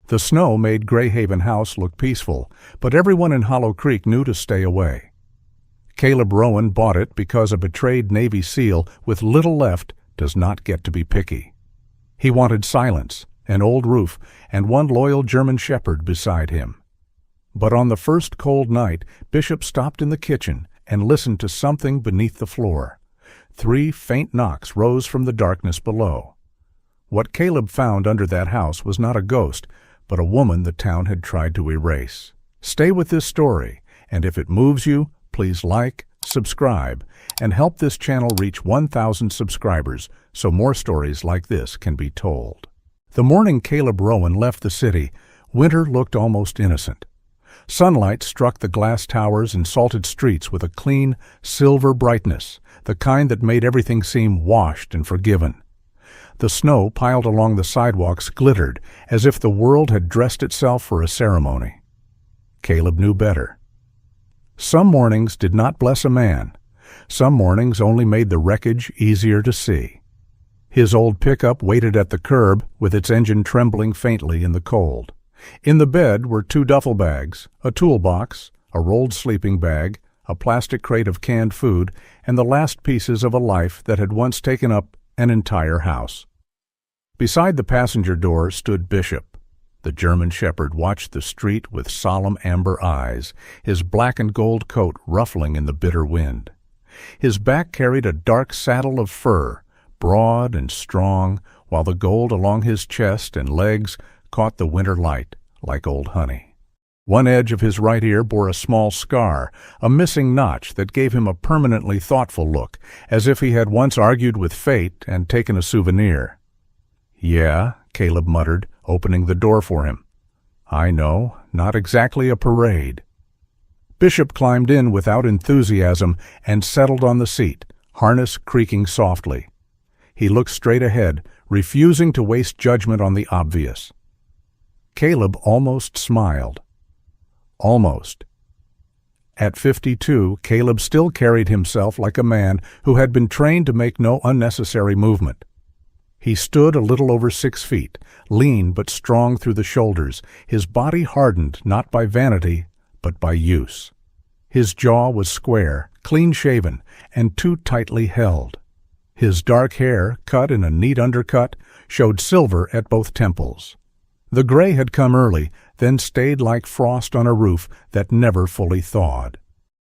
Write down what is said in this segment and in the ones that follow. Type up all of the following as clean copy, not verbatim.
The snow made Greyhaven House look peaceful, but everyone in Hollow Creek knew to stay away. Caleb Rowan bought it because a betrayed Navy SEAL with little left does not get to be picky. He wanted silence, an old roof, and one loyal German shepherd beside him. But on the first cold night, Bishop stopped in the kitchen and listened to something beneath the floor. 3 faint knocks rose from the darkness below. What Caleb found under that house was not a ghost, but a woman the town had tried to erase. Stay with this story, and if it moves you, please like, subscribe, and help this channel reach 1,000 subscribers so more stories like this can be told. The morning Caleb Rowan left the city, winter looked almost innocent. Sunlight struck the glass towers and salted streets with a clean, silver brightness, the kind that made everything seem washed and forgiven. The snow piled along the sidewalks glittered as if the world had dressed itself for a ceremony. Caleb knew better. Some mornings did not bless a man. Some mornings only made the wreckage easier to see. His old pickup waited at the curb with its engine trembling faintly in the cold. In the bed were 2 duffel bags, a toolbox, a rolled sleeping bag, a plastic crate of canned food, and the last pieces of a life that had once taken up an entire house. Beside the passenger door stood Bishop. The German shepherd watched the street with solemn amber eyes, his black and gold coat ruffling in the bitter wind. His back carried a dark saddle of fur, broad and strong, while the gold along his chest and legs caught the winter light like old honey. One edge of his right ear bore a small scar, a missing notch that gave him a permanently thoughtful look, as if he had once argued with fate and taken a souvenir. "Yeah," Caleb muttered, opening the door for him. "I know, not exactly a parade." Bishop climbed in without enthusiasm and settled on the seat, harness creaking softly. He looked straight ahead, refusing to waste judgment on the obvious. Caleb almost smiled. Almost. At 52, Caleb still carried himself like a man who had been trained to make no unnecessary movement. He stood a little over 6 feet, lean but strong through the shoulders, his body hardened not by vanity, but by use. His jaw was square, clean-shaven, and too tightly held. His dark hair, cut in a neat undercut, showed silver at both temples. The gray had come early, then stayed like frost on a roof that never fully thawed.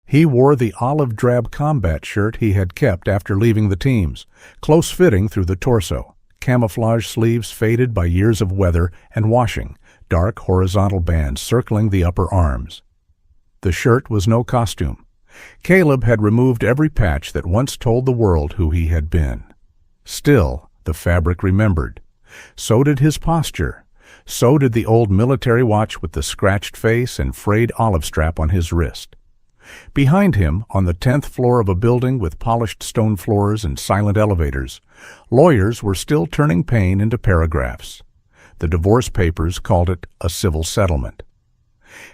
He wore the olive-drab combat shirt he had kept after leaving the teams, close-fitting through the torso, camouflage sleeves faded by years of weather and washing, dark horizontal bands circling the upper arms. The shirt was no costume. Caleb had removed every patch that once told the world who he had been. Still, the fabric remembered. So did his posture. So did the old military watch with the scratched face and frayed olive strap on his wrist. Behind him, on the 10th floor of a building with polished stone floors and silent elevators, lawyers were still turning pain into paragraphs. The divorce papers called it a civil settlement.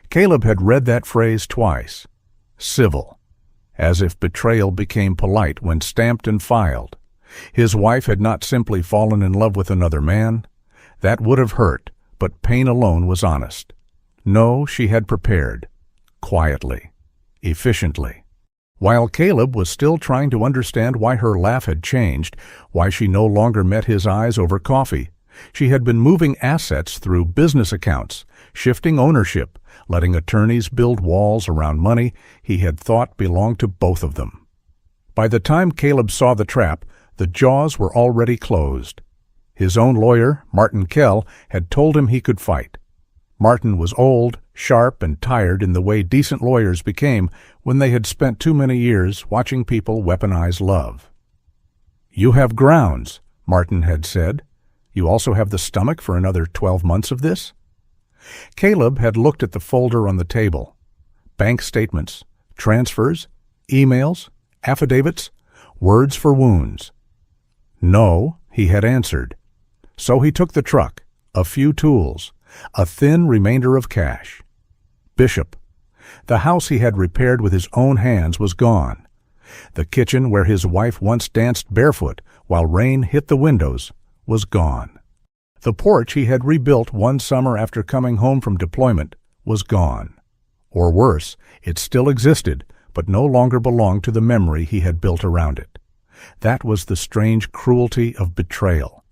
Caleb had read that phrase twice. Civil. As if betrayal became polite when stamped and filed. His wife had not simply fallen in love with another man. That would have hurt, but pain alone was honest. No, she had prepared. Quietly. Efficiently. While Caleb was still trying to understand why her laugh had changed, why she no longer met his eyes over coffee, she had been moving assets through business accounts, shifting ownership, letting attorneys build walls around money he had thought belonged to both of them. By the time Caleb saw the trap, the jaws were already closed. His own lawyer, Martin Kell, had told him he could fight. Martin was old, sharp, and tired in the way decent lawyers became when they had spent too many years watching people weaponize love. "You have grounds," Martin had said. "You also have the stomach for another 12 months of this?" Caleb had looked at the folder on the table. Bank statements, transfers, emails, affidavits, words for wounds. "No," he had answered. So he took the truck, a few tools, a thin remainder of cash. Bishop. The house he had repaired with his own hands was gone. The kitchen where his wife once danced barefoot while rain hit the windows was gone. The porch he had rebuilt one summer after coming home from deployment was gone. Or worse, it still existed, but no longer belonged to the memory he had built around it. That was the strange cruelty of betrayal.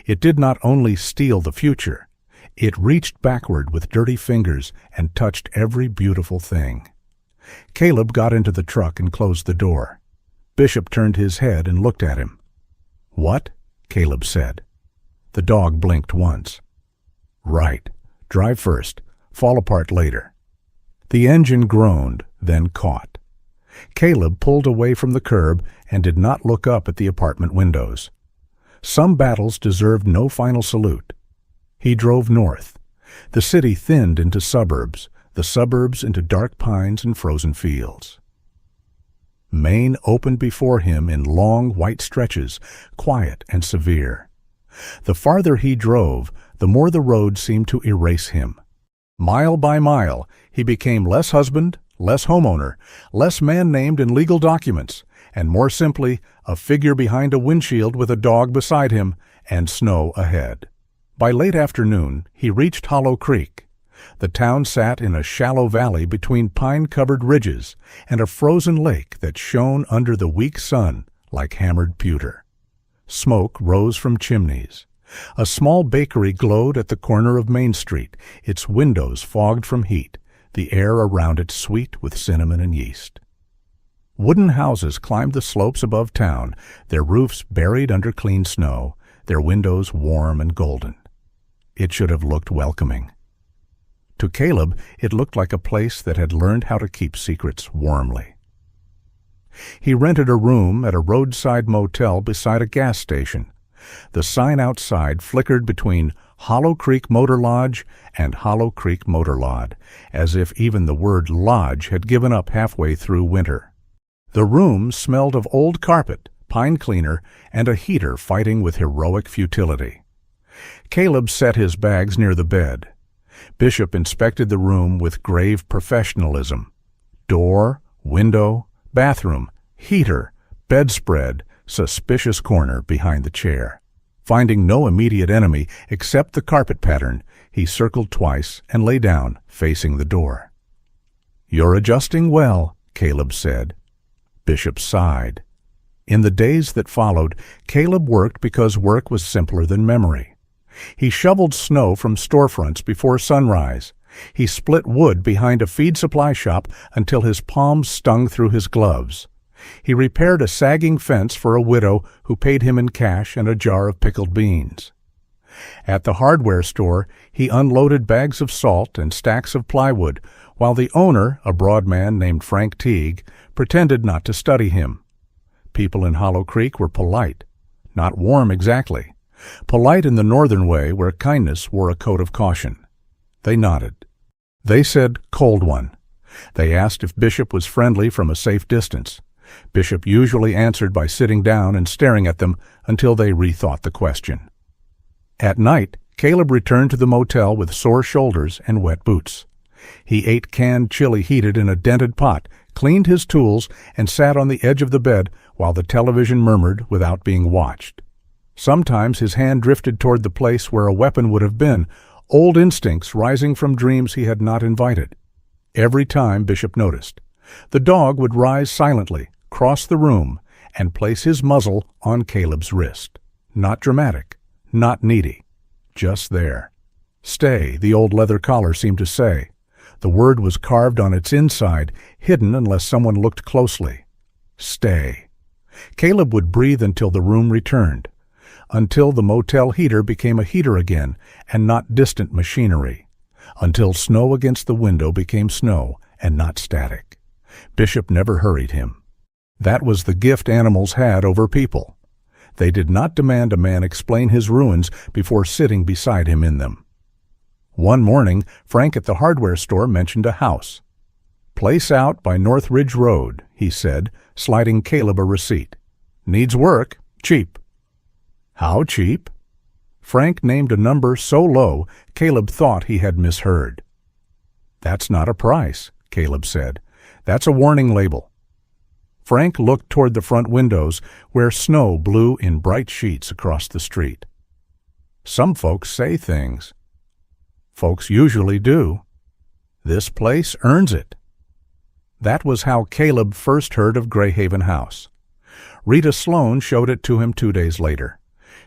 It did not only steal the future, it reached backward with dirty fingers and touched every beautiful thing. Caleb got into the truck and closed the door. Bishop turned his head and looked at him. "What?" Caleb said. The dog blinked once. "Right. Drive first. Fall apart later." The engine groaned, then caught. Caleb pulled away from the curb and did not look up at the apartment windows. Some battles deserved no final salute. He drove north. The city thinned into suburbs, the suburbs into dark pines and frozen fields. Maine opened before him in long white stretches, quiet and severe. The farther he drove, the more the road seemed to erase him. Mile by mile, he became less husband, less homeowner, less man named in legal documents, and more simply, a figure behind a windshield with a dog beside him and snow ahead. By late afternoon, he reached Hollow Creek. The town sat in a shallow valley between pine-covered ridges and a frozen lake that shone under the weak sun like hammered pewter. Smoke rose from chimneys. A small bakery glowed at the corner of Main Street, its windows fogged from heat, the air around it sweet with cinnamon and yeast. Wooden houses climbed the slopes above town, their roofs buried under clean snow, their windows warm and golden. It should have looked welcoming. To Caleb, it looked like a place that had learned how to keep secrets warmly. He rented a room at a roadside motel beside a gas station. The sign outside flickered between Hollow Creek Motor Lodge and Hollow Creek Motor Lot, as if even the word lodge had given up halfway through winter. The room smelled of old carpet, pine cleaner, and a heater fighting with heroic futility. Caleb set his bags near the bed. Bishop inspected the room with grave professionalism. Door, window, bathroom, heater, bedspread, suspicious corner behind the chair. Finding no immediate enemy except the carpet pattern, he circled twice and lay down, facing the door. "You're adjusting well," Caleb said. Bishop sighed. In the days that followed, Caleb worked because work was simpler than memory. He shoveled snow from storefronts before sunrise. He split wood behind a feed supply shop until his palms stung through his gloves. He repaired a sagging fence for a widow who paid him in cash and a jar of pickled beans. At the hardware store, he unloaded bags of salt and stacks of plywood, while the owner, a broad man named Frank Teague, pretended not to study him. People in Hollow Creek were polite. Not warm exactly. Polite in the northern way where kindness wore a coat of caution. They nodded. They said, "Cold one." They asked if Bishop was friendly from a safe distance. Bishop usually answered by sitting down and staring at them until they rethought the question. At night, Caleb returned to the motel with sore shoulders and wet boots. He ate canned chili heated in a dented pot, cleaned his tools, and sat on the edge of the bed while the television murmured without being watched. Sometimes his hand drifted toward the place where a weapon would have been, old instincts rising from dreams he had not invited. Every time, Bishop noticed. The dog would rise silently, cross the room, and place his muzzle on Caleb's wrist. Not dramatic, not needy, just there. "Stay," the old leather collar seemed to say. The word was carved on its inside, hidden unless someone looked closely. Stay. Caleb would breathe until the room returned, until the motel heater became a heater again and not distant machinery, until snow against the window became snow and not static. Bishop never hurried him. That was the gift animals had over people. They did not demand a man explain his ruins before sitting beside him in them. One morning, Frank at the hardware store mentioned a house. "Place out by North Ridge Road," he said, sliding Caleb a receipt. "Needs work. Cheap." "How cheap?" Frank named a number so low, Caleb thought he had misheard. "That's not a price," Caleb said. "That's a warning label." Frank looked toward the front windows, where snow blew in bright sheets across the street. Some folks say things. Folks usually do. This place earns it. That was how Caleb first heard of Greyhaven House. Rita Sloane showed it to him 2 days later.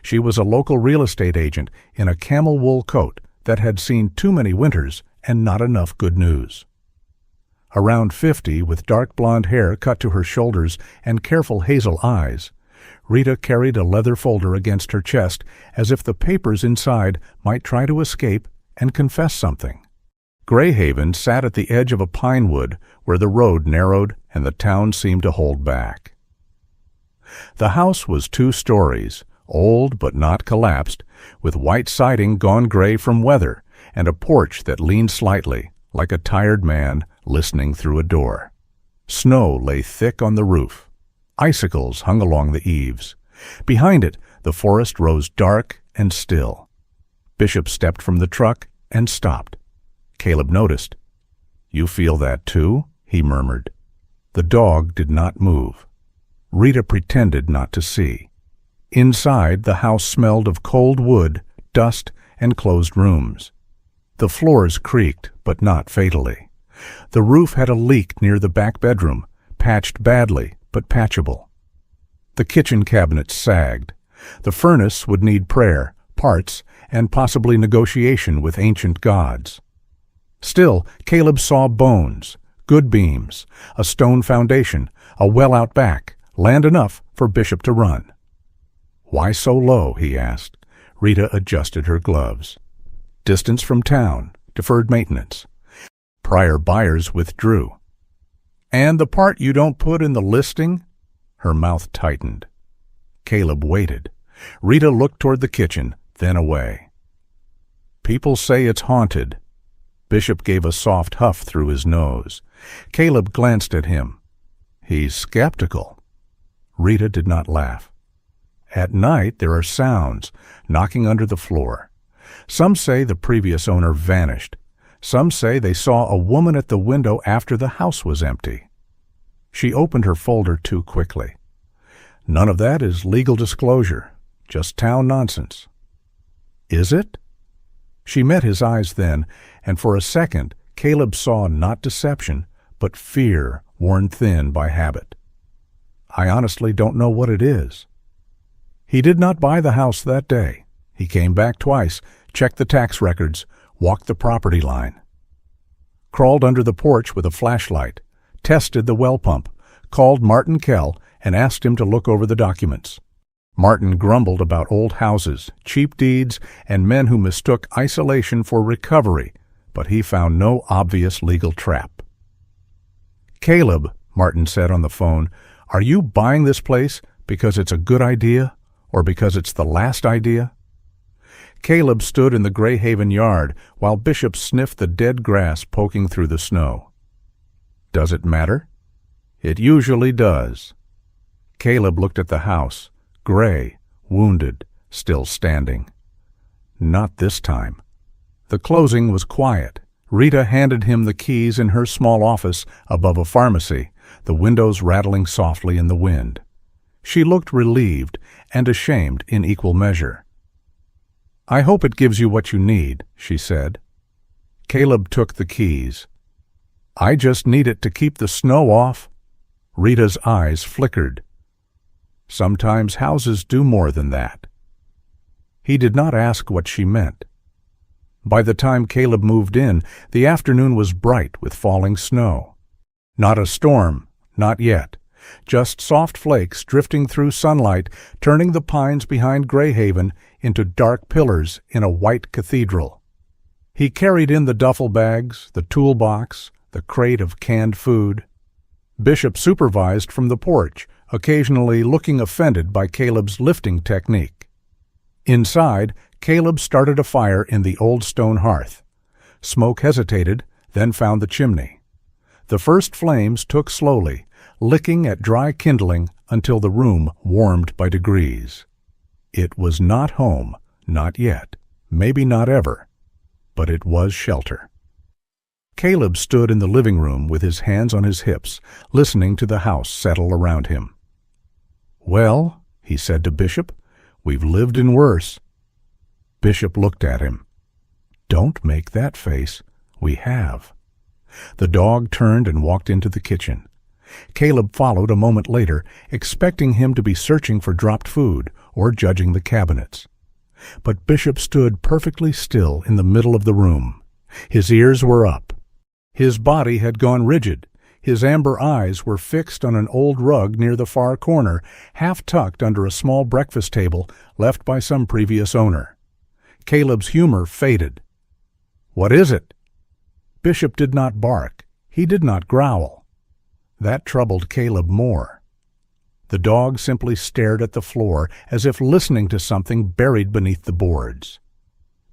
She was a local real estate agent in a camel wool coat that had seen too many winters and not enough good news. Around 50, with dark blonde hair cut to her shoulders and careful hazel eyes, Rita carried a leather folder against her chest as if the papers inside might try to escape and confess something. Greyhaven sat at the edge of a pine wood where the road narrowed and the town seemed to hold back. The house was 2 stories, old but not collapsed, with white siding gone gray from weather and a porch that leaned slightly, like a tired man listening through a door. Snow lay thick on the roof. Icicles hung along the eaves. Behind it, the forest rose dark and still. Bishop stepped from the truck and stopped. Caleb noticed. "You feel that too?" he murmured. The dog did not move. Rita pretended not to see. Inside, the house smelled of cold wood, dust, and closed rooms. The floors creaked, but not fatally. The roof had a leak near the back bedroom, patched badly, but patchable. The kitchen cabinets sagged. The furnace would need prayer, parts, and possibly negotiation with ancient gods. Still, Caleb saw bones, good beams, a stone foundation, a well out back, land enough for Bishop to run. "Why so low?" he asked. Rita adjusted her gloves. "Distance from town, deferred maintenance. Prior buyers withdrew." "And the part you don't put in the listing?" Her mouth tightened. Caleb waited. Rita looked toward the kitchen, then away. "People say it's haunted." Bishop gave a soft huff through his nose. Caleb glanced at him. "He's skeptical." Rita did not laugh. "At night there are sounds, knocking under the floor. Some say the previous owner vanished. Some say they saw a woman at the window after the house was empty." She opened her folder too quickly. "None of that is legal disclosure, just town nonsense." "Is it?" She met his eyes then, and for a second Caleb saw not deception, but fear worn thin by habit. "I honestly don't know what it is." He did not buy the house that day. He came back twice, checked the tax records, walked the property line. Crawled under the porch with a flashlight, tested the well pump, called Martin Kell and asked him to look over the documents. Martin grumbled about old houses, cheap deeds, and men who mistook isolation for recovery, but he found no obvious legal trap. "Caleb," Martin said on the phone, "are you buying this place because it's a good idea or because it's the last idea?" Caleb stood in the Greyhaven yard while Bishop sniffed the dead grass poking through the snow. "Does it matter?" "It usually does." Caleb looked at the house, gray, wounded, still standing. Not this time. The closing was quiet. Rita handed him the keys in her small office above a pharmacy, the windows rattling softly in the wind. She looked relieved and ashamed in equal measure. "I hope it gives you what you need," she said. Caleb took the keys. "I just need it to keep the snow off." Rita's eyes flickered. Sometimes houses do more than that. He did not ask what she meant. By the time Caleb moved in, the afternoon was bright with falling snow. Not a storm, not yet. Just soft flakes drifting through sunlight, turning the pines behind Greyhaven into dark pillars in a white cathedral. He carried in the duffel bags, the toolbox, the crate of canned food. Bishop supervised from the porch, occasionally looking offended by Caleb's lifting technique. Inside, Caleb started a fire in the old stone hearth. Smoke hesitated, then found the chimney. The first flames took slowly, licking at dry kindling until the room warmed by degrees. It was not home, not yet, maybe not ever, but it was shelter. Caleb stood in the living room with his hands on his hips, listening to the house settle around him. "Well," he said to Bishop, "we've lived in worse." Bishop looked at him. "Don't make that face. We have." The dog turned and walked into the kitchen. Caleb followed a moment later, expecting him to be searching for dropped food or judging the cabinets. But Bishop stood perfectly still in the middle of the room. His ears were up. His body had gone rigid. His amber eyes were fixed on an old rug near the far corner, half tucked under a small breakfast table left by some previous owner. Caleb's humor faded. "What is it?" Bishop did not bark. He did not growl. That troubled Caleb more. The dog simply stared at the floor as if listening to something buried beneath the boards.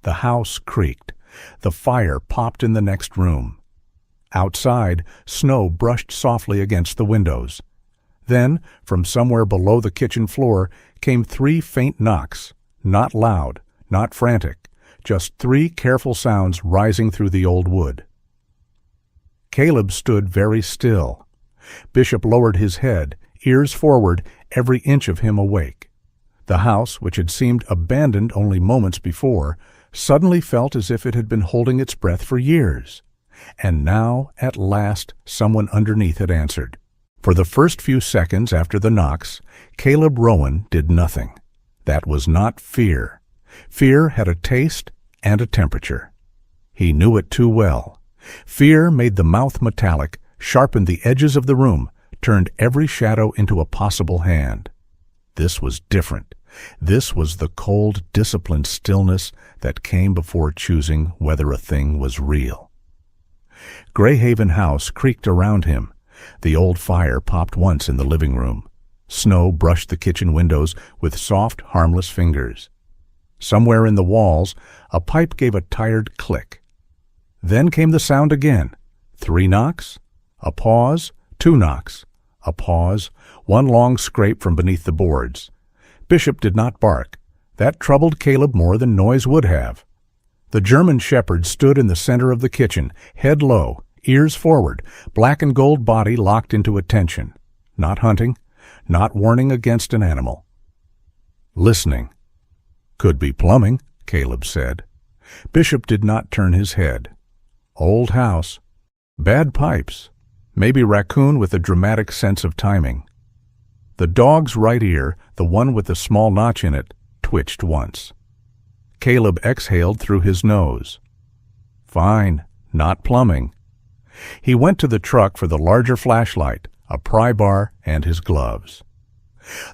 The house creaked. The fire popped in the next room. Outside, snow brushed softly against the windows. Then, from somewhere below the kitchen floor, came 3 faint knocks, not loud, not frantic, just 3 careful sounds rising through the old wood. Caleb stood very still. Bishop lowered his head, ears forward, every inch of him awake. The house, which had seemed abandoned only moments before, suddenly felt as if it had been holding its breath for years. And now, at last, someone underneath had answered. For the first few seconds after the knocks, Caleb Rowan did nothing. That was not fear. Fear had a taste and a temperature. He knew it too well. Fear made the mouth metallic, sharpened the edges of the room, turned every shadow into a possible hand. This was different. This was the cold, disciplined stillness that came before choosing whether a thing was real. Greyhaven House creaked around him. The old fire popped once in the living room. Snow brushed the kitchen windows with soft, harmless fingers. Somewhere in the walls, a pipe gave a tired click. Then came the sound again. 3 knocks, a pause, 2 knocks, a pause, 1 long scrape from beneath the boards. Bishop did not bark. That troubled Caleb more than noise would have. The German shepherd stood in the center of the kitchen, head low, ears forward, black and gold body locked into attention. Not hunting, not warning against an animal. Listening. "Could be plumbing," Caleb said. Bishop did not turn his head. Old house. Bad pipes. Maybe raccoon with a dramatic sense of timing. The dog's right ear, the one with the small notch in it, twitched once. Caleb exhaled through his nose. Fine, not plumbing. He went to the truck for the larger flashlight, a pry bar, and his gloves.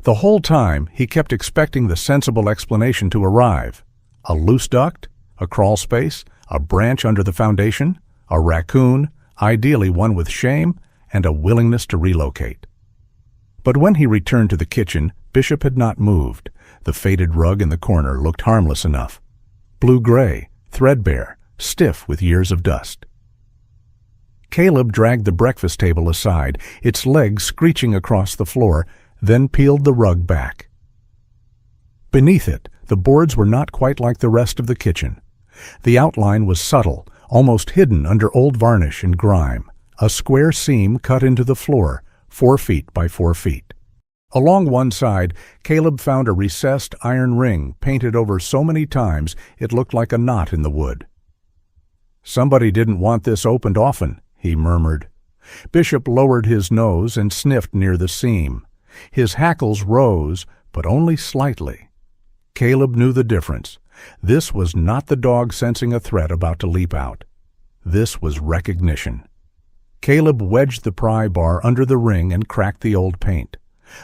The whole time he kept expecting the sensible explanation to arrive. A loose duct, a crawl space, a branch under the foundation, a raccoon, ideally one with shame, and a willingness to relocate. But when he returned to the kitchen, Bishop had not moved. The faded rug in the corner looked harmless enough. Blue-gray, threadbare, stiff with years of dust. Caleb dragged the breakfast table aside, its legs screeching across the floor, then peeled the rug back. Beneath it, the boards were not quite like the rest of the kitchen. The outline was subtle, almost hidden under old varnish and grime, a square seam cut into the floor, 4 feet by 4 feet. Along one side, Caleb found a recessed iron ring painted over so many times it looked like a knot in the wood. "Somebody didn't want this opened often," he murmured. Bishop lowered his nose and sniffed near the seam. His hackles rose, but only slightly. Caleb knew the difference. This was not the dog sensing a threat about to leap out. This was recognition. Caleb wedged the pry bar under the ring and cracked the old paint.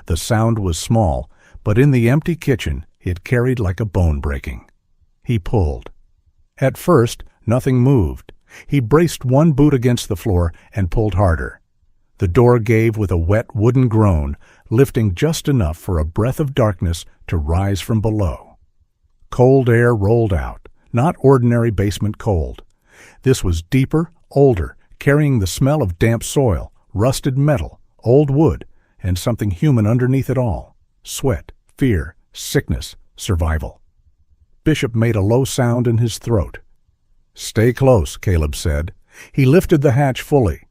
The sound was small, but in the empty kitchen it carried like a bone breaking. He pulled. At first, nothing moved. He braced one boot against the floor and pulled harder. The door gave with a wet wooden groan, lifting just enough for a breath of darkness to rise from below. Cold air rolled out, not ordinary basement cold. This was deeper, older, carrying the smell of damp soil, rusted metal, old wood, and something human underneath it all. Sweat, fear, sickness, survival. Bishop made a low sound in his throat. "Stay close," Caleb said. He lifted the hatch fully.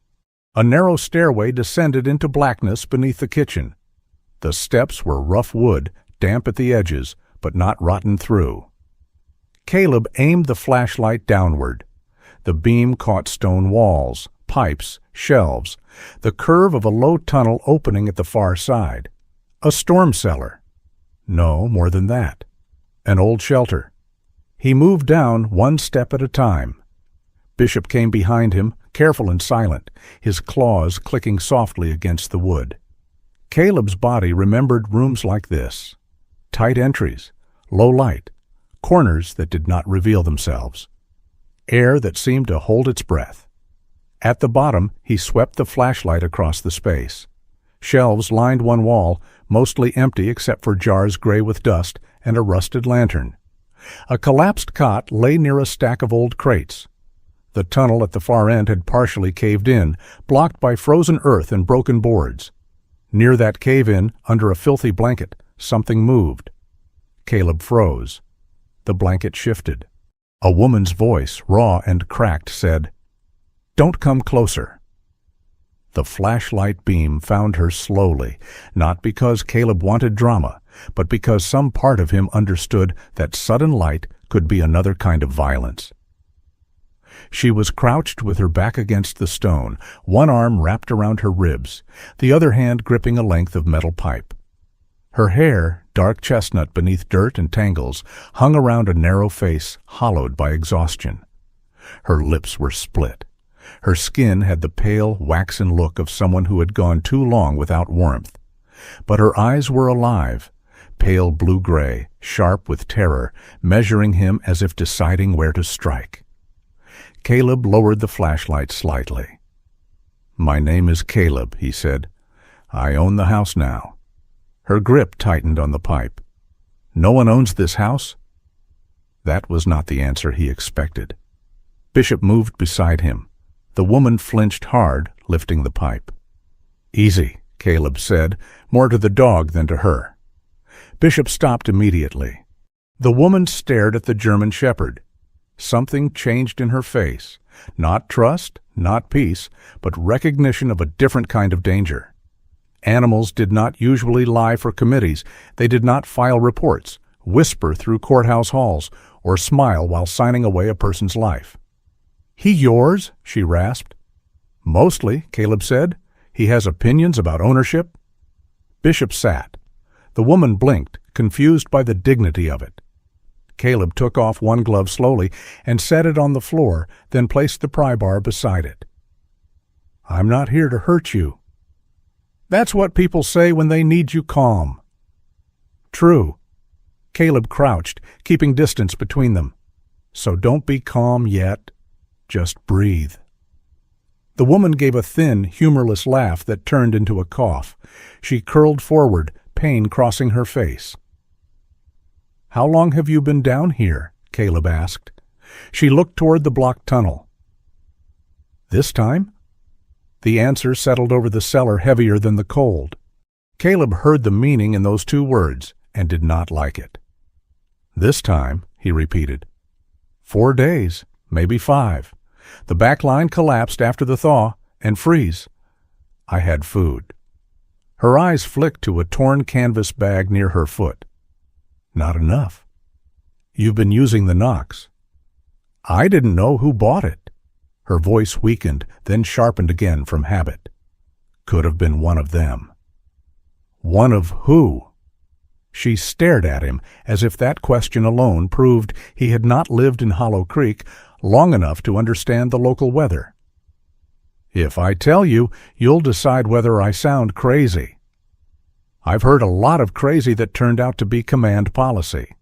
A narrow stairway descended into blackness beneath the kitchen. The steps were rough wood, damp at the edges, but not rotten through. Caleb aimed the flashlight downward. The beam caught stone walls, pipes, shelves, the curve of a low tunnel opening at the far side. A storm cellar. No, more than that. An old shelter. He moved down one step at a time. Bishop came behind him, careful and silent, his claws clicking softly against the wood. Caleb's body remembered rooms like this. Tight entries, low light, corners that did not reveal themselves. Air that seemed to hold its breath. At the bottom, he swept the flashlight across the space. Shelves lined one wall, mostly empty except for jars gray with dust and a rusted lantern. A collapsed cot lay near a stack of old crates. The tunnel at the far end had partially caved in, blocked by frozen earth and broken boards. Near that cave-in, under a filthy blanket, something moved. Caleb froze. The blanket shifted. A woman's voice, raw and cracked, said, "Don't come closer." The flashlight beam found her slowly, not because Caleb wanted drama, but because some part of him understood that sudden light could be another kind of violence. She was crouched with her back against the stone, one arm wrapped around her ribs, the other hand gripping a length of metal pipe. Her hair, dark chestnut beneath dirt and tangles, hung around a narrow face hollowed by exhaustion. Her lips were split. Her skin had the pale, waxen look of someone who had gone too long without warmth. But her eyes were alive, pale blue-gray, sharp with terror, measuring him as if deciding where to strike. Caleb lowered the flashlight slightly. "My name is Caleb," he said. "I own the house now." Her grip tightened on the pipe. "No one owns this house?" That was not the answer he expected. Bishop moved beside him. The woman flinched hard, lifting the pipe. "Easy," Caleb said, more to the dog than to her. Bishop stopped immediately. The woman stared at the German shepherd. Something changed in her face. Not trust, not peace, but recognition of a different kind of danger. Animals did not usually lie for committees. They did not file reports, whisper through courthouse halls, or smile while signing away a person's life. "He yours?" she rasped. "Mostly," Caleb said. "He has opinions about ownership." Bishop sat. The woman blinked, confused by the dignity of it. Caleb took off one glove slowly and set it on the floor, then placed the pry bar beside it. "I'm not here to hurt you." "That's what people say when they need you calm." "True." Caleb crouched, keeping distance between them. "So don't be calm yet. Just breathe." The woman gave a thin, humorless laugh that turned into a cough. She curled forward, pain crossing her face. "How long have you been down here?" Caleb asked. She looked toward the blocked tunnel. "This time?" The answer settled over the cellar heavier than the cold. Caleb heard the meaning in those two words and did not like it. "This time," he repeated. 4 days, maybe 5. The back line collapsed after the thaw and freeze. I had food." Her eyes flicked to a torn canvas bag near her foot. "Not enough." "You've been using the Knox." "I didn't know who bought it." Her voice weakened, then sharpened again from habit. "Could have been one of them." "One of who?" She stared at him as if that question alone proved he had not lived in Hollow Creek long enough to understand the local weather. "If I tell you, you'll decide whether I sound crazy." "I've heard a lot of crazy that turned out to be command policy."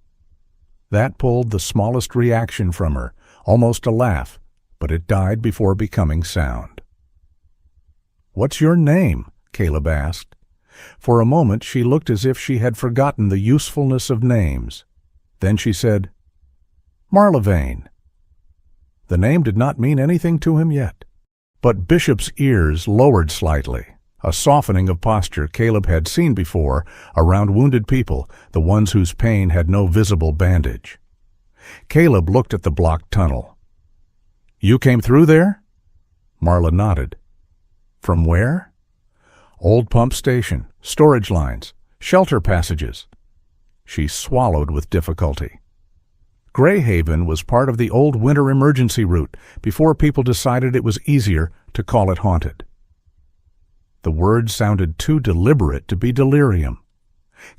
That pulled the smallest reaction from her, almost a laugh, but it died before becoming sound. "What's your name?" Caleb asked. For a moment she looked as if she had forgotten the usefulness of names. Then she said, "Marlevane." The name did not mean anything to him yet. But Bishop's ears lowered slightly, a softening of posture Caleb had seen before around wounded people, the ones whose pain had no visible bandage. Caleb looked at the blocked tunnel. "You came through there?" Marla nodded. "From where?" "Old pump station, storage lines, shelter passages." She swallowed with difficulty. Greyhaven was part of the old winter emergency route before people decided it was easier to call it haunted. The words sounded too deliberate to be delirium.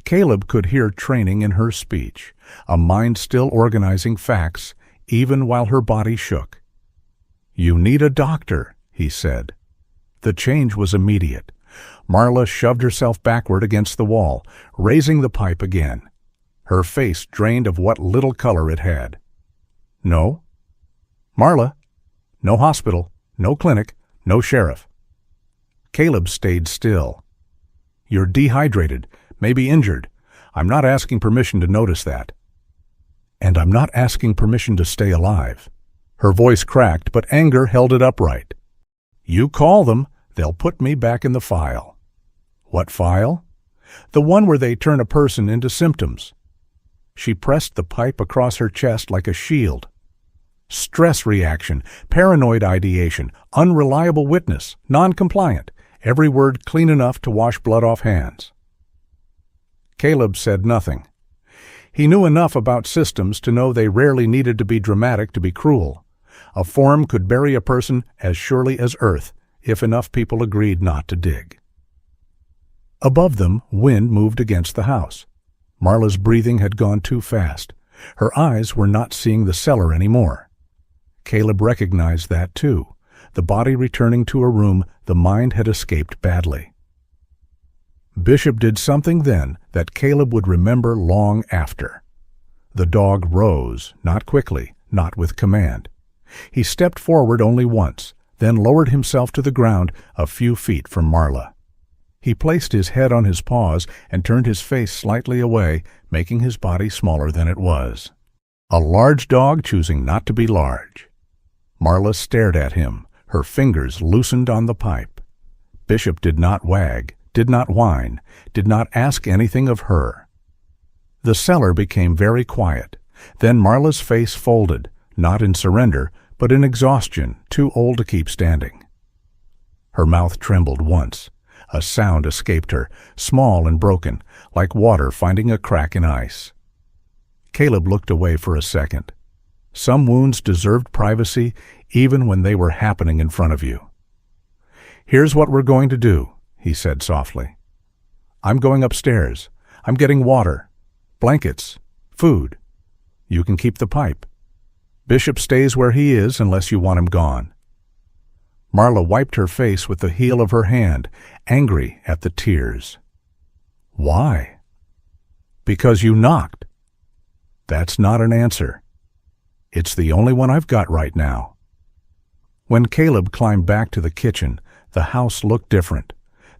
Caleb could hear training in her speech, a mind still organizing facts, even while her body shook. "You need a doctor," he said. The change was immediate. Marla shoved herself backward against the wall, raising the pipe again. Her face drained of what little color it had. "No." "Marla, no hospital, no clinic, no sheriff." Caleb stayed still. "You're dehydrated, maybe injured. I'm not asking permission to notice that. And I'm not asking permission to stay alive." Her voice cracked, but anger held it upright. "You call them, they'll put me back in the file." "What file?" "The one where they turn a person into symptoms." She pressed the pipe across her chest like a shield. "Stress reaction, paranoid ideation, unreliable witness, non-compliant, every word clean enough to wash blood off hands." Caleb said nothing. He knew enough about systems to know they rarely needed to be dramatic to be cruel. A form could bury a person as surely as earth, if enough people agreed not to dig. Above them, wind moved against the house. Marla's breathing had gone too fast. Her eyes were not seeing the cellar anymore. Caleb recognized that too. The body returning to a room the mind had escaped badly. Bishop did something then that Caleb would remember long after. The dog rose, not quickly, not with command. He stepped forward only once, then lowered himself to the ground a few feet from Marla. He placed his head on his paws and turned his face slightly away, making his body smaller than it was. A large dog choosing not to be large. Marla stared at him, her fingers loosened on the pipe. Bishop did not wag, did not whine, did not ask anything of her. The cellar became very quiet. Then Marla's face folded, not in surrender, but in exhaustion, too old to keep standing. Her mouth trembled once. A sound escaped her, small and broken, like water finding a crack in ice. Caleb looked away for a second. Some wounds deserved privacy even when they were happening in front of you. "Here's what we're going to do," he said softly. "I'm going upstairs. I'm getting water, blankets, food. You can keep the pipe. Bishop stays where he is unless you want him gone." Marla wiped her face with the heel of her hand, angry at the tears. "Why?" "Because you knocked." "That's not an answer. It's the only one I've got right now." When Caleb climbed back to the kitchen, the house looked different.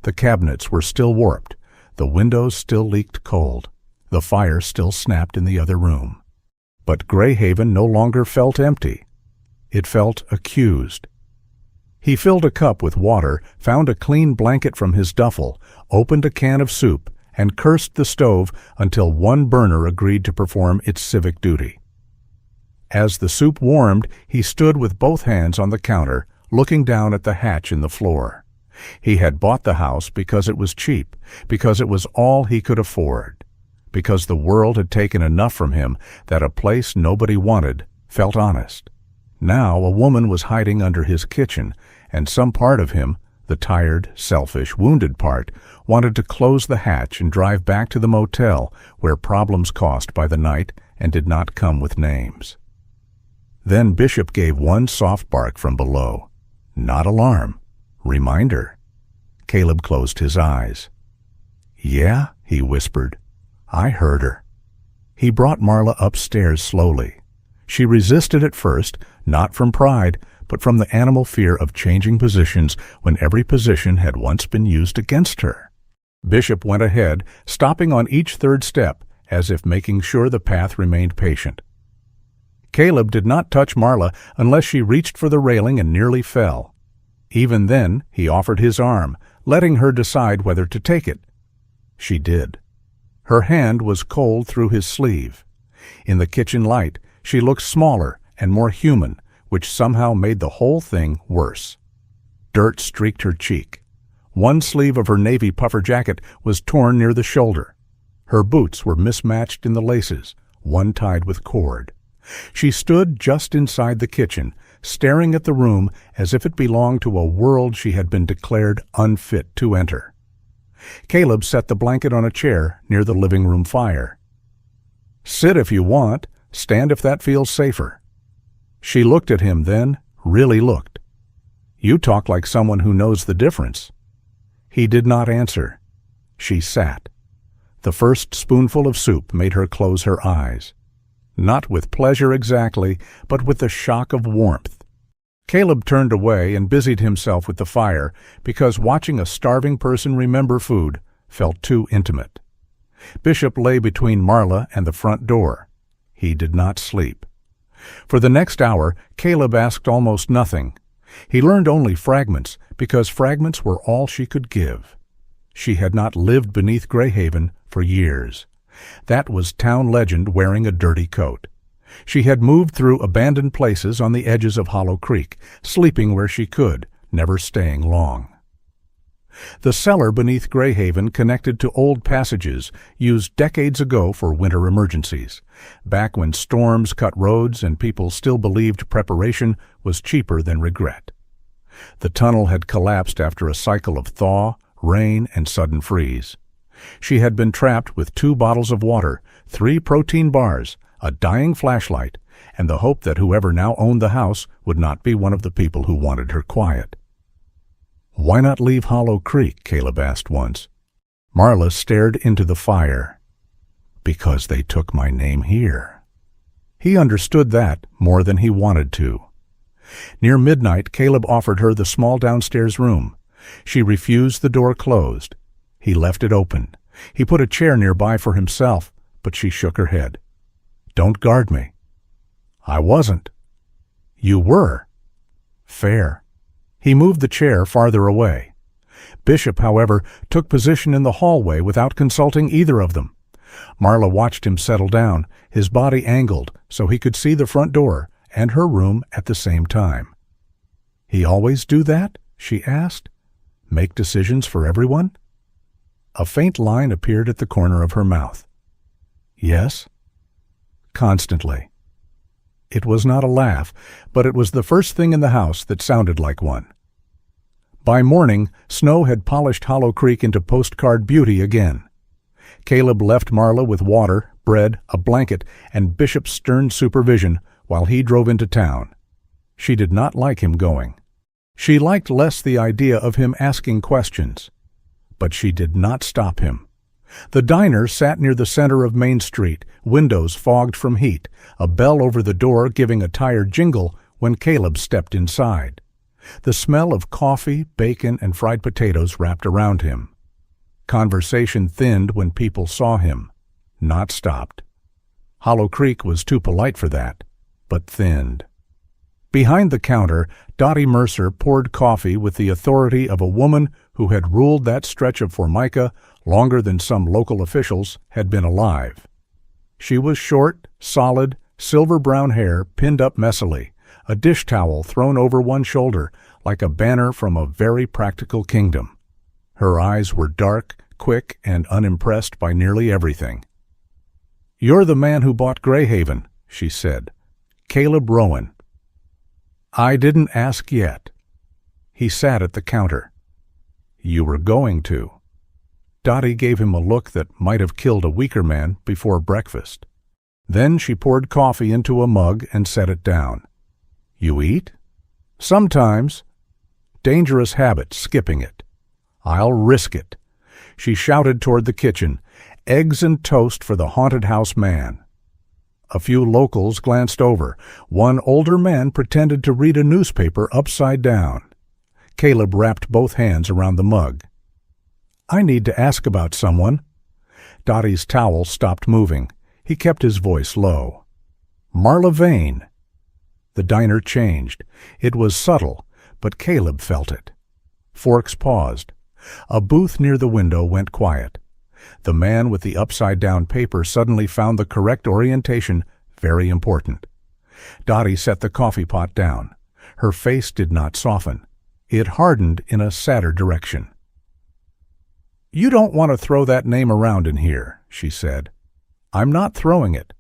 The cabinets were still warped. The windows still leaked cold. The fire still snapped in the other room. But Greyhaven no longer felt empty. It felt accused. He filled a cup with water, found a clean blanket from his duffel, opened a can of soup, and cursed the stove until one burner agreed to perform its civic duty. As the soup warmed, he stood with both hands on the counter, looking down at the hatch in the floor. He had bought the house because it was cheap, because it was all he could afford, because the world had taken enough from him that a place nobody wanted felt honest. Now a woman was hiding under his kitchen, and some part of him, the tired, selfish, wounded part, wanted to close the hatch and drive back to the motel where problems cost by the night and did not come with names. Then Bishop gave one soft bark from below. Not alarm. Reminder. Caleb closed his eyes. "Yeah," he whispered. "I heard her." He brought Marla upstairs slowly. She resisted at first, not from pride, but from the animal fear of changing positions when every position had once been used against her. Bishop went ahead, stopping on each third step, as if making sure the path remained patient. Caleb did not touch Marla unless she reached for the railing and nearly fell. Even then, he offered his arm, letting her decide whether to take it. She did. Her hand was cold through his sleeve. In the kitchen light, she looked smaller and more human, which somehow made the whole thing worse. Dirt streaked her cheek. One sleeve of her navy puffer jacket was torn near the shoulder. Her boots were mismatched in the laces, one tied with cord. She stood just inside the kitchen, staring at the room as if it belonged to a world she had been declared unfit to enter. Caleb set the blanket on a chair near the living room fire. "Sit if you want, stand if that feels safer." She looked at him then, really looked. "You talk like someone who knows the difference." He did not answer. She sat. The first spoonful of soup made her close her eyes. Not with pleasure exactly, but with the shock of warmth. Caleb turned away and busied himself with the fire because watching a starving person remember food felt too intimate. Bishop lay between Marla and the front door. He did not sleep. For the next hour, Caleb asked almost nothing. He learned only fragments because fragments were all she could give. She had not lived beneath Greyhaven for years. That was town legend wearing a dirty coat. She had moved through abandoned places on the edges of Hollow Creek, sleeping where she could, never staying long. The cellar beneath Greyhaven connected to old passages used decades ago for winter emergencies, back when storms cut roads and people still believed preparation was cheaper than regret. The tunnel had collapsed after a cycle of thaw, rain, and sudden freeze. She had been trapped with 2 bottles of water, 3 protein bars, a dying flashlight, and the hope that whoever now owned the house would not be one of the people who wanted her quiet. "Why not leave Hollow Creek?" Caleb asked once. Marla stared into the fire. "Because they took my name here." He understood that more than he wanted to. Near midnight, Caleb offered her the small downstairs room. She refused the door closed. He left it open. He put a chair nearby for himself, but she shook her head. "Don't guard me." "I wasn't." "You were." "Fair." He moved the chair farther away. Bishop, however, took position in the hallway without consulting either of them. Marla watched him settle down, his body angled so he could see the front door and her room at the same time. "He always do that?" she asked. "Make decisions for everyone?" A faint line appeared at the corner of her mouth. "Yes." "Constantly." It was not a laugh, but it was the first thing in the house that sounded like one. By morning, snow had polished Hollow Creek into postcard beauty again. Caleb left Marla with water, bread, a blanket, and Bishop's stern supervision while he drove into town. She did not like him going. She liked less the idea of him asking questions. But she did not stop him. The diner sat near the center of Main Street, windows fogged from heat, a bell over the door giving a tired jingle when Caleb stepped inside. The smell of coffee, bacon, and fried potatoes wrapped around him. Conversation thinned when people saw him, not stopped. Hollow Creek was too polite for that, but thinned. Behind the counter, Dottie Mercer poured coffee with the authority of a woman who had ruled that stretch of Formica longer than some local officials had been alive. She was short, solid, silver-brown hair pinned up messily, a dish towel thrown over one shoulder like a banner from a very practical kingdom. Her eyes were dark, quick, and unimpressed by nearly everything. "You're the man who bought Greyhaven," she said. "Caleb Rowan." "I didn't ask yet." He sat at the counter. "You were going to." Dottie gave him a look that might have killed a weaker man before breakfast. Then she poured coffee into a mug and set it down. "You eat?" "Sometimes." "Dangerous habit, skipping it." "I'll risk it." She shouted toward the kitchen, "Eggs and toast for the haunted house man." A few locals glanced over. One older man pretended to read a newspaper upside down. Caleb wrapped both hands around the mug. "I need to ask about someone." Dottie's towel stopped moving. He kept his voice low. "Marla Vane." The diner changed. It was subtle, but Caleb felt it. Forks paused. A booth near the window went quiet. The man with the upside-down paper suddenly found the correct orientation very important. Dottie set the coffee pot down. Her face did not soften. It hardened in a sadder direction. "You don't want to throw that name around in here," she said. "I'm not throwing it."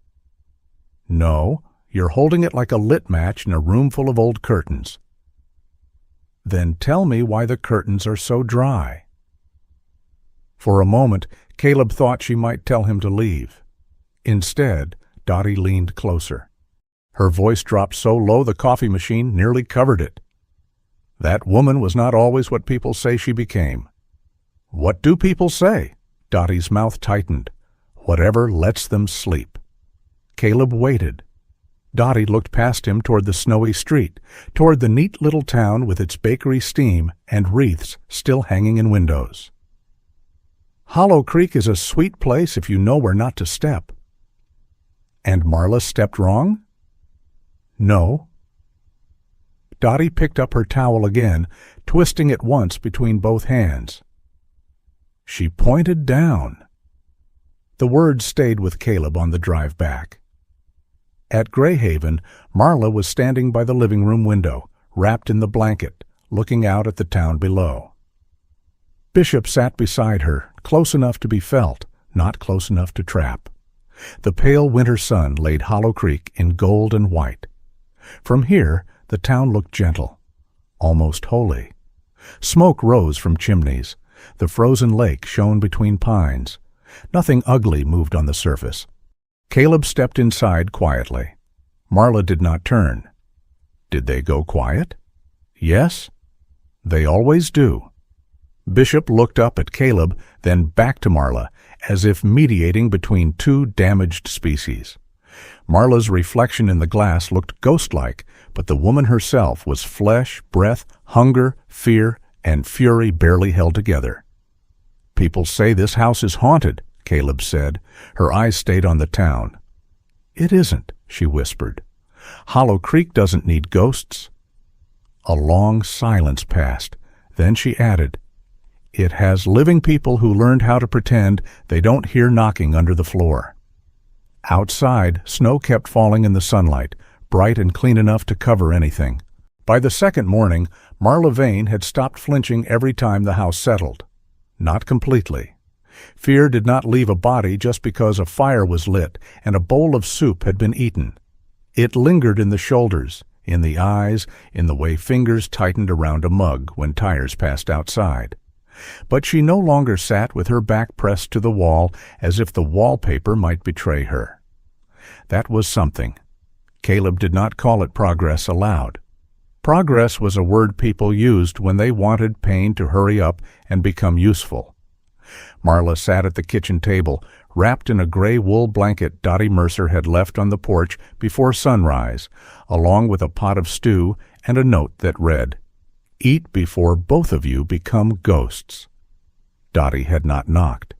"No, You're holding it like a lit match in a room full of old curtains." "Then tell me why the curtains are so dry." For a moment, Caleb thought she might tell him to leave. Instead, Dottie leaned closer. Her voice dropped so low the coffee machine nearly covered it. That woman was not always what people say she became. "What do people say?" Dottie's mouth tightened. "Whatever lets them sleep." Caleb waited. Dottie looked past him toward the snowy street, toward the neat little town with its bakery steam and wreaths still hanging in windows. "Hollow Creek is a sweet place if you know where not to step." "And Marla stepped wrong?" "No." Dottie picked up her towel again, twisting it once between both hands. "She pointed down." The words stayed with Caleb on the drive back. At Greyhaven, Marla was standing by the living room window, wrapped in the blanket, looking out at the town below. Bishop sat beside her, close enough to be felt, not close enough to trap. The pale winter sun laid Hollow Creek in gold and white. From here, the town looked gentle, almost holy. Smoke rose from chimneys. The frozen lake shone between pines. Nothing ugly moved on the surface. Caleb stepped inside quietly. Marla did not turn. Did they go quiet? Yes. They always do. Bishop looked up at Caleb, then back to Marla, as if mediating between two damaged species. Marla's reflection in the glass looked ghost-like, but the woman herself was flesh, breath, hunger, fear, and fury barely held together. "People say this house is haunted," Caleb said. Her eyes stayed on the town. "It isn't," she whispered. "Hollow Creek doesn't need ghosts." A long silence passed. Then she added, "It has living people who learned how to pretend they don't hear knocking under the floor." Outside, snow kept falling in the sunlight, bright and clean enough to cover anything. By the second morning, Marla Vane had stopped flinching every time the house settled. Not completely. Fear did not leave a body just because a fire was lit and a bowl of soup had been eaten. It lingered in the shoulders, in the eyes, in the way fingers tightened around a mug when tires passed outside. But she no longer sat with her back pressed to the wall as if the wallpaper might betray her. That was something. Caleb did not call it progress aloud. Progress was a word people used when they wanted pain to hurry up and become useful. Marla sat at the kitchen table, wrapped in a gray wool blanket Dottie Mercer had left on the porch before sunrise, along with a pot of stew and a note that read, "Eat before both of you become ghosts." Dottie had not knocked.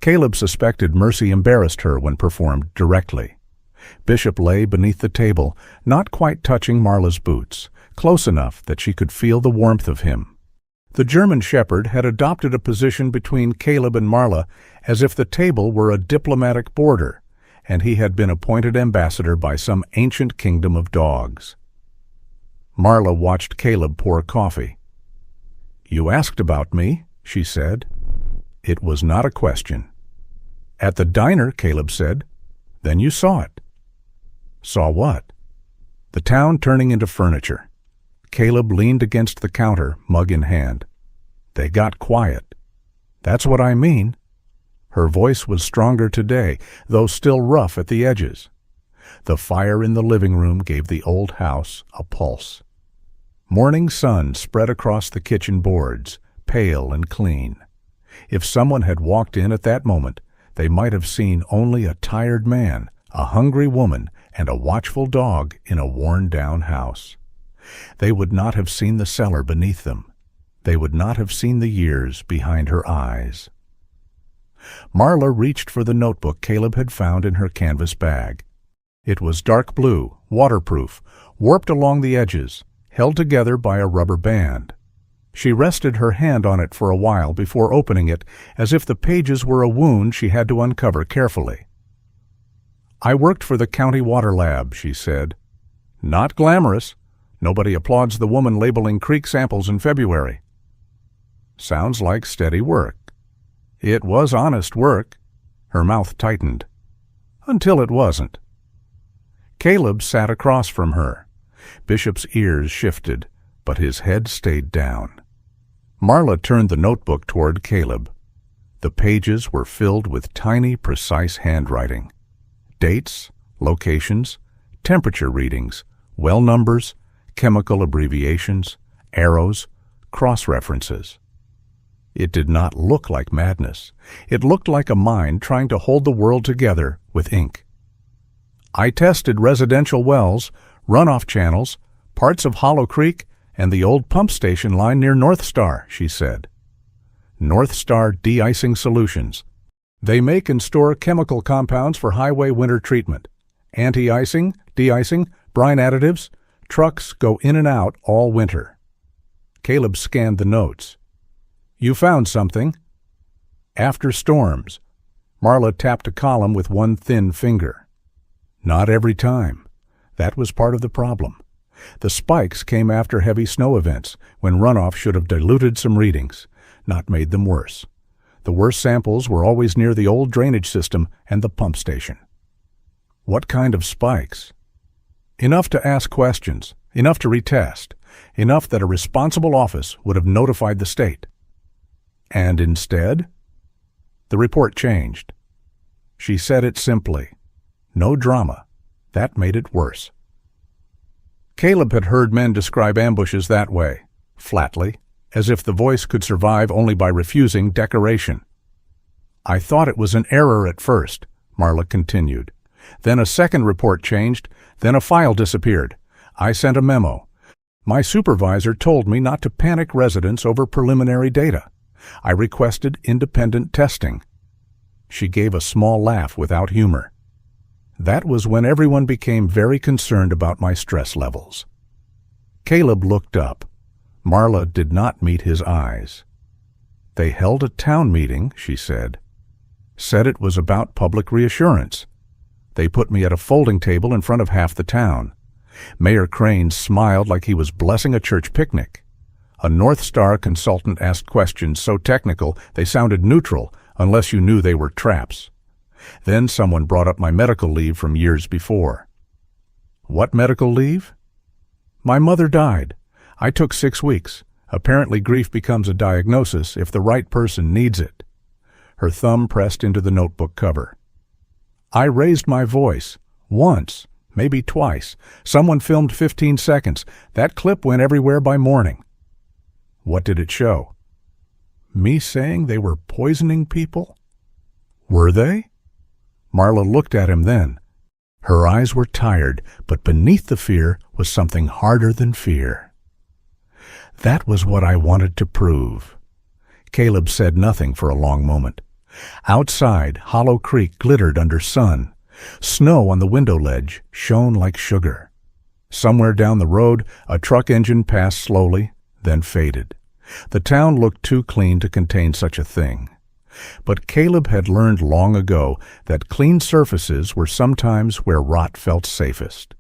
Caleb suspected mercy embarrassed her when performed directly. Bishop lay beneath the table, not quite touching Marla's boots, close enough that she could feel the warmth of him. The German shepherd had adopted a position between Caleb and Marla as if the table were a diplomatic border, and he had been appointed ambassador by some ancient kingdom of dogs. Marla watched Caleb pour coffee. "You asked about me," she said. It was not a question. "At the diner," Caleb said. "Then you saw it." "Saw what?" "The town turning into furniture." Caleb leaned against the counter, mug in hand. "They got quiet." "That's what I mean." Her voice was stronger today, though still rough at the edges. The fire in the living room gave the old house a pulse. Morning sun spread across the kitchen boards, pale and clean. If someone had walked in at that moment, they might have seen only a tired man, a hungry woman, and a watchful dog in a worn-down house. They would not have seen the cellar beneath them. They would not have seen the years behind her eyes. Marla reached for the notebook Caleb had found in her canvas bag. It was dark blue, waterproof, warped along the edges, held together by a rubber band. She rested her hand on it for a while before opening it, as if the pages were a wound she had to uncover carefully. "I worked for the county water lab," she said. "Not glamorous. Nobody applauds the woman labeling creek samples in February." "Sounds like steady work." "It was honest work." Her mouth tightened. "Until it wasn't." Caleb sat across from her. Bishop's ears shifted, but his head stayed down. Marla turned the notebook toward Caleb. The pages were filled with tiny, precise handwriting. Dates, locations, temperature readings, well numbers, chemical abbreviations, arrows, cross-references. It did not look like madness. It looked like a mind trying to hold the world together with ink. I tested residential wells, runoff channels, parts of Hollow Creek, and the old pump station line near North Star, she said. North Star De-icing Solutions. They make and store chemical compounds for highway winter treatment. Anti-icing, de-icing, brine additives. Trucks go in and out all winter. Caleb scanned the notes. You found something. After storms. Marla tapped a column with one thin finger. Not every time. That was part of the problem. The spikes came after heavy snow events, when runoff should have diluted some readings, not made them worse. The worst samples were always near the old drainage system and the pump station. What kind of spikes? Enough to ask questions, enough to retest, enough that a responsible office would have notified the state. And instead, the report changed. She said it simply. No drama. That made it worse. Caleb had heard men describe ambushes that way, flatly, as if the voice could survive only by refusing decoration. I thought it was an error at first, Marla continued. Then a second report changed, then a file disappeared. I sent a memo. My supervisor told me not to panic residents over preliminary data. I requested independent testing. She gave a small laugh without humor. That was when everyone became very concerned about my stress levels. Caleb looked up. Marla did not meet his eyes. They held a town meeting, she said. Said it was about public reassurance. They put me at a folding table in front of half the town. Mayor Crane smiled like he was blessing a church picnic. A North Star consultant asked questions so technical they sounded neutral unless you knew they were traps. Then someone brought up my medical leave from years before. What medical leave? My mother died. I took 6 weeks. Apparently grief becomes a diagnosis if the right person needs it. Her thumb pressed into the notebook cover. I raised my voice. Once, maybe twice. Someone filmed 15 seconds. That clip went everywhere by morning. What did it show? Me saying they were poisoning people? Were they? Marla looked at him then. Her eyes were tired, but beneath the fear was something harder than fear. That was what I wanted to prove. Caleb said nothing for a long moment. Outside, Hollow Creek glittered under sun. Snow on the window ledge shone like sugar. Somewhere down the road, a truck engine passed slowly, then faded. The town looked too clean to contain such a thing. But Caleb had learned long ago that clean surfaces were sometimes where rot felt safest.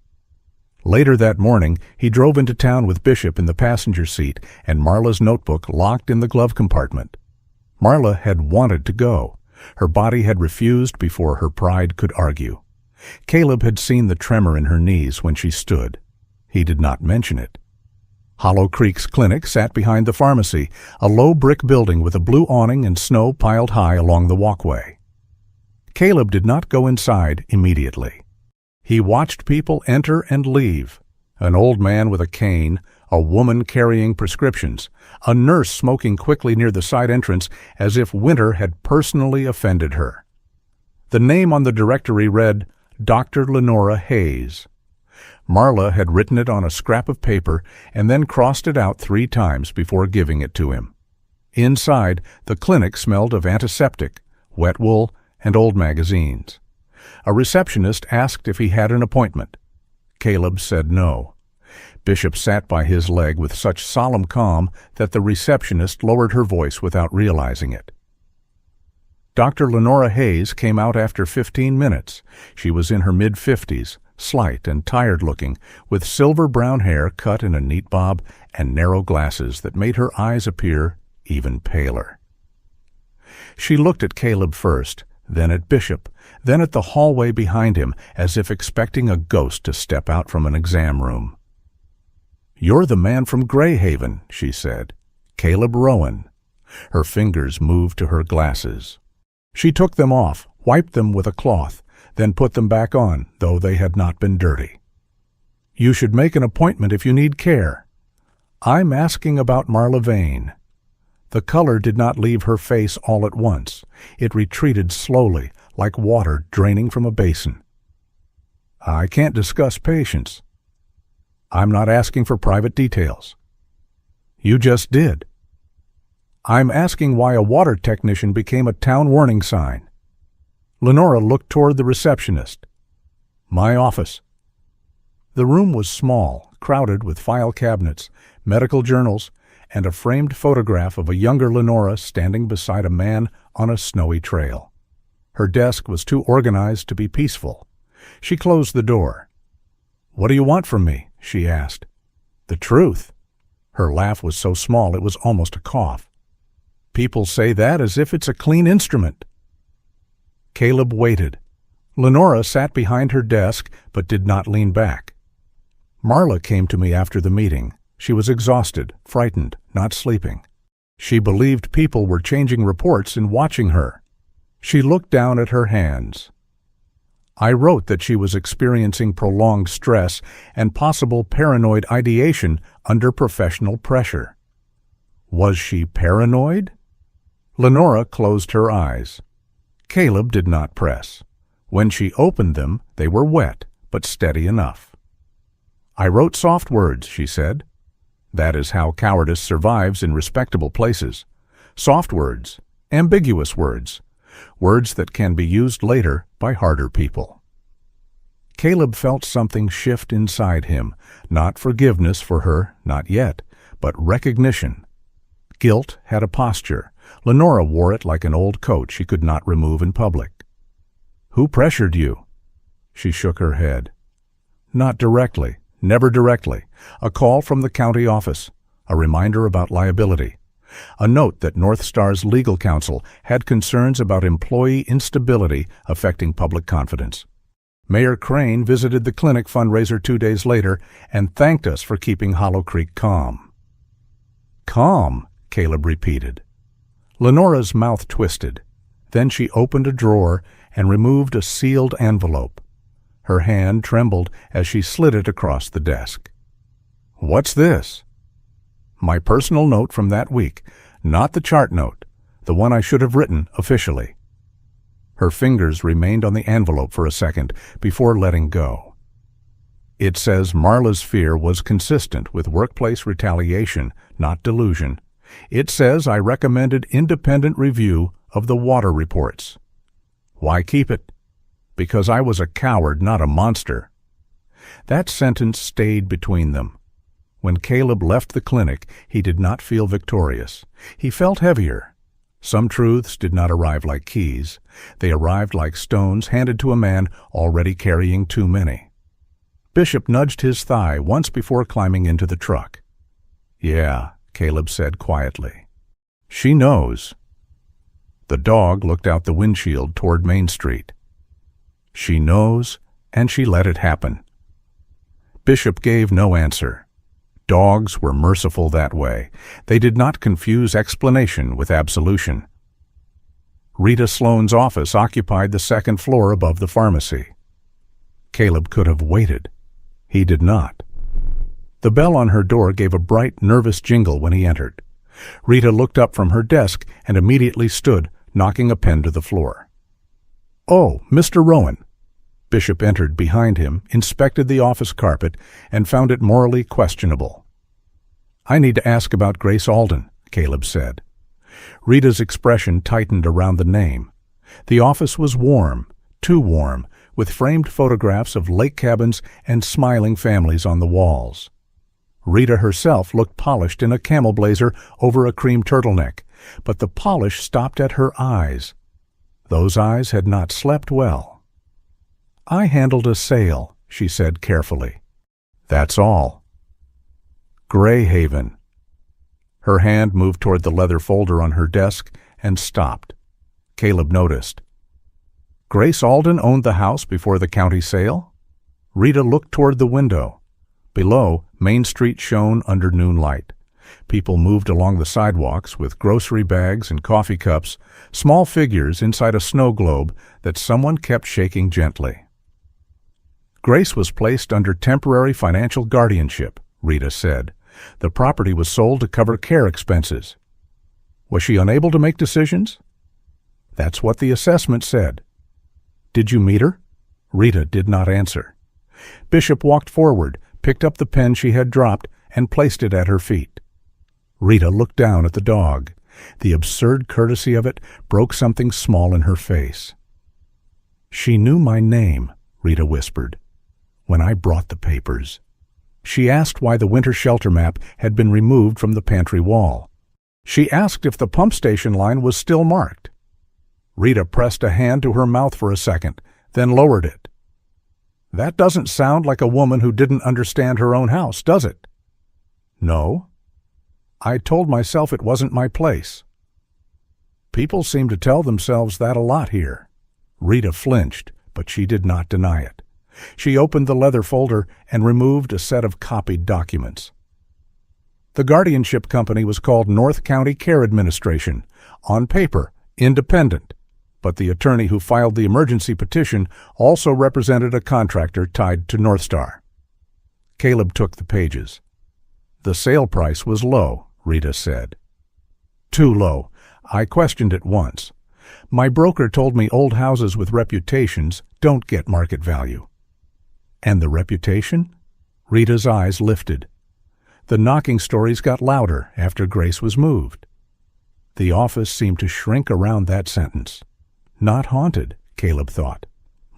Later that morning, he drove into town with Bishop in the passenger seat and Marla's notebook locked in the glove compartment. Marla had wanted to go. Her body had refused before her pride could argue. Caleb had seen the tremor in her knees when she stood. He did not mention it. Hollow Creek's clinic sat behind the pharmacy, a low brick building with a blue awning and snow piled high along the walkway. Caleb did not go inside immediately. He watched people enter and leave. An old man with a cane, a woman carrying prescriptions, a nurse smoking quickly near the side entrance as if winter had personally offended her. The name on the directory read, Dr. Lenora Hayes. Marla had written it on a scrap of paper and then crossed it out 3 times before giving it to him. Inside, the clinic smelled of antiseptic, wet wool, and old magazines. A receptionist asked if he had an appointment. Caleb said no. Bishop sat by his leg with such solemn calm that the receptionist lowered her voice without realizing it. Dr. Lenora Hayes came out after 15 minutes. She was in her mid-50s, slight and tired-looking, with silver-brown hair cut in a neat bob and narrow glasses that made her eyes appear even paler. She looked at Caleb first, then at Bishop, then at the hallway behind him, as if expecting a ghost to step out from an exam room. "You're the man from Greyhaven," she said. "Caleb Rowan." Her fingers moved to her glasses. She took them off, wiped them with a cloth, then put them back on, though they had not been dirty. "You should make an appointment if you need care. I'm asking about Marla Vane." The color did not leave her face all at once. It retreated slowly, like water draining from a basin. "I can't discuss patients." "I'm not asking for private details." "You just did." "I'm asking why a water technician became a town warning sign." Lenora looked toward the receptionist. "My office." The room was small, crowded with file cabinets, medical journals, and a framed photograph of a younger Lenora standing beside a man on a snowy trail. Her desk was too organized to be peaceful. She closed the door. "What do you want from me?" she asked. "The truth." Her laugh was so small it was almost a cough. "People say that as if it's a clean instrument." Caleb waited. Lenora sat behind her desk but did not lean back. "Marla came to me after the meeting. She was exhausted, frightened, not sleeping. She believed people were changing reports and watching her." She looked down at her hands. "I wrote that she was experiencing prolonged stress and possible paranoid ideation under professional pressure." Was she paranoid? Lenora closed her eyes. Caleb did not press. When she opened them, they were wet, but steady enough. "I wrote soft words," she said. "That is how cowardice survives in respectable places. Soft words, ambiguous words, words that can be used later by harder people." Caleb felt something shift inside him, not forgiveness for her, not yet, but recognition. Guilt had a posture. Lenora wore it like an old coat she could not remove in public. "Who pressured you?" She shook her head. "Not directly. Never directly. A call from the county office. A reminder about liability. A note that North Star's legal counsel had concerns about employee instability affecting public confidence. Mayor Crane visited the clinic fundraiser 2 days later and thanked us for keeping Hollow Creek calm." "Calm," Caleb repeated. Lenora's mouth twisted. Then she opened a drawer and removed a sealed envelope. Her hand trembled as she slid it across the desk. "What's this?" "My personal note from that week, not the chart note, the one I should have written officially." Her fingers remained on the envelope for a second before letting go. "It says Marla's fear was consistent with workplace retaliation, not delusion. It says I recommended independent review of the water reports." "Why keep it?" "Because I was a coward, not a monster." That sentence stayed between them. When Caleb left the clinic, he did not feel victorious. He felt heavier. Some truths did not arrive like keys. They arrived like stones handed to a man already carrying too many. Bishop nudged his thigh once before climbing into the truck. "Yeah," Caleb said quietly. "She knows." The dog looked out the windshield toward Main Street. "She knows, and she let it happen." Bishop gave no answer. Dogs were merciful that way. They did not confuse explanation with absolution. Rita Sloane's office occupied the second floor above the pharmacy. Caleb could have waited. He did not. The bell on her door gave a bright, nervous jingle when he entered. Rita looked up from her desk and immediately stood, knocking a pen to the floor. "Oh, Mr. Rowan." Bishop entered behind him, inspected the office carpet, and found it morally questionable. "I need to ask about Grace Alden," Caleb said. Rita's expression tightened around the name. The office was warm, too warm, with framed photographs of lake cabins and smiling families on the walls. Rita herself looked polished in a camel blazer over a cream turtleneck, but the polish stopped at her eyes. Those eyes had not slept well. "I handled a sale," she said carefully. "That's all." "Greyhaven." Her hand moved toward the leather folder on her desk and stopped. Caleb noticed. Grace Alden owned the house before the county sale? Rita looked toward the window. Below, Main Street shone under noon light. People moved along the sidewalks with grocery bags and coffee cups, small figures inside a snow globe that someone kept shaking gently. Grace was placed under temporary financial guardianship, Rita said. The property was sold to cover care expenses. Was she unable to make decisions? That's what the assessment said. Did you meet her? Rita did not answer. Bishop walked forward, picked up the pen she had dropped, and placed it at her feet. Rita looked down at the dog. The absurd courtesy of it broke something small in her face. She knew my name, Rita whispered, when I brought the papers. She asked why the winter shelter map had been removed from the pantry wall. She asked if the pump station line was still marked. Rita pressed a hand to her mouth for a second, then lowered it. That doesn't sound like a woman who didn't understand her own house, does it? No. I told myself it wasn't my place. People seem to tell themselves that a lot here. Rita flinched, but she did not deny it. She opened the leather folder and removed a set of copied documents. The guardianship company was called North County Care Administration, on paper, independent, but the attorney who filed the emergency petition also represented a contractor tied to North Star. Caleb took the pages. The sale price was low, Rita said. Too low. I questioned it once. My broker told me old houses with reputations don't get market value. And the reputation? Rita's eyes lifted. The knocking stories got louder after Grace was moved. The office seemed to shrink around that sentence. Not haunted, Caleb thought.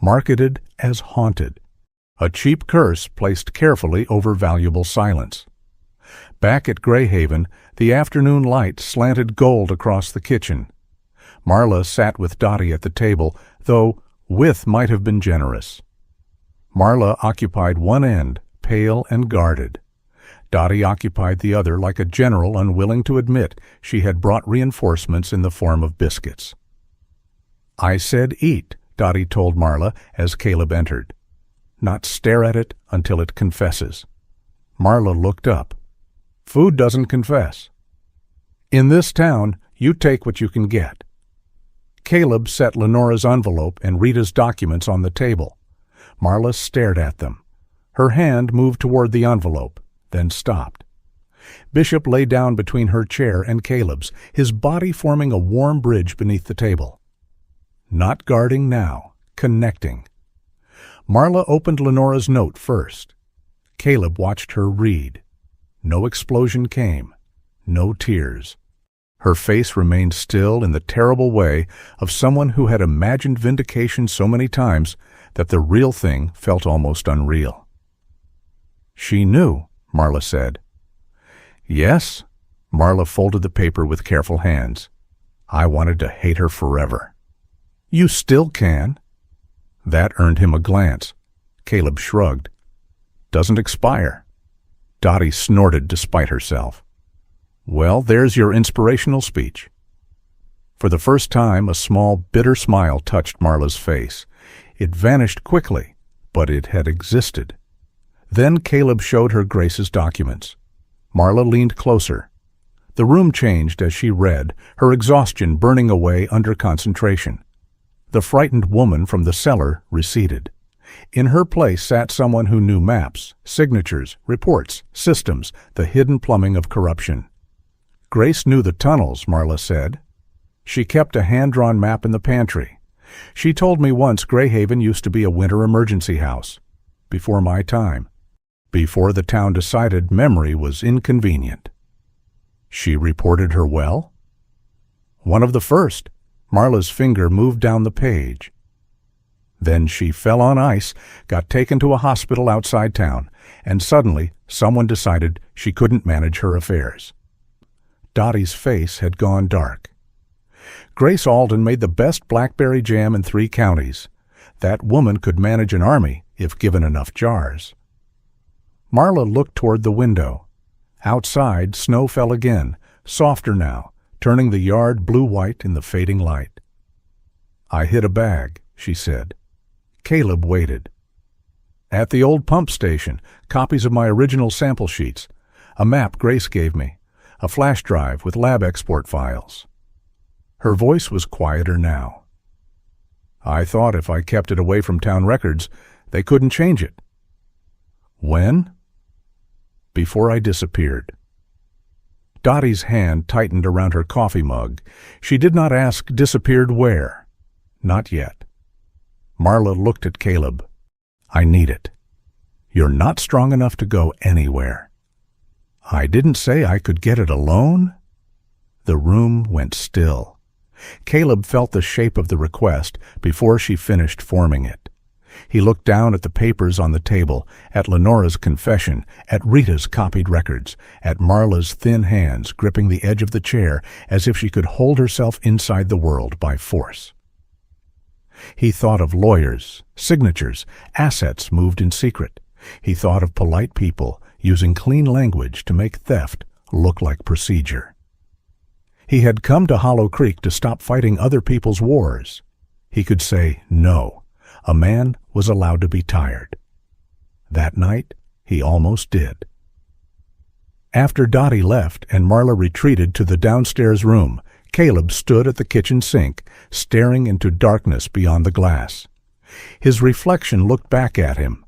Marketed as haunted. A cheap curse placed carefully over valuable silence. Back at Greyhaven, the afternoon light slanted gold across the kitchen. Marla sat with Dottie at the table, though with might have been generous. Marla occupied one end, pale and guarded. Dottie occupied the other like a general unwilling to admit she had brought reinforcements in the form of biscuits. I said eat, Dottie told Marla as Caleb entered. Not stare at it until it confesses. Marla looked up. Food doesn't confess. In this town, you take what you can get. Caleb set Lenora's envelope and Rita's documents on the table. Marla stared at them. Her hand moved toward the envelope, then stopped. Bishop lay down between her chair and Caleb's, his body forming a warm bridge beneath the table. Not guarding now, connecting. Marla opened Lenora's note first. Caleb watched her read. No explosion came. No tears. Her face remained still in the terrible way of someone who had imagined vindication so many times that the real thing felt almost unreal. She knew, Marla said. Yes. Marla folded the paper with careful hands. I wanted to hate her forever. You still can. That earned him a glance. Caleb shrugged. Doesn't expire. Dottie snorted despite herself. Well, there's your inspirational speech. For the first time, a small, bitter smile touched Marla's face. It vanished quickly, but it had existed. Then Caleb showed her Grace's documents. Marla leaned closer. The room changed as she read, her exhaustion burning away under concentration. The frightened woman from the cellar receded. In her place sat someone who knew maps, signatures, reports, systems, the hidden plumbing of corruption. Grace knew the tunnels, Marla said. She kept a hand-drawn map in the pantry. She told me once Greyhaven used to be a winter emergency house. Before my time. Before the town decided memory was inconvenient. She reported her well? One of the first. Marla's finger moved down the page. Then she fell on ice, got taken to a hospital outside town, and suddenly someone decided she couldn't manage her affairs. Dottie's face had gone dark. Grace Alden made the best blackberry jam in 3 counties. That woman could manage an army if given enough jars. Marla looked toward the window. Outside, snow fell again, softer now, turning the yard blue-white in the fading light. I hid a bag, she said. Caleb waited. "At the old pump station, copies of my original sample sheets, a map Grace gave me, a flash drive with lab export files." Her voice was quieter now. "I thought if I kept it away from town records, they couldn't change it." "When?" "Before I disappeared." Dottie's hand tightened around her coffee mug. She did not ask disappeared where. Not yet. Marla looked at Caleb. "I need it. You're not strong enough to go anywhere." "I didn't say I could get it alone." The room went still. Caleb felt the shape of the request before she finished forming it. He looked down at the papers on the table, at Lenora's confession, at Rita's copied records, at Marla's thin hands gripping the edge of the chair as if she could hold herself inside the world by force. He thought of lawyers, signatures, assets moved in secret. He thought of polite people using clean language to make theft look like procedure. He had come to Hollow Creek to stop fighting other people's wars. He could say no. A man was allowed to be tired. That night, he almost did. After Dottie left and Marla retreated to the downstairs room, Caleb stood at the kitchen sink, staring into darkness beyond the glass. His reflection looked back at him.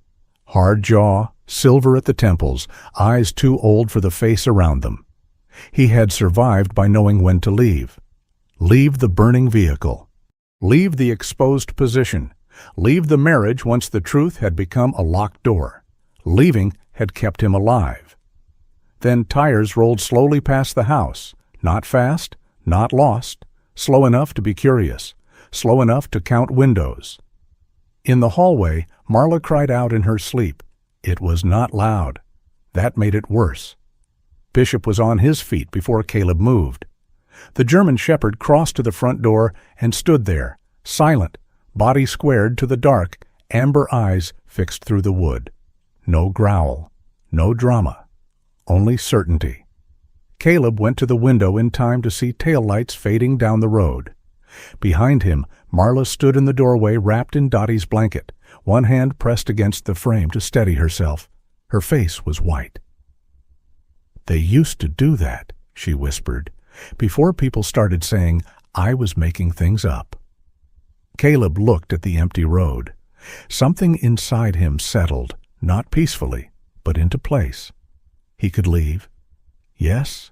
Hard jaw, silver at the temples, eyes too old for the face around them. He had survived by knowing when to leave. Leave the burning vehicle. Leave the exposed position. Leave the marriage once the truth had become a locked door. Leaving had kept him alive. Then tires rolled slowly past the house, not fast, not lost, slow enough to be curious, slow enough to count windows. In the hallway, Marla cried out in her sleep. It was not loud. That made it worse. Bishop was on his feet before Caleb moved. The German shepherd crossed to the front door and stood there, silent, body squared to the dark, amber eyes fixed through the wood. No growl, no drama, only certainty. Caleb went to the window in time to see taillights fading down the road. Behind him, Marla stood in the doorway wrapped in Dottie's blanket, one hand pressed against the frame to steady herself. Her face was white. "They used to do that," she whispered, "before people started saying I was making things up." Caleb looked at the empty road. Something inside him settled, not peacefully, but into place. He could leave. Yes,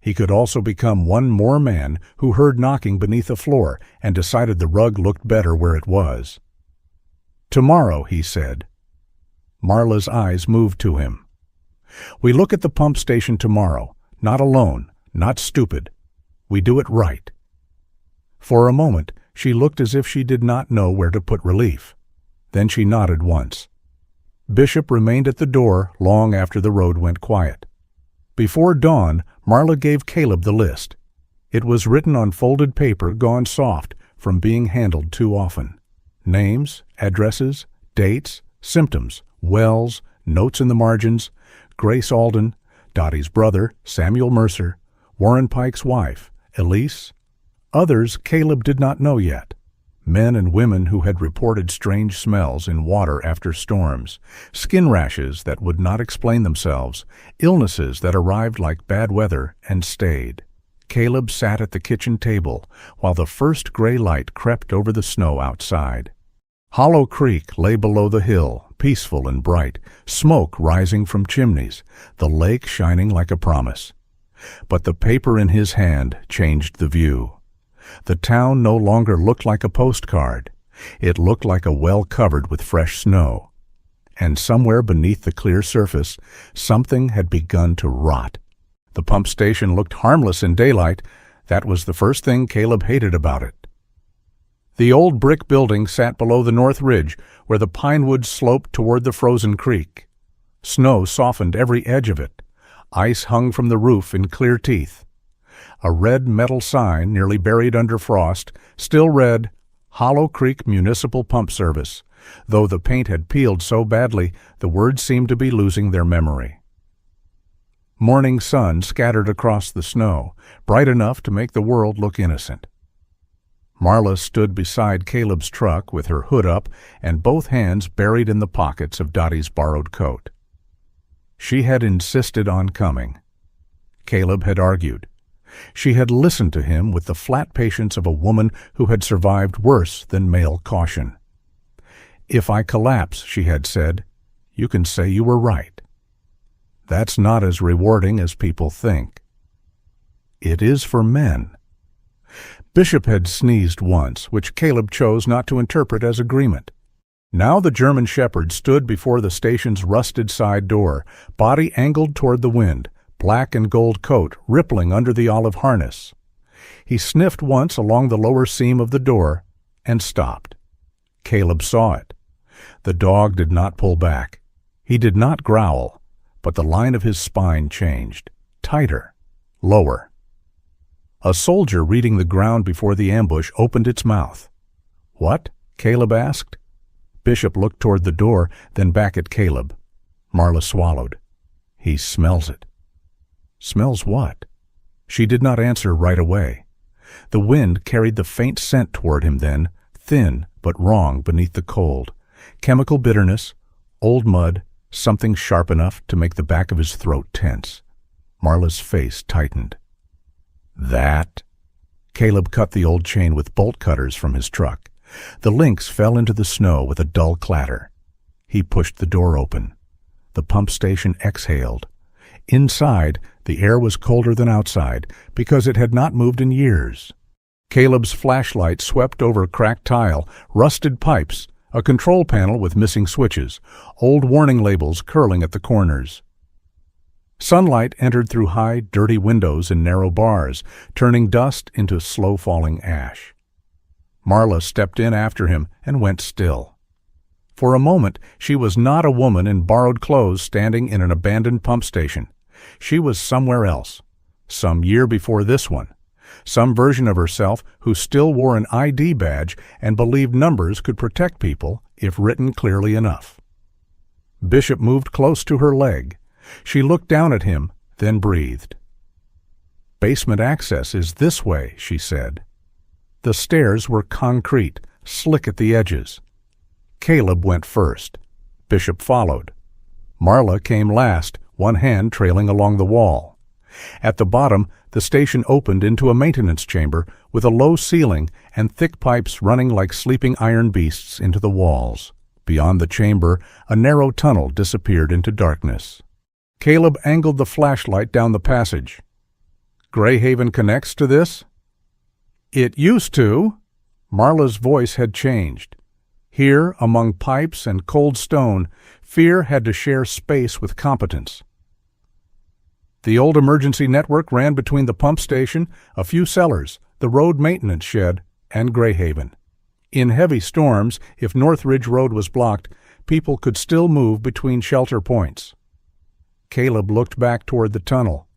he could also become one more man who heard knocking beneath the floor and decided the rug looked better where it was. "Tomorrow," he said. Marla's eyes moved to him. "We look at the pump station tomorrow, not alone, not stupid. We do it right." For a moment, she looked as if she did not know where to put relief. Then she nodded once. Bishop remained at the door long after the road went quiet. Before dawn, Marla gave Caleb the list. It was written on folded paper gone soft from being handled too often. Names, addresses, dates, symptoms, wells, notes in the margins, Grace Alden, Dottie's brother, Samuel Mercer, Warren Pike's wife, Elise. Others Caleb did not know yet. Men and women who had reported strange smells in water after storms, skin rashes that would not explain themselves, illnesses that arrived like bad weather and stayed. Caleb sat at the kitchen table while the first gray light crept over the snow outside. Hollow Creek lay below the hill, peaceful and bright, smoke rising from chimneys, the lake shining like a promise. But the paper in his hand changed the view. The town no longer looked like a postcard. It looked like a well covered with fresh snow. And somewhere beneath the clear surface, something had begun to rot. The pump station looked harmless in daylight. That was the first thing Caleb hated about it. The old brick building sat below the north ridge, where the pine woods sloped toward the frozen creek. Snow softened every edge of it. Ice hung from the roof in clear teeth. A red metal sign, nearly buried under frost, still read, "Hollow Creek Municipal Pump Service," though the paint had peeled so badly the words seemed to be losing their memory. Morning sun scattered across the snow, bright enough to make the world look innocent. Marla stood beside Caleb's truck with her hood up and both hands buried in the pockets of Dottie's borrowed coat. She had insisted on coming. Caleb had argued. She had listened to him with the flat patience of a woman who had survived worse than male caution. "If I collapse," she had said, "you can say you were right. That's not as rewarding as people think." It is for men. Bishop had sneezed once, which Caleb chose not to interpret as agreement. Now the German shepherd stood before the station's rusted side door, body angled toward the wind, black and gold coat rippling under the olive harness. He sniffed once along the lower seam of the door and stopped. Caleb saw it. The dog did not pull back. He did not growl, but the line of his spine changed, tighter, lower. A soldier reading the ground before the ambush opened its mouth. "What?" Caleb asked. Bishop looked toward the door, then back at Caleb. Marla swallowed. "He smells it." "Smells what?" She did not answer right away. The wind carried the faint scent toward him then, thin but wrong beneath the cold. Chemical bitterness, old mud, something sharp enough to make the back of his throat tense. Marla's face tightened. "That?" Caleb cut the old chain with bolt cutters from his truck. The links fell into the snow with a dull clatter. He pushed the door open. The pump station exhaled. Inside, the air was colder than outside because it had not moved in years. Caleb's flashlight swept over cracked tile, rusted pipes, a control panel with missing switches, old warning labels curling at the corners. Sunlight entered through high, dirty windows and narrow bars, turning dust into slow-falling ash. Marla stepped in after him and went still. For a moment, she was not a woman in borrowed clothes standing in an abandoned pump station. She was somewhere else, some year before this one, some version of herself who still wore an ID badge and believed numbers could protect people if written clearly enough. Bishop moved close to her leg. She looked down at him, then breathed. "Basement access is this way," she said. The stairs were concrete, slick at the edges. Caleb went first. Bishop followed. Marla came last, one hand trailing along the wall. At the bottom, the station opened into a maintenance chamber with a low ceiling and thick pipes running like sleeping iron beasts into the walls. Beyond the chamber, a narrow tunnel disappeared into darkness. Caleb angled the flashlight down the passage. "Greyhaven connects to this?" "It used to." Marla's voice had changed. Here, among pipes and cold stone, fear had to share space with competence. The old emergency network ran between the pump station, a few cellars, the road maintenance shed, and Greyhaven. In heavy storms, if Northridge Road was blocked, people could still move between shelter points. Caleb looked back toward the tunnel.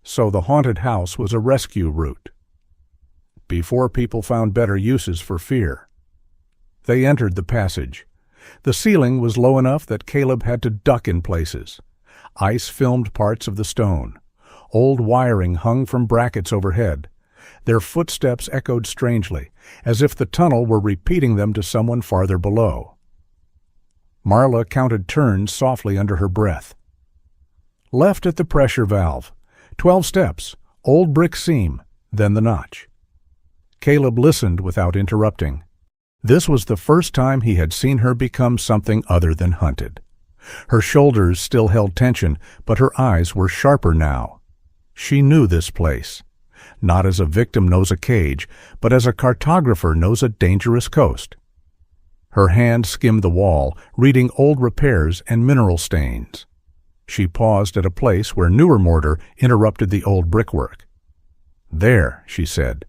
So the haunted house was a rescue route. Before people found better uses for fear. They entered the passage. The ceiling was low enough that Caleb had to duck in places. Ice filmed parts of the stone. Old wiring hung from brackets overhead. Their footsteps echoed strangely, as if the tunnel were repeating them to someone farther below. Marla counted turns softly under her breath. Left at the pressure valve. 12 steps, old brick seam, then the notch. Caleb listened without interrupting. This was the first time he had seen her become something other than hunted. Her shoulders still held tension, but her eyes were sharper now. She knew this place. Not as a victim knows a cage, but as a cartographer knows a dangerous coast. Her hand skimmed the wall, reading old repairs and mineral stains. She paused at a place where newer mortar interrupted the old brickwork. "There," she said.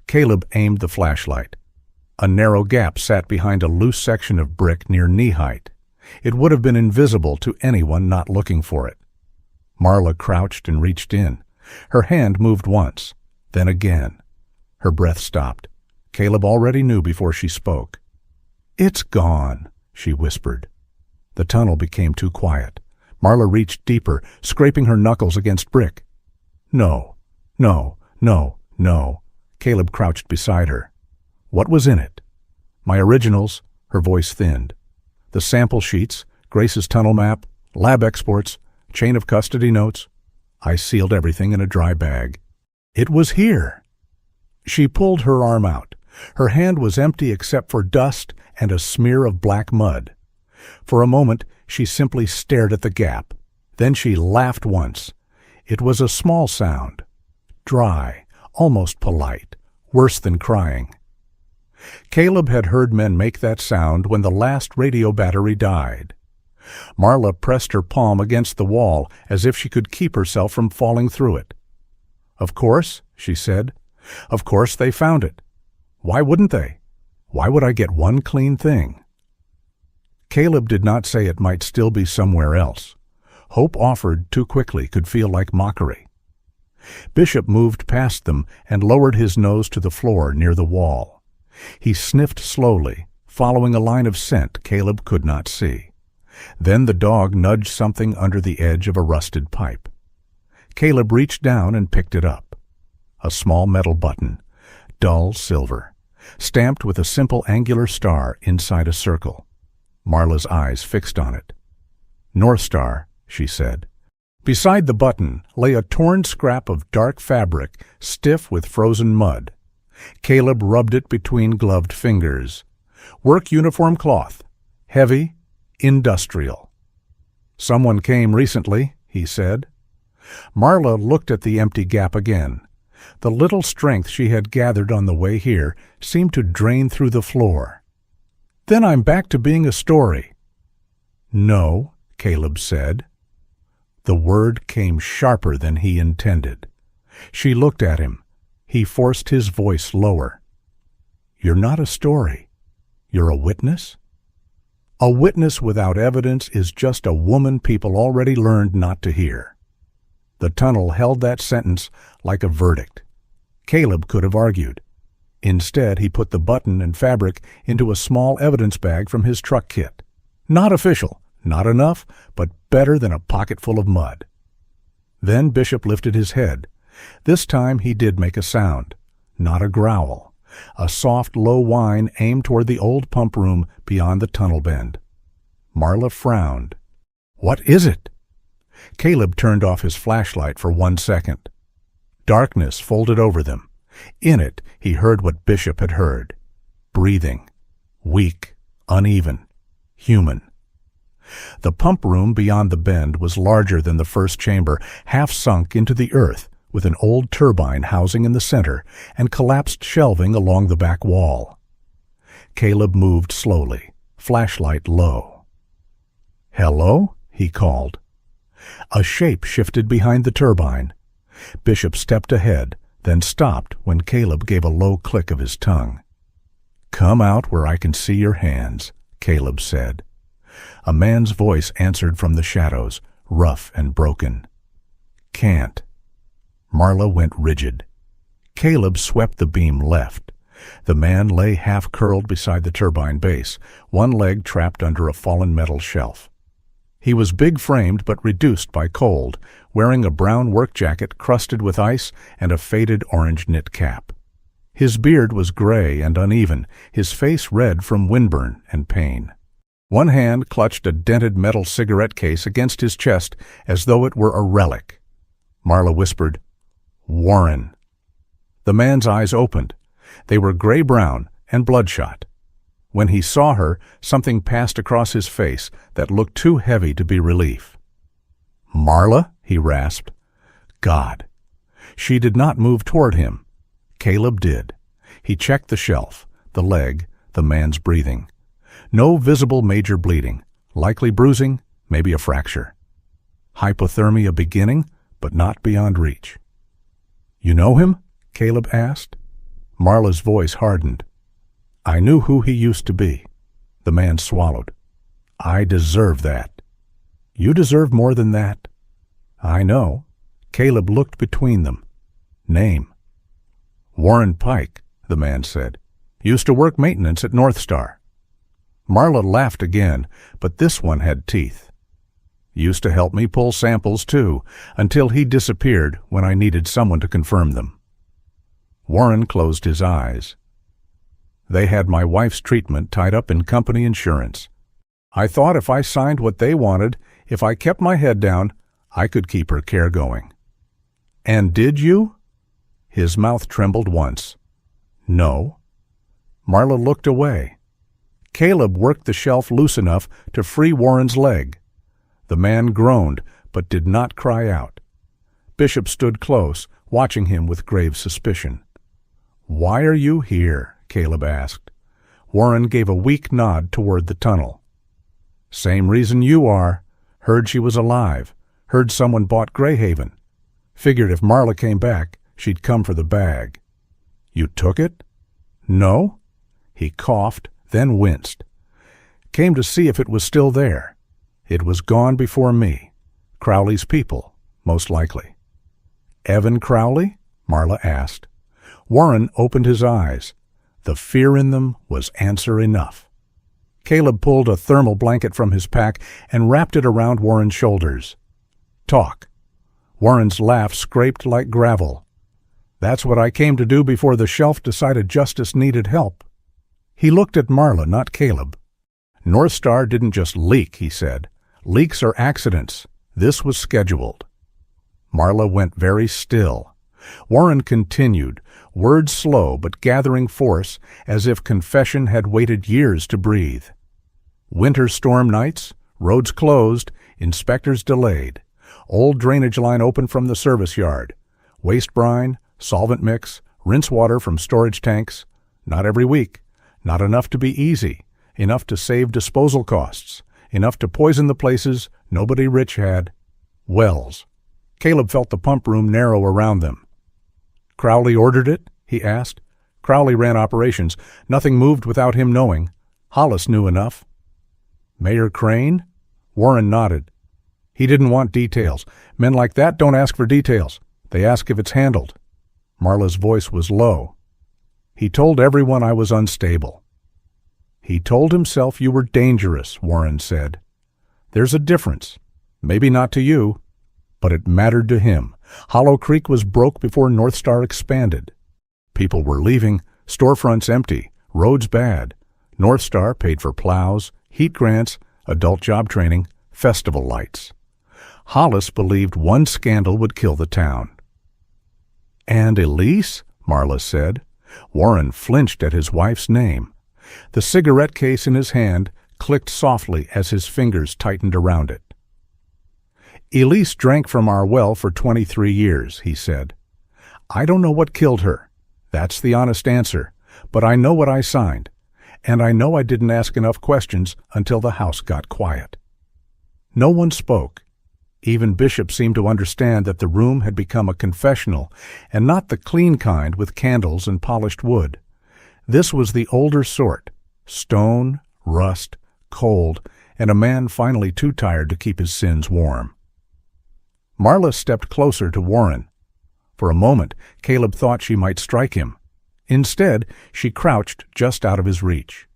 Caleb aimed the flashlight. A narrow gap sat behind a loose section of brick near knee-height. It would have been invisible to anyone not looking for it. Marla crouched and reached in. Her hand moved once, then again. Her breath stopped. Caleb already knew before she spoke. "It's gone," she whispered. The tunnel became too quiet. Marla reached deeper, scraping her knuckles against brick. "No, no, no, no." Caleb crouched beside her. What was in it? My originals, her voice thinned. The sample sheets, Grace's tunnel map, lab exports, chain of custody notes. I sealed everything in a dry bag. It was here. She pulled her arm out. Her hand was empty except for dust and a smear of black mud. For a moment, she simply stared at the gap. Then she laughed once. It was a small sound. Dry, almost polite, worse than crying. Caleb had heard men make that sound when the last radio battery died. Marla pressed her palm against the wall as if she could keep herself from falling through it. Of course, she said. Of course they found it. Why wouldn't they? Why would I get one clean thing? Caleb did not say it might still be somewhere else. Hope offered too quickly could feel like mockery. Bishop moved past them and lowered his nose to the floor near the wall. He sniffed slowly, following a line of scent Caleb could not see. Then the dog nudged something under the edge of a rusted pipe. Caleb reached down and picked it up. A small metal button, dull silver, stamped with a simple angular star inside a circle. Marla's eyes fixed on it. North Star, she said. Beside the button lay a torn scrap of dark fabric, stiff with frozen mud. Caleb rubbed it between gloved fingers. Work uniform cloth. Heavy, industrial. Someone came recently, he said. Marla looked at the empty gap again. The little strength she had gathered on the way here seemed to drain through the floor. Then I'm back to being a story. No, Caleb said. The word came sharper than he intended. She looked at him. He forced his voice lower. You're not a story. You're a witness? A witness without evidence is just a woman people already learned not to hear. The tunnel held that sentence like a verdict. Caleb could have argued. Instead, he put the button and fabric into a small evidence bag from his truck kit. Not official, not enough, but better than a pocket full of mud. Then Bishop lifted his head. This time he did make a sound, not a growl. A soft, low whine aimed toward the old pump room beyond the tunnel bend. Marla frowned. What is it? Caleb turned off his flashlight for 1 second. Darkness folded over them. In it, he heard what Bishop had heard. Breathing. Weak, uneven, human. The pump room beyond the bend was larger than the first chamber, half sunk into the earth, with an old turbine housing in the center and collapsed shelving along the back wall. Caleb moved slowly, flashlight low. Hello? He called. A shape shifted behind the turbine. Bishop stepped ahead, then stopped when Caleb gave a low click of his tongue. Come out where I can see your hands, Caleb said. A man's voice answered from the shadows, rough and broken. Can't. Marla went rigid. Caleb swept the beam left. The man lay half-curled beside the turbine base, one leg trapped under a fallen metal shelf. He was big-framed but reduced by cold, wearing a brown work jacket crusted with ice and a faded orange knit cap. His beard was gray and uneven, his face red from windburn and pain. One hand clutched a dented metal cigarette case against his chest as though it were a relic. Marla whispered, Warren. The man's eyes opened. They were gray-brown and bloodshot. When he saw her, something passed across his face that looked too heavy to be relief. Marla? He rasped. God. She did not move toward him. Caleb did. He checked the shelf, the leg, the man's breathing. No visible major bleeding, likely bruising, maybe a fracture. Hypothermia beginning, but not beyond reach. You know him? Caleb asked. Marla's voice hardened. I knew who he used to be. The man swallowed. I deserve that. You deserve more than that. I know. Caleb looked between them. Name. Warren Pike, the man said. Used to work maintenance at North Star. Marla laughed again, but this one had teeth. Used to help me pull samples, too, until he disappeared when I needed someone to confirm them. Warren closed his eyes. They had my wife's treatment tied up in company insurance. I thought if I signed what they wanted, if I kept my head down, I could keep her care going. And did you? His mouth trembled once. No. Marla looked away. Caleb worked the shelf loose enough to free Warren's leg. The man groaned, but did not cry out. Bishop stood close, watching him with grave suspicion. "Why are you here?" Caleb asked. Warren gave a weak nod toward the tunnel. "Same reason you are. Heard she was alive. Heard someone bought Greyhaven. Figured if Marla came back, she'd come for the bag." "You took it?" "No." He coughed, then winced. "Came to see if it was still there. It was gone before me. Crowley's people, most likely." "Evan Crowley?" Marla asked. Warren opened his eyes. The fear in them was answer enough. Caleb pulled a thermal blanket from his pack and wrapped it around Warren's shoulders. "Talk." Warren's laugh scraped like gravel. "That's what I came to do before the shelf decided justice needed help." He looked at Marla, not Caleb. "North Star didn't just leak," he said. "Leaks are accidents. This was scheduled." Marla went very still. Warren continued, words slow but gathering force, as if confession had waited years to breathe. "Winter storm nights, roads closed, inspectors delayed. Old drainage line open from the service yard. Waste brine, solvent mix, rinse water from storage tanks. Not every week. Not enough to be easy. Enough to save disposal costs. Enough to poison the places nobody rich had. Wells." Caleb felt the pump room narrow around them. "Crowley ordered it?" he asked. "Crowley ran operations. Nothing moved without him knowing. Hollis knew enough." "Mayor Crane?" Warren nodded. "He didn't want details. Men like that don't ask for details. They ask if it's handled." Marla's voice was low. "He told everyone I was unstable." "He told himself you were dangerous," Warren said. "There's a difference. Maybe not to you, but it mattered to him. Hollow Creek was broke before North Star expanded. People were leaving, storefronts empty, roads bad. North Star paid for plows, heat grants, adult job training, festival lights. Hollis believed one scandal would kill the town. "And Elise?" Marla said. Warren flinched at his wife's name. The cigarette case in his hand clicked softly as his fingers tightened around it. "Elise drank from our well for 23 years, he said. "I don't know what killed her. That's the honest answer. But I know what I signed. And I know I didn't ask enough questions until the house got quiet." No one spoke. Even Bishop seemed to understand that the room had become a confessional, and not the clean kind with candles and polished wood. This was the older sort, stone, rust, cold, and a man finally too tired to keep his sins warm. Marla stepped closer to Warren. For a moment, Caleb thought she might strike him. Instead, she crouched just out of his reach.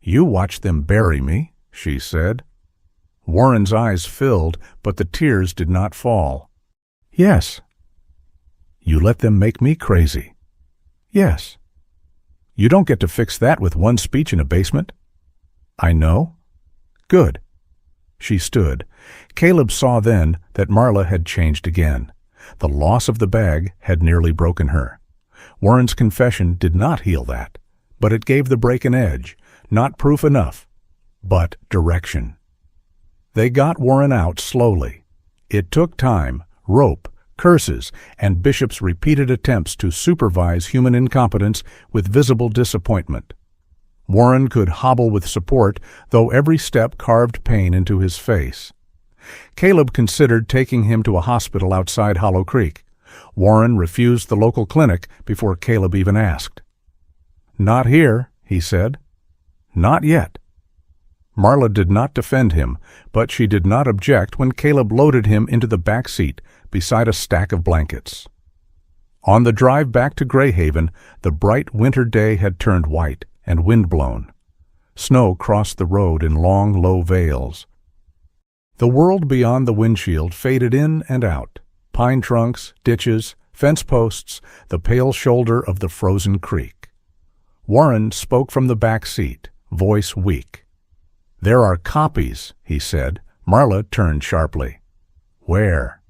"You watched them bury me," she said. Warren's eyes filled, but the tears did not fall. "Yes." "You let them make me crazy." "Yes." "You don't get to fix that with one speech in a basement." "I know." "Good." She stood. Caleb saw then that Marla had changed again. The loss of the bag had nearly broken her. Warren's confession did not heal that, but it gave the break an edge, not proof enough, but direction. They got Warren out slowly. It took time, rope, curses, and Bishop's repeated attempts to supervise human incompetence with visible disappointment. Warren could hobble with support, though every step carved pain into his face. Caleb considered taking him to a hospital outside Hollow Creek. Warren refused the local clinic before Caleb even asked. "Not here," he said. "Not yet." Marla did not defend him, but she did not object when Caleb loaded him into the back seat beside a stack of blankets. On the drive back to Greyhaven, the bright winter day had turned white and wind-blown. Snow crossed the road in long, low veils. The world beyond the windshield faded in and out. Pine trunks, ditches, Fence posts, the pale shoulder of the frozen creek. Warren spoke from the back seat, voice weak. "There are copies," he said. Marla turned sharply. "Where?"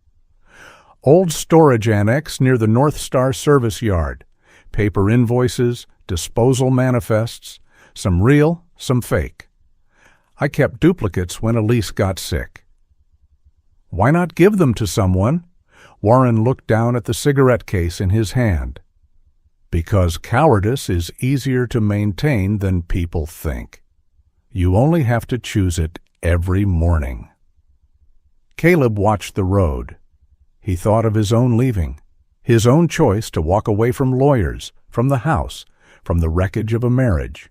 "Old storage annex near the North Star service yard. Paper invoices, disposal manifests, some real, some fake. I kept duplicates when Elise got sick." "Why not give them to someone?" Warren looked down at the cigarette case in his hand. "Because cowardice is easier to maintain than people think. You only have to choose it every morning." Caleb watched the road. He thought of his own leaving, his own choice to walk away from lawyers, from the house, from the wreckage of a marriage.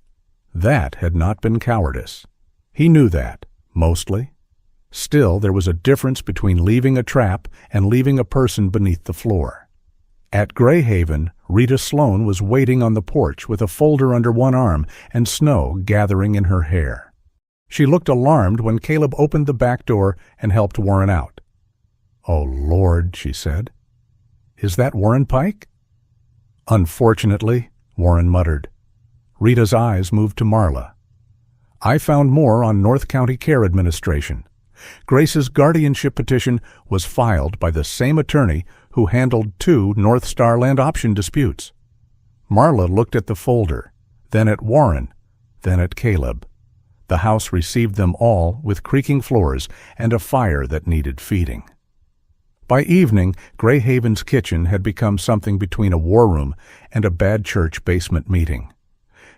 That had not been cowardice. He knew that, mostly. Still, there was a difference between leaving a trap and leaving a person beneath the floor. At Greyhaven, Rita Sloane was waiting on the porch with a folder under one arm and snow gathering in her hair. She looked alarmed when Caleb opened the back door and helped Warren out. "Oh, Lord," she said. "Is that Warren Pike?" "Unfortunately," Warren muttered. Rita's eyes moved to Marla. "I found more on North County Care Administration. Grace's guardianship petition was filed by the same attorney who handled 2 North Star land option disputes." Marla looked at the folder, then at Warren, then at Caleb. The house received them all with creaking floors and a fire that needed feeding. By evening, Greyhaven's kitchen had become something between a war room and a bad church basement meeting.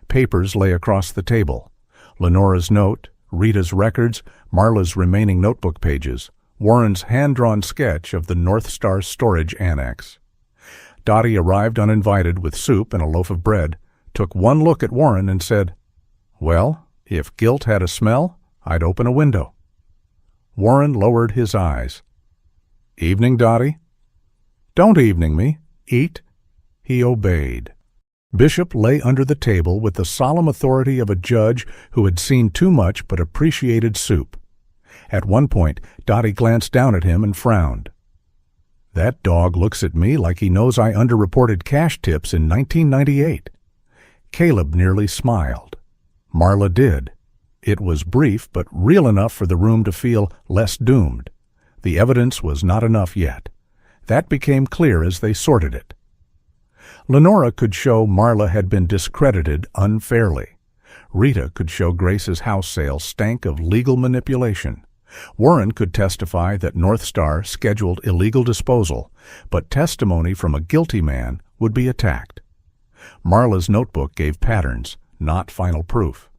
Papers lay across the table. Lenora's note, Rita's records, Marla's remaining notebook pages, Warren's hand-drawn sketch of the North Star storage annex. Dottie arrived uninvited with soup and a loaf of bread, took one look at Warren and said, "Well, if guilt had a smell, I'd open a window." Warren lowered his eyes. "Evening, Dottie?" "Don't evening me. Eat." He obeyed. Bishop lay under the table with the solemn authority of a judge who had seen too much but appreciated soup. At one point, Dottie glanced down at him and frowned. "That dog looks at me like he knows I underreported cash tips in 1998. Caleb nearly smiled. Marla did. It was brief but real enough for the room to feel less doomed. The evidence was not enough yet. That became clear as they sorted it. Lenora could show Marla had been discredited unfairly. Rita could show Grace's house sale stank of legal manipulation. Warren could testify that North Star scheduled illegal disposal, but testimony from a guilty man would be attacked. Marla's notebook gave patterns, not final proof.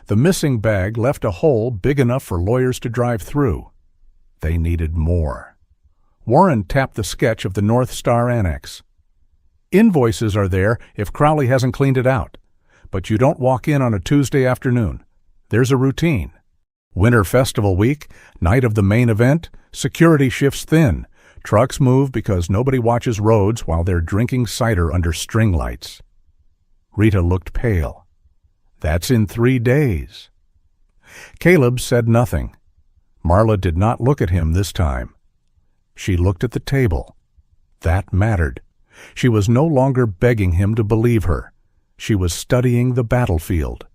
The missing bag left a hole big enough for lawyers to drive through. They needed more. Warren tapped the sketch of the North Star annex. "Invoices are there if Crowley hasn't cleaned it out. But you don't walk in on a Tuesday afternoon. There's a routine. Winter Festival week, night of the main event, security shifts thin. Trucks move because nobody watches roads while they're drinking cider under string lights." Rita looked pale. "That's in 3 days." Caleb said nothing. Marla did not look at him this time. She looked at the table. That mattered. She was no longer begging him to believe her. She was studying the battlefield.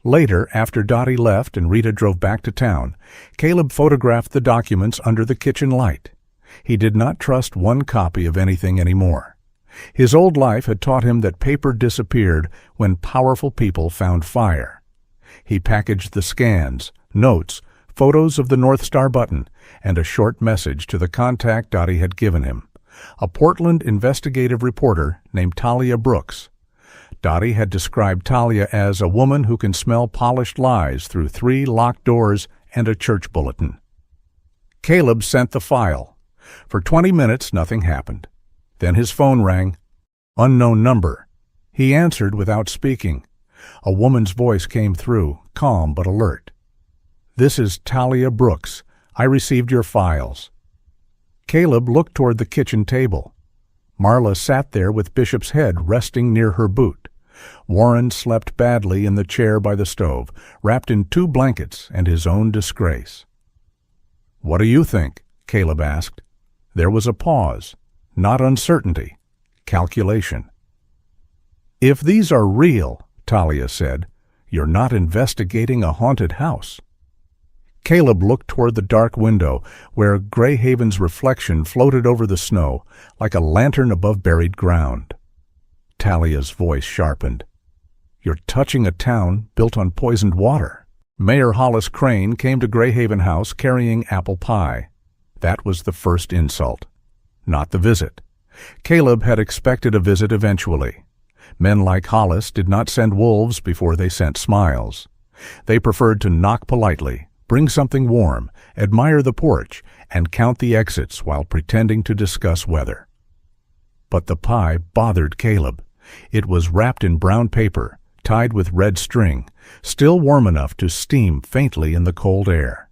Later, after Dottie left and Rita drove back to town, Caleb photographed the documents under the kitchen light. He did not trust one copy of anything anymore. His old life had taught him that paper disappeared when powerful people found fire. He packaged the scans, notes, photos of the North Star button, and a short message to the contact Dottie had given him, a Portland investigative reporter named Talia Brooks. Dottie had described Talia as a woman who can smell polished lies through 3 locked doors and a church bulletin. Caleb sent the file. For 20 minutes, nothing happened. Then his phone rang. Unknown number. He answered without speaking. A woman's voice came through, calm but alert. "This is Talia Brooks. I received your files." Caleb looked toward the kitchen table. Marla sat there with Bishop's head resting near her boot. Warren slept badly in the chair by the stove, wrapped in 2 blankets and his own disgrace. "What do you think?" Caleb asked. There was a pause. not uncertainty, calculation. "If these are real," Talia said, "you're not investigating a haunted house." Caleb looked toward the dark window, where Greyhaven's reflection floated over the snow like a lantern above buried ground. Talia's voice sharpened. "You're touching a town built on poisoned water." Mayor Hollis Crane came to Greyhaven House carrying apple pie. That was the first insult, not the visit. Caleb had expected a visit eventually. Men like Hollis did not send wolves before they sent smiles. They preferred to knock politely, bring something warm, admire the porch, and count the exits while pretending to discuss weather. But the pie bothered Caleb. It was wrapped in brown paper, tied with red string, still warm enough to steam faintly in the cold air.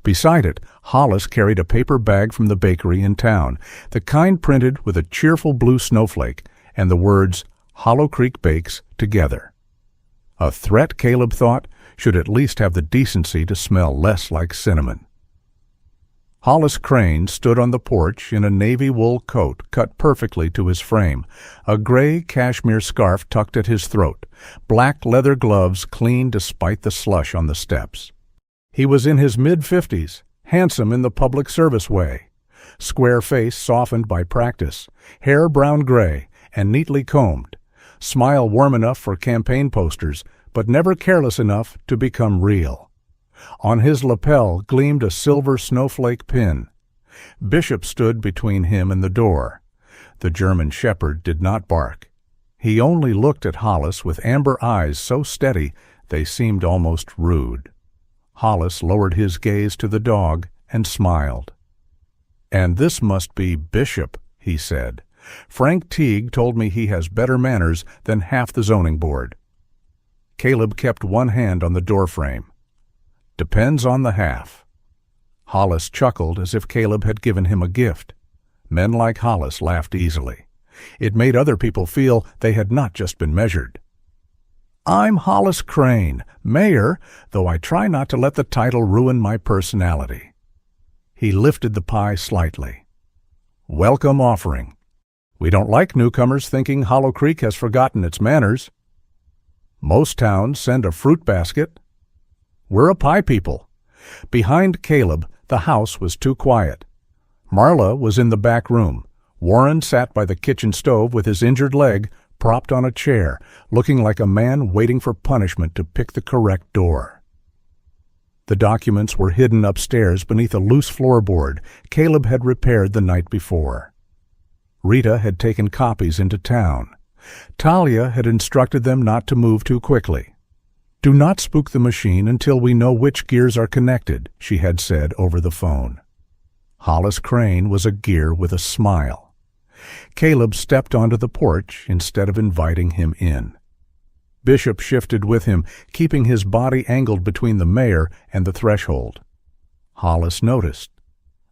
Beside it, Hollis carried a paper bag from the bakery in town, the kind printed with a cheerful blue snowflake and the words, "Hollow Creek Bakes Together." A threat, Caleb thought, should at least have the decency to smell less like cinnamon. Hollis Crane stood on the porch in a navy wool coat cut perfectly to his frame, a gray cashmere scarf tucked at his throat, black leather gloves clean despite the slush on the steps. He was in his mid-50s, handsome in the public service way, square face softened by practice, hair brown-gray and neatly combed, smile warm enough for campaign posters, but never careless enough to become real. On his lapel gleamed a silver snowflake pin. Bishop stood between him and the door. The German shepherd did not bark. He only looked at Hollis with amber eyes so steady they seemed almost rude. Hollis lowered his gaze to the dog and smiled. "And this must be Bishop," he said. "Frank Teague told me he has better manners than half the zoning board." Caleb kept one hand on the doorframe. "Depends on the half." Hollis chuckled as if Caleb had given him a gift. Men like Hollis laughed easily. It made other people feel they had not just been measured. "I'm Hollis Crane, mayor, though I try not to let the title ruin my personality." He lifted the pie slightly. "Welcome offering. We don't like newcomers thinking Hollow Creek has forgotten its manners. Most towns send a fruit basket. We're a pie people." Behind Caleb, the house was too quiet. Marla was in the back room. Warren sat by the kitchen stove with his injured leg propped on a chair, looking like a man waiting for punishment to pick the correct door. The documents were hidden upstairs beneath a loose floorboard Caleb had repaired the night before. Rita had taken copies into town. Talia had instructed them not to move too quickly. "Do not spook the machine until we know which gears are connected," she had said over the phone. Hollis Crane was a gear with a smile. Caleb stepped onto the porch instead of inviting him in. Bishop shifted with him, keeping his body angled between the mayor and the threshold. Hollis noticed.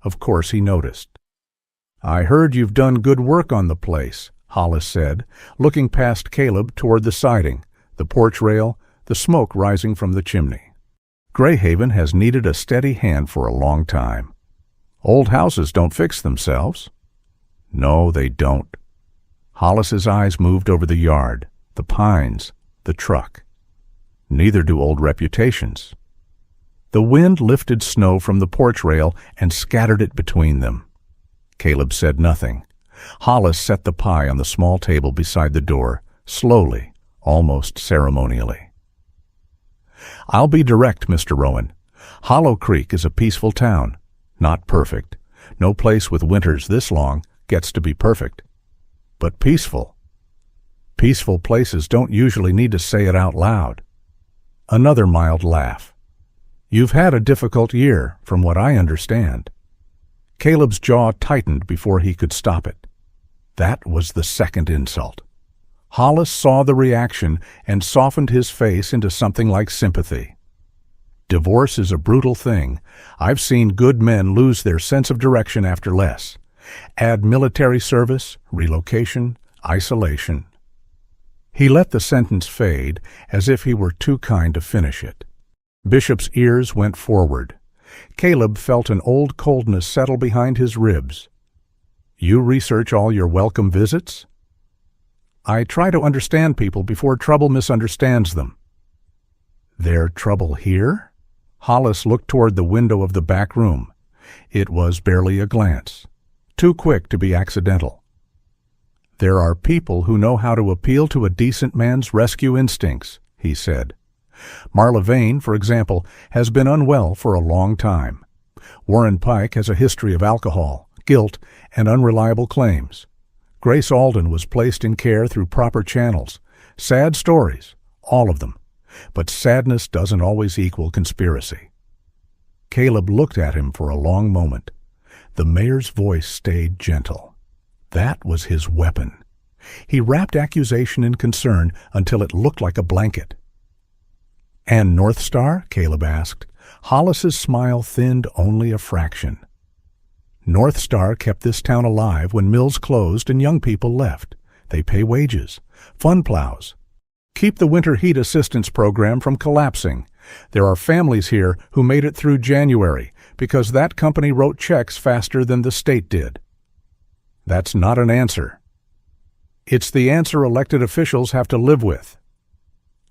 Of course he noticed. "I heard you've done good work on the place," Hollis said, looking past Caleb toward the siding, the porch rail, the smoke rising from the chimney. "Greyhaven has needed a steady hand for a long time. Old houses don't fix themselves." "No, they don't." Hollis's eyes moved over the yard, the pines, the truck. "Neither do old reputations." The wind lifted snow from the porch rail and scattered it between them. Caleb said nothing. Hollis set the pie on the small table beside the door, slowly, almost ceremonially. "I'll be direct, Mr. Rowan. Hollow Creek is a peaceful town. Not perfect. No place with winters this long gets to be perfect. But peaceful. Peaceful places don't usually need to say it out loud." Another mild laugh. "You've had a difficult year, from what I understand." Caleb's jaw tightened before he could stop it. That was the second insult. Hollis saw the reaction and softened his face into something like sympathy. "Divorce is a brutal thing. I've seen good men lose their sense of direction after less. Add military service, relocation, isolation." He let the sentence fade, as if he were too kind to finish it. Bishop's ears went forward. Caleb felt an old coldness settle behind his ribs. You research all your welcome visits? I try to understand people before trouble misunderstands them. There trouble here? Hollis looked toward the window of the back room. It was barely a glance, too quick to be accidental. There are people who know how to appeal to a decent man's rescue instincts, he said. Marla Vane, for example, has been unwell for a long time. Warren Pike has a history of alcohol, guilt, and unreliable claims. Grace Alden was placed in care through proper channels. Sad stories, all of them. But sadness doesn't always equal conspiracy. Caleb looked at him for a long moment. The mayor's voice stayed gentle. That was his weapon. He wrapped accusation in concern until it looked like a blanket. "And North Star?" Caleb asked. Hollis's smile thinned only a fraction. North Star kept this town alive when mills closed and young people left. They pay wages, fund plows, keep the winter heat assistance program from collapsing. There are families here who made it through January because that company wrote checks faster than the state did. That's not an answer. It's the answer elected officials have to live with.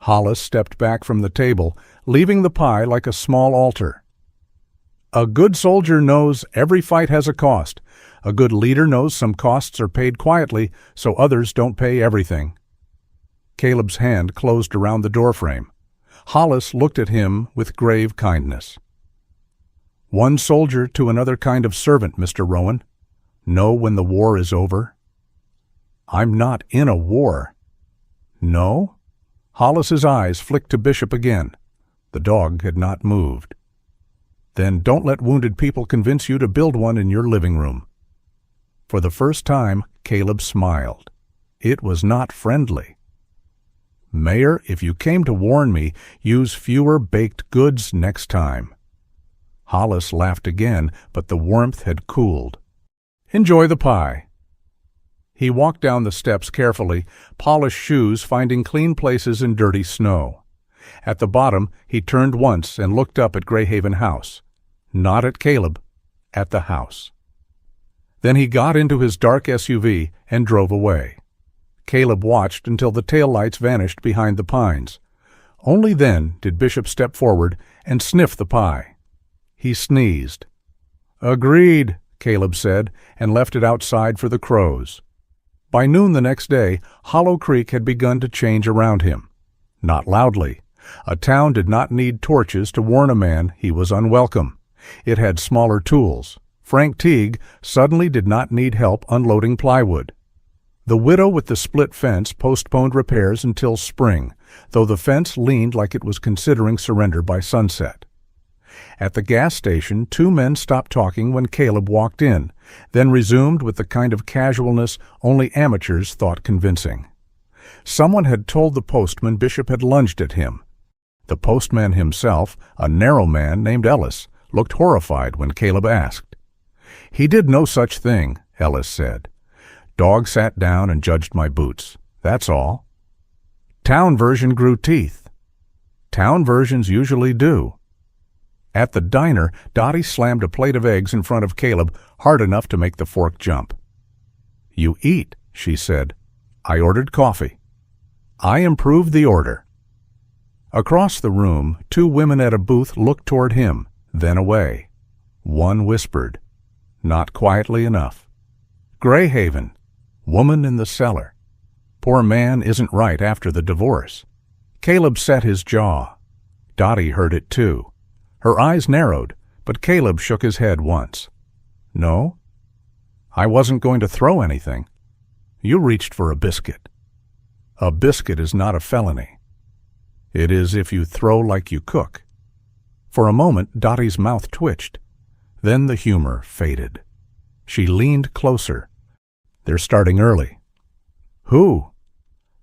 Hollis stepped back from the table, leaving the pie like a small altar. A good soldier knows every fight has a cost. A good leader knows some costs are paid quietly so others don't pay everything. Caleb's hand closed around the doorframe. Hollis looked at him with grave kindness. One soldier to another kind of servant, Mr. Rowan. Know when the war is over. I'm not in a war. No? Hollis's eyes flicked to Bishop again. The dog had not moved. Then don't let wounded people convince you to build one in your living room. For the first time, Caleb smiled. It was not friendly. Mayor, if you came to warn me, use fewer baked goods next time. Hollis laughed again, but the warmth had cooled. Enjoy the pie. He walked down the steps carefully, polished shoes finding clean places in dirty snow. At the bottom, he turned once and looked up at Greyhaven House. Not at Caleb, at the house. Then he got into his dark SUV and drove away. Caleb watched until the taillights vanished behind the pines. Only then did Bishop step forward and sniff the pie. He sneezed. Agreed, Caleb said, and left it outside for the crows. By noon the next day, Hollow Creek had begun to change around him. Not loudly. A town did not need torches to warn a man he was unwelcome. It had smaller tools. Frank Teague suddenly did not need help unloading plywood. The widow with the split fence postponed repairs until spring, though the fence leaned like it was considering surrender by sunset. At the gas station, two men stopped talking when Caleb walked in, then resumed with the kind of casualness only amateurs thought convincing. Someone had told the postman Bishop had lunged at him. The postman himself, a narrow man named Ellis, looked horrified when Caleb asked. He did no such thing, Ellis said. Dog sat down and judged my boots. That's all. Town version grew teeth. Town versions usually do. At the diner, Dottie slammed a plate of eggs in front of Caleb hard enough to make the fork jump. You eat, she said. I ordered coffee. I improved the order. Across the room, two women at a booth looked toward him, then away. One whispered, not quietly enough. Greyhaven, woman in the cellar. Poor man isn't right after the divorce. Caleb set his jaw. Dottie heard it too. Her eyes narrowed, but Caleb shook his head once. No? I wasn't going to throw anything. You reached for a biscuit. A biscuit is not a felony. It is if you throw like you cook. For a moment, Dottie's mouth twitched. Then the humor faded. She leaned closer. They're starting early. Who?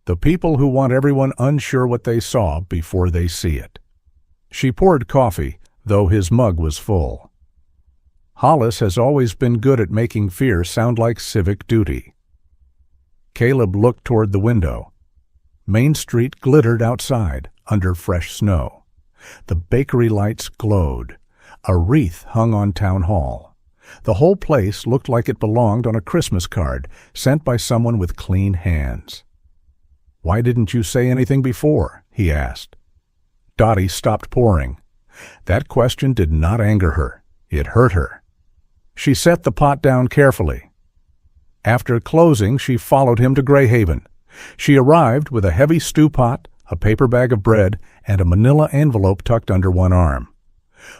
The people who want everyone unsure what they saw before they see it. She poured coffee, though his mug was full. Hollis has always been good at making fear sound like civic duty. Caleb looked toward the window. Main Street glittered outside, under fresh snow. The bakery lights glowed. A wreath hung on Town Hall. The whole place looked like it belonged on a Christmas card sent by someone with clean hands. "Why didn't you say anything before?" he asked. Dottie stopped pouring. That question did not anger her. It hurt her. She set the pot down carefully. After closing, she followed him to Greyhaven. She arrived with a heavy stew pot, a paper bag of bread, and a manila envelope tucked under one arm.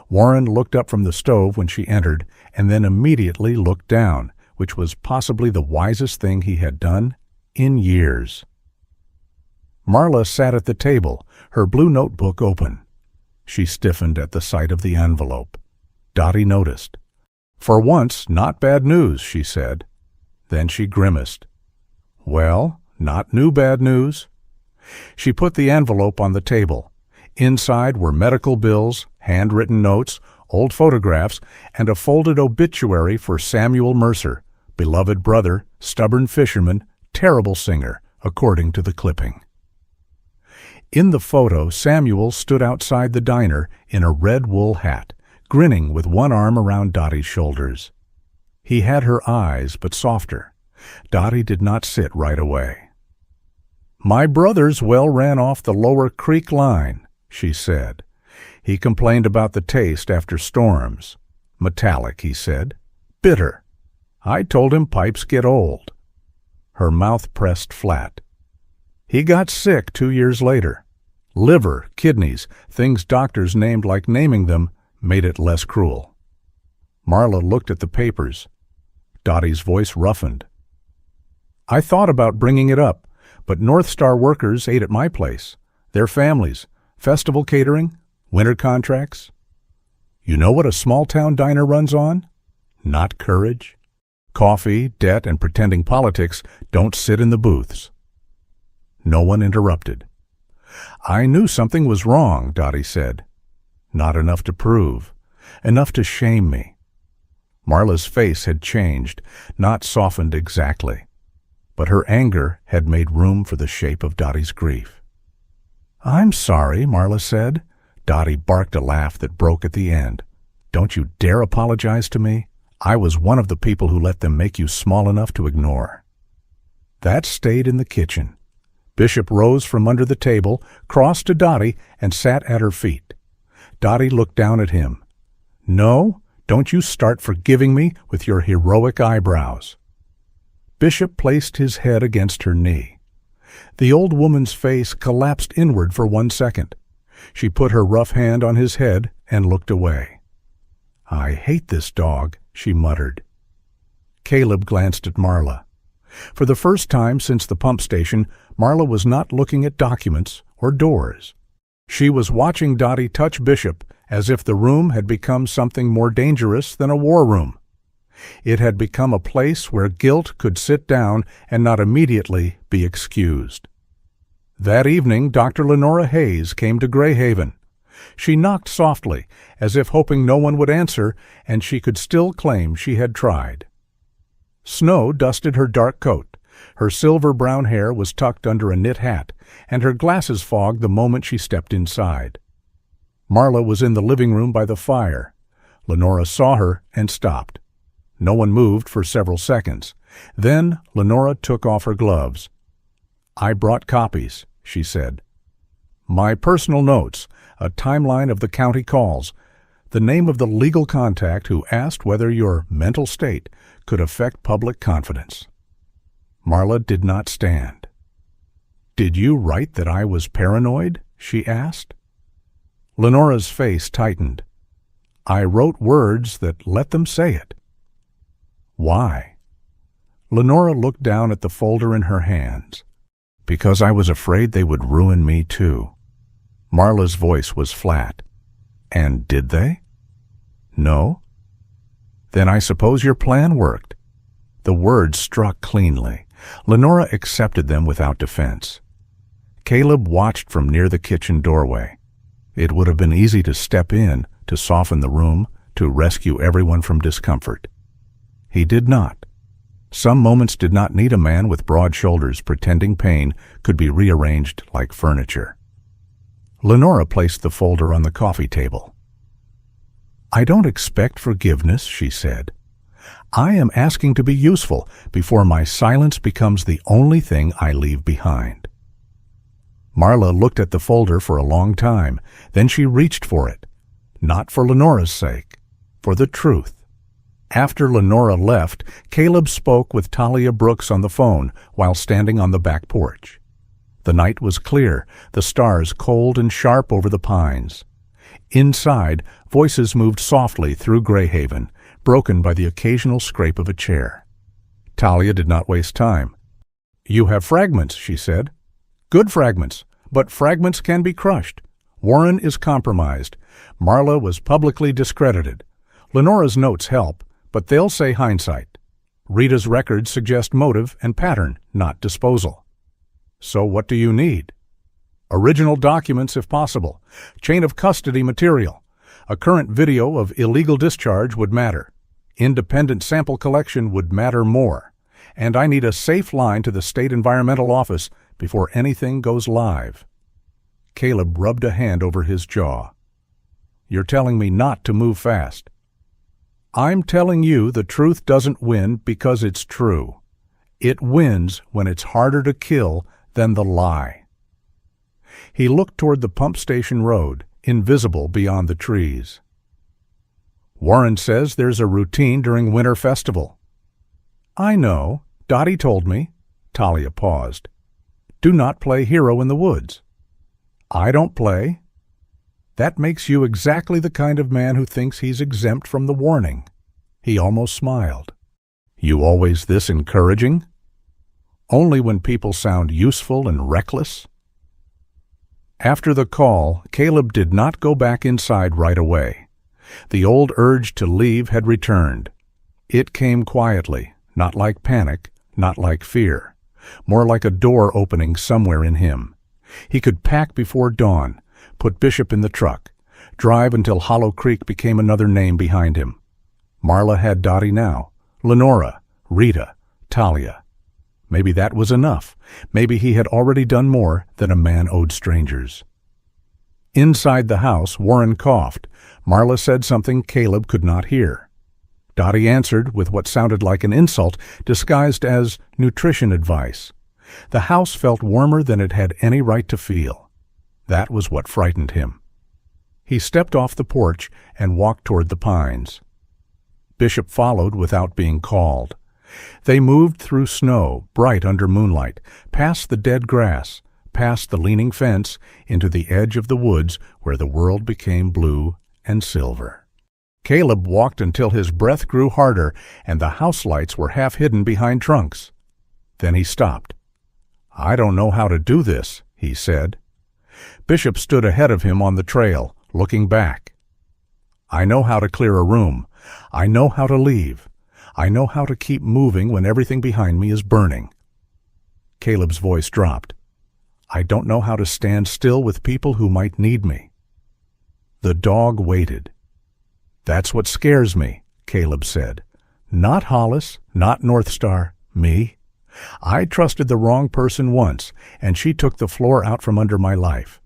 Warren looked up from the stove when she entered, and then immediately looked down, which was possibly the wisest thing he had done in years. Marla sat at the table, her blue notebook open. She stiffened at the sight of the envelope. Dottie noticed. "For once, not bad news," she said. Then she grimaced. "Well, not new bad news." She put the envelope on the table. Inside were medical bills, handwritten notes, old photographs, and a folded obituary for Samuel Mercer, beloved brother, stubborn fisherman, terrible singer, according to the clipping. In the photo, Samuel stood outside the diner in a red wool hat, grinning with one arm around Dottie's shoulders. He had her eyes, but softer. Dottie did not sit right away. "My brother's well ran off the lower creek line," she said. "He complained about the taste after storms. Metallic, he said. Bitter. I told him pipes get old." Her mouth pressed flat. "He got sick 2 years later. Liver, kidneys, things doctors named like naming them, made it less cruel." Marla looked at the papers. Dottie's voice roughened. "I thought about bringing it up, but North Star workers ate at my place. Their families, festival catering, winter contracts. You know what a small-town diner runs on? Not courage. Coffee, debt, and pretending politics don't sit in the booths." No one interrupted. "I knew something was wrong," Dottie said. "Not enough to prove. Enough to shame me." Marla's face had changed, not softened exactly. But her anger had made room for the shape of Dottie's grief. "I'm sorry," Marla said. Dottie barked a laugh that broke at the end. "Don't you dare apologize to me. I was one of the people who let them make you small enough to ignore." That stayed in the kitchen. Bishop rose from under the table, crossed to Dottie, and sat at her feet. Dottie looked down at him. "No, don't you start forgiving me with your heroic eyebrows." Bishop placed his head against her knee. The old woman's face collapsed inward for 1 second. She put her rough hand on his head and looked away. "I hate this dog," she muttered. Caleb glanced at Marla. For the first time since the pump station, Marla was not looking at documents or doors. She was watching Dottie touch Bishop as if the room had become something more dangerous than a war room. It had become a place where guilt could sit down and not immediately be excused. That evening, Dr. Lenora Hayes came to Greyhaven. She knocked softly, as if hoping no one would answer, and she could still claim she had tried. Snow dusted her dark coat. Her silver-brown hair was tucked under a knit hat, and her glasses fogged the moment she stepped inside. Marla was in the living room by the fire. Lenora saw her and stopped. No one moved for several seconds. Then Lenora took off her gloves. "I brought copies," she said. "My personal notes, a timeline of the county calls, the name of the legal contact who asked whether your mental state could affect public confidence." Marla did not stand. "Did you write that I was paranoid?" she asked. Lenora's face tightened. "I wrote words that let them say it." "Why?" Lenora looked down at the folder in her hands. "Because I was afraid they would ruin me too." Marla's voice was flat. "And did they?" "No." "Then I suppose your plan worked." The words struck cleanly. Lenora accepted them without defense. Caleb watched from near the kitchen doorway. It would have been easy to step in, to soften the room, to rescue everyone from discomfort. He did not. Some moments did not need a man with broad shoulders pretending pain could be rearranged like furniture. Lenora placed the folder on the coffee table. "I don't expect forgiveness," she said. I am asking to be useful before my silence becomes the only thing I leave behind." Marla looked at the folder for a long time. Then she reached for it. Not for Lenora's sake, for the truth. After Lenora left, Caleb spoke with Talia Brooks on the phone while standing on the back porch. The night was clear, the stars cold and sharp over the pines. Inside, voices moved softly through Greyhaven, broken by the occasional scrape of a chair. Talia did not waste time. "You have fragments," she said. "Good fragments, but fragments can be crushed. Warren is compromised. Marla was publicly discredited. Lenora's notes help, but they'll say hindsight. Rita's records suggest motive and pattern, not disposal. So what do you need? Original documents if possible, chain of custody material. A current video of illegal discharge would matter. Independent sample collection would matter more. And I need a safe line to the State Environmental Office before anything goes live." Caleb rubbed a hand over his jaw. "You're telling me not to move fast." "I'm telling you the truth doesn't win because it's true. It wins when it's harder to kill than the lie." He looked toward the pump station road, invisible beyond the trees. "Warren says there's a routine during Winter Festival." "I know. Dottie told me." Talia paused. "Do not play hero in the woods." "I don't play." "That makes you exactly the kind of man who thinks he's exempt from the warning." He almost smiled. "You always this encouraging?" "Only when people sound useful and reckless." After the call, Caleb did not go back inside right away. The old urge to leave had returned. It came quietly, not like panic, not like fear, more like a door opening somewhere in him. He could pack before dawn, put Bishop in the truck, drive until Hollow Creek became another name behind him. Marla had Dottie now, Lenora, Rita, Talia. Maybe that was enough. Maybe he had already done more than a man owed strangers. Inside the house, Warren coughed. Marla said something Caleb could not hear. Dottie answered with what sounded like an insult disguised as nutrition advice. The house felt warmer than it had any right to feel. That was what frightened him. He stepped off the porch and walked toward the pines. Bishop followed without being called. They moved through snow, bright under moonlight, past the dead grass, past the leaning fence, into the edge of the woods where the world became blue and silver. Caleb walked until his breath grew harder and the house lights were half hidden behind trunks. Then he stopped. "I don't know how to do this," he said. Bishop stood ahead of him on the trail, looking back. "I know how to clear a room. I know how to leave. I know how to keep moving when everything behind me is burning." Caleb's voice dropped. "I don't know how to stand still with people who might need me." The dog waited. "That's what scares me," Caleb said. "Not Hollis, not North Star, me. I trusted the wrong person once, and she took the floor out from under my life.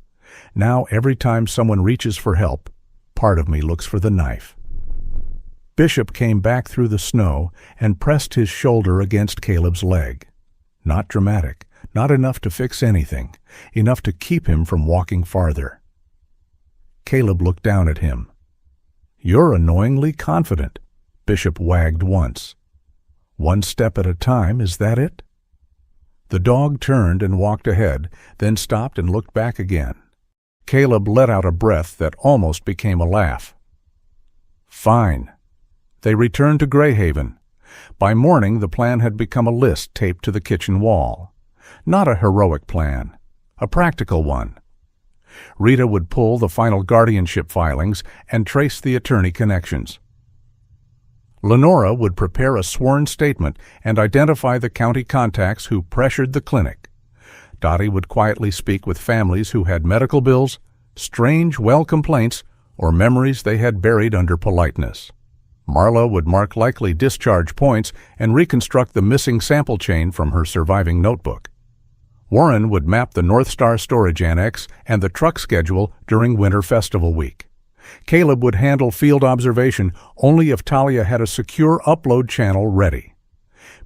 Now every time someone reaches for help, part of me looks for the knife." Bishop came back through the snow and pressed his shoulder against Caleb's leg. Not dramatic, not enough to fix anything, enough to keep him from walking farther. Caleb looked down at him. "You're annoyingly confident," Bishop wagged once. "One step at a time, is that it?" The dog turned and walked ahead, then stopped and looked back again. Caleb let out a breath that almost became a laugh. "Fine." They returned to Greyhaven. By morning, the plan had become a list taped to the kitchen wall. Not a heroic plan, a practical one. Rita would pull the final guardianship filings and trace the attorney connections. Lenora would prepare a sworn statement and identify the county contacts who pressured the clinic. Dottie would quietly speak with families who had medical bills, strange well complaints, or memories they had buried under politeness. Marla would mark likely discharge points and reconstruct the missing sample chain from her surviving notebook. Warren would map the North Star storage annex and the truck schedule during Winter Festival week. Caleb would handle field observation only if Talia had a secure upload channel ready.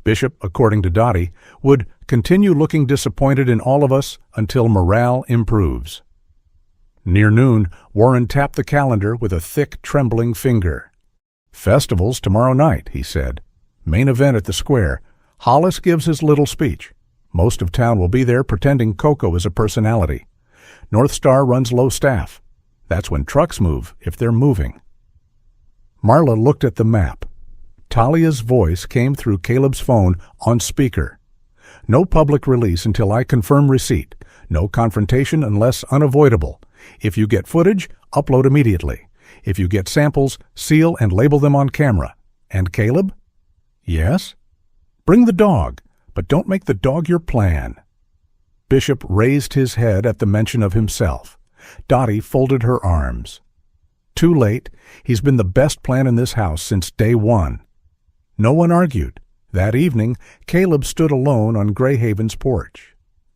Bishop, according to Dottie, would continue looking disappointed in all of us until morale improves. Near noon, Warren tapped the calendar with a thick, trembling finger. "Festival's tomorrow night," he said. "Main event at the square. Hollis gives his little speech. Most of town will be there pretending Coco is a personality. North Star runs low staff. That's when trucks move, if they're moving." Marla looked at the map. Talia's voice came through Caleb's phone on speaker. "No public release until I confirm receipt. No confrontation unless unavoidable. If you get footage, upload immediately. If you get samples, seal and label them on camera. And Caleb?" "Yes?" "Bring the dog, but don't make the dog your plan." Bishop raised his head at the mention of himself. Dottie folded her arms. "Too late. He's been the best plan in this house since day one." No one argued. That evening, Caleb stood alone on Greyhaven's porch.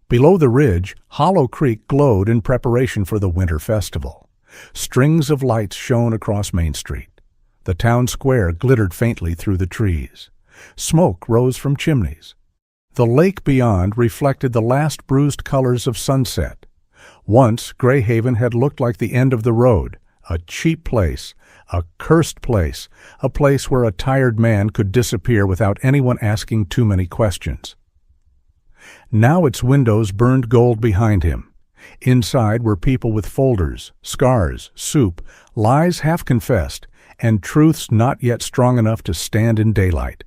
Below the ridge, Hollow Creek glowed in preparation for the winter festival. Strings of lights shone across Main Street. The town square glittered faintly through the trees. Smoke rose from chimneys. The lake beyond reflected the last bruised colors of sunset. Once, Greyhaven had looked like the end of the road, a cheap place, a cursed place, a place where a tired man could disappear without anyone asking too many questions. Now its windows burned gold behind him. Inside were people with folders, scars, soup, lies half confessed, and truths not yet strong enough to stand in daylight.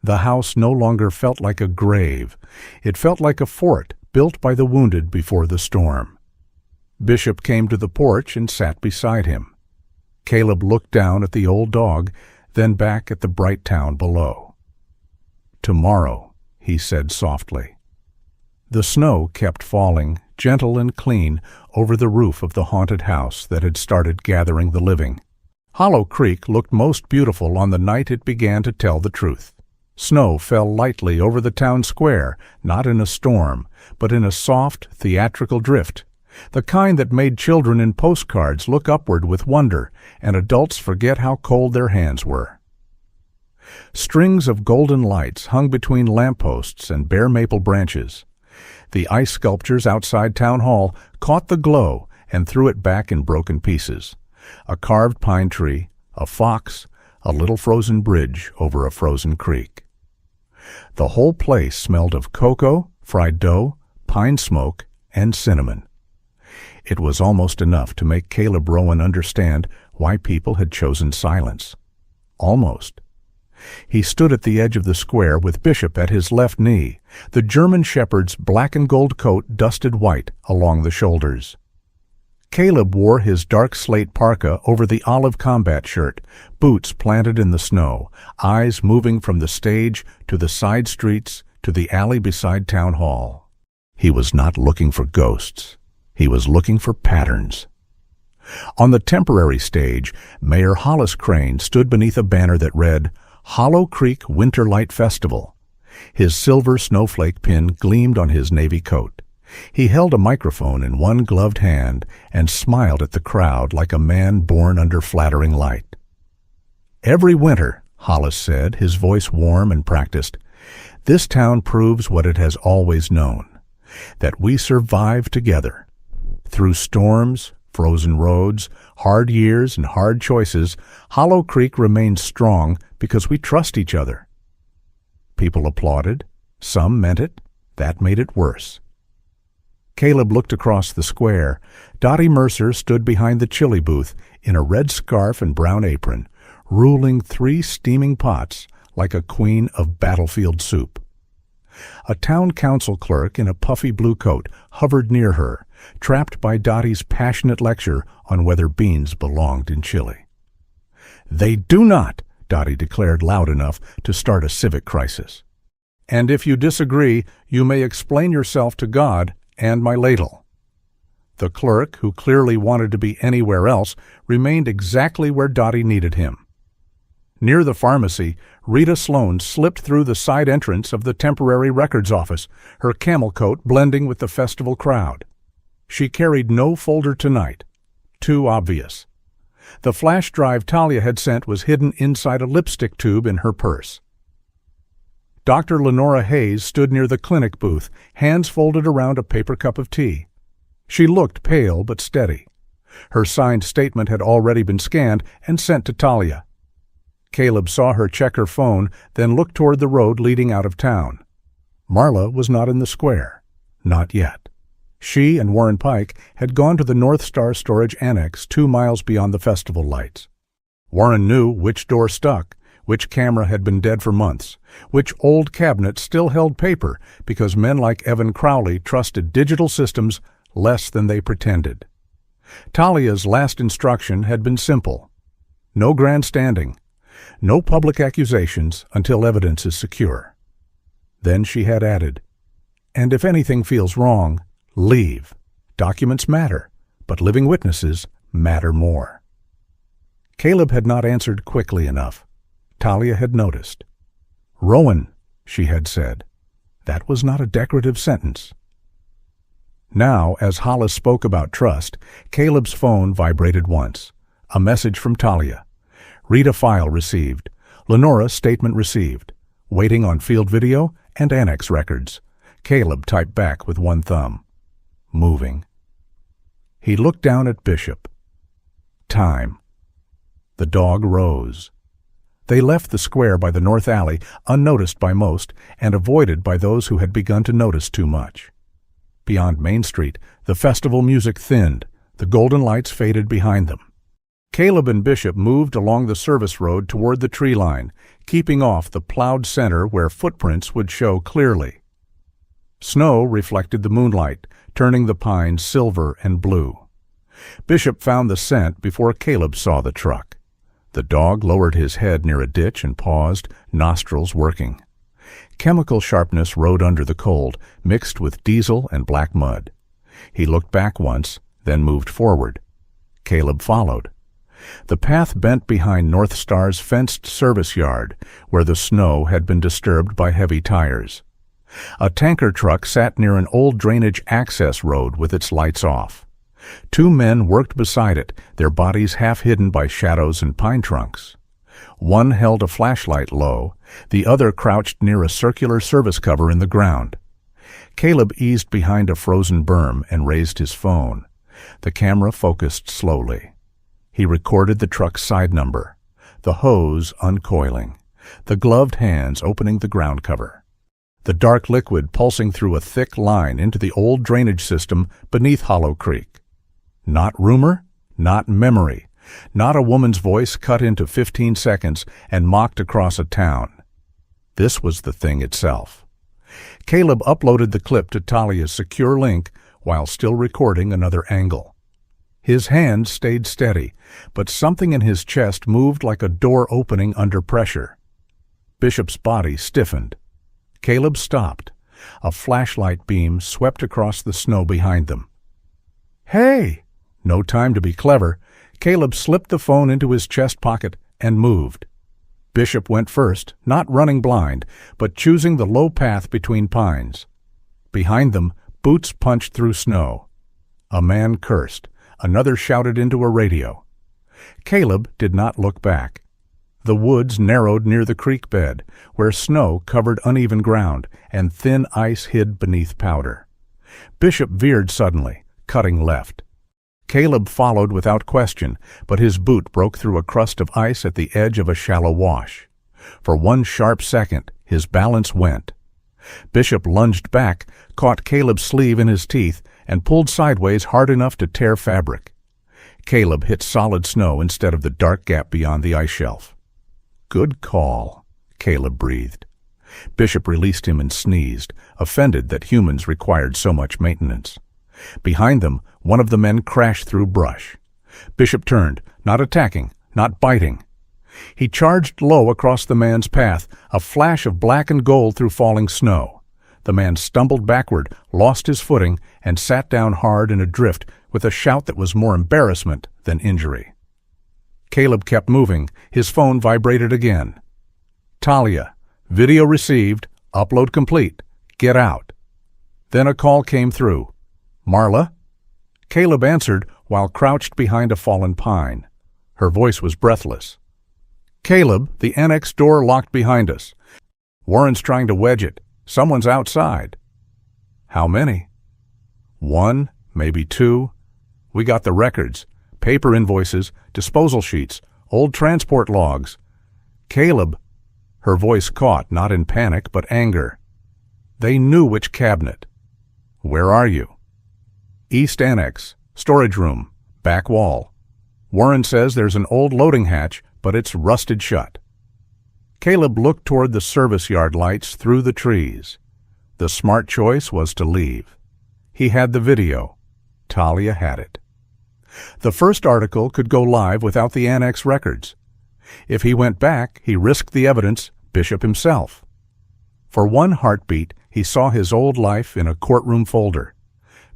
The house no longer felt like a grave. It felt like a fort built by the wounded before the storm. Bishop came to the porch and sat beside him. Caleb looked down at the old dog, then back at the bright town below. "Tomorrow," he said softly. The snow kept falling, gentle and clean, over the roof of the haunted house that had started gathering the living. Hollow Creek looked most beautiful on the night it began to tell the truth. Snow fell lightly over the town square, not in a storm, but in a soft, theatrical drift, the kind that made children in postcards look upward with wonder and adults forget how cold their hands were. Strings of golden lights hung between lampposts and bare maple branches. The ice sculptures outside Town Hall caught the glow and threw it back in broken pieces. A carved pine tree, a fox, a little frozen bridge over a frozen creek. The whole place smelled of cocoa, fried dough, pine smoke, and cinnamon. It was almost enough to make Caleb Rowan understand why people had chosen silence. Almost. He stood at the edge of the square with Bishop at his left knee, the German shepherd's black and gold coat dusted white along the shoulders. Caleb wore his dark slate parka over the olive combat shirt, boots planted in the snow, eyes moving from the stage to the side streets to the alley beside Town Hall. He was not looking for ghosts. He was looking for patterns. On the temporary stage, Mayor Hollis Crane stood beneath a banner that read, "Hollow Creek Winter Light Festival." His silver snowflake pin gleamed on his navy coat. He held a microphone in one gloved hand and smiled at the crowd like a man born under flattering light. "Every winter," Hollis said, his voice warm and practiced, "this town proves what it has always known, that we survive together. Through storms, frozen roads, hard years, and hard choices, Hollow Creek remains strong because we trust each other." People applauded. Some meant it. That made it worse. Caleb looked across the square. Dottie Mercer stood behind the chili booth in a red scarf and brown apron, ruling 3 steaming pots like a queen of battlefield soup. A town council clerk in a puffy blue coat hovered near her, trapped by Dottie's passionate lecture on whether beans belonged in chili. "They do not," Dottie declared loud enough to start a civic crisis. "And if you disagree, you may explain yourself to God and my ladle." The clerk, who clearly wanted to be anywhere else, remained exactly where Dottie needed him. Near the pharmacy, Rita Sloane slipped through the side entrance of the temporary records office, her camel coat blending with the festival crowd. She carried no folder tonight. too obvious. The flash drive Talia had sent was hidden inside a lipstick tube in her purse. Dr. Lenora Hayes stood near the clinic booth, hands folded around a paper cup of tea. She looked pale but steady. Her signed statement had already been scanned and sent to Talia. Caleb saw her check her phone, then look toward the road leading out of town. Marla was not in the square. Not yet. She and Warren Pike had gone to the North Star Storage Annex 2 miles beyond the festival lights. Warren knew which door stuck, which camera had been dead for months, which old cabinet still held paper because men like Evan Crowley trusted digital systems less than they pretended. Talia's last instruction had been simple. No grandstanding. No public accusations until evidence is secure. Then she had added, "And if anything feels wrong, leave. Documents matter, but living witnesses matter more." Caleb had not answered quickly enough. Talia had noticed. "Rowan," she had said. That was not a decorative sentence. Now, as Hollis spoke about trust, Caleb's phone vibrated once. A message from Talia. Rita file received. Lenora statement received. Waiting on field video and annex records. Caleb typed back with one thumb. Moving. He looked down at Bishop. Time. The dog rose. They left the square by the north alley, unnoticed by most, and avoided by those who had begun to notice too much. Beyond Main Street, the festival music thinned. The golden lights faded behind them. Caleb and Bishop moved along the service road toward the tree line, keeping off the plowed center where footprints would show clearly. Snow reflected the moonlight, turning the pines silver and blue. Bishop found the scent before Caleb saw the truck. The dog lowered his head near a ditch and paused, nostrils working. Chemical sharpness rode under the cold, mixed with diesel and black mud. He looked back once, then moved forward. Caleb followed. The path bent behind North Star's fenced service yard, where the snow had been disturbed by heavy tires. A tanker truck sat near an old drainage access road with its lights off. 2 men worked beside it, their bodies half hidden by shadows and pine trunks. One held a flashlight low, the other crouched near a circular service cover in the ground. Caleb eased behind a frozen berm and raised his phone. The camera focused slowly. He recorded the truck's side number, the hose uncoiling, the gloved hands opening the ground cover, the dark liquid pulsing through a thick line into the old drainage system beneath Hollow Creek. Not rumor, not memory. Not a woman's voice cut into 15 seconds and mocked across a town. This was the thing itself. Caleb uploaded the clip to Talia's secure link while still recording another angle. His hand stayed steady, but something in his chest moved like a door opening under pressure. Bishop's body stiffened. Caleb stopped. A flashlight beam swept across the snow behind them. "Hey!" No time to be clever. Caleb slipped the phone into his chest pocket and moved. Bishop went first, not running blind, but choosing the low path between pines. Behind them, boots punched through snow. A man cursed. Another shouted into a radio. Caleb did not look back. The woods narrowed near the creek bed, where snow covered uneven ground and thin ice hid beneath powder. Bishop veered suddenly, cutting left. Caleb followed without question, but his boot broke through a crust of ice at the edge of a shallow wash. For one sharp second, his balance went. Bishop lunged back, caught Caleb's sleeve in his teeth, and pulled sideways hard enough to tear fabric. Caleb hit solid snow instead of the dark gap beyond the ice shelf. "Good call," Caleb breathed. Bishop released him and sneezed, offended that humans required so much maintenance. Behind them, one of the men crashed through brush. Bishop turned, not attacking, not biting. He charged low across the man's path, a flash of black and gold through falling snow. The man stumbled backward, lost his footing, and sat down hard in a drift with a shout that was more embarrassment than injury. Caleb kept moving. His phone vibrated again. "Talia, video received, upload complete, get out." Then a call came through. "Marla?" Caleb answered, while crouched behind a fallen pine. Her voice was breathless. "Caleb, the annex door locked behind us. Warren's trying to wedge it. Someone's outside." "How many?" "1, maybe 2. We got the records, paper invoices, disposal sheets, old transport logs. Caleb," her voice caught, not in panic but anger. "They knew which cabinet." "Where are you?" "East Annex, storage room, back wall. Warren says there's an old loading hatch, but it's rusted shut." Caleb looked toward the service yard lights through the trees. The smart choice was to leave. He had the video. Talia had it. The first article could go live without the annex records. If he went back, he risked the evidence, Bishop himself. For one heartbeat, he saw his old life in a courtroom folder.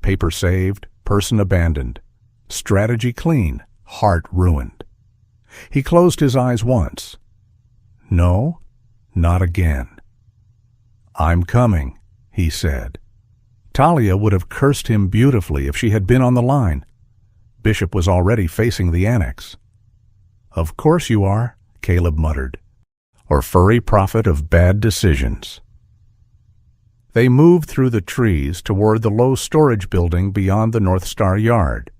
Paper saved, person abandoned. Strategy clean, heart ruined. He closed his eyes once. No, not again. "I'm coming," he said. Talia would have cursed him beautifully if she had been on the line. Bishop was already facing the annex. "Of course you are," Caleb muttered, "or furry prophet of bad decisions." They moved through the trees toward the low storage building beyond the North Star yard.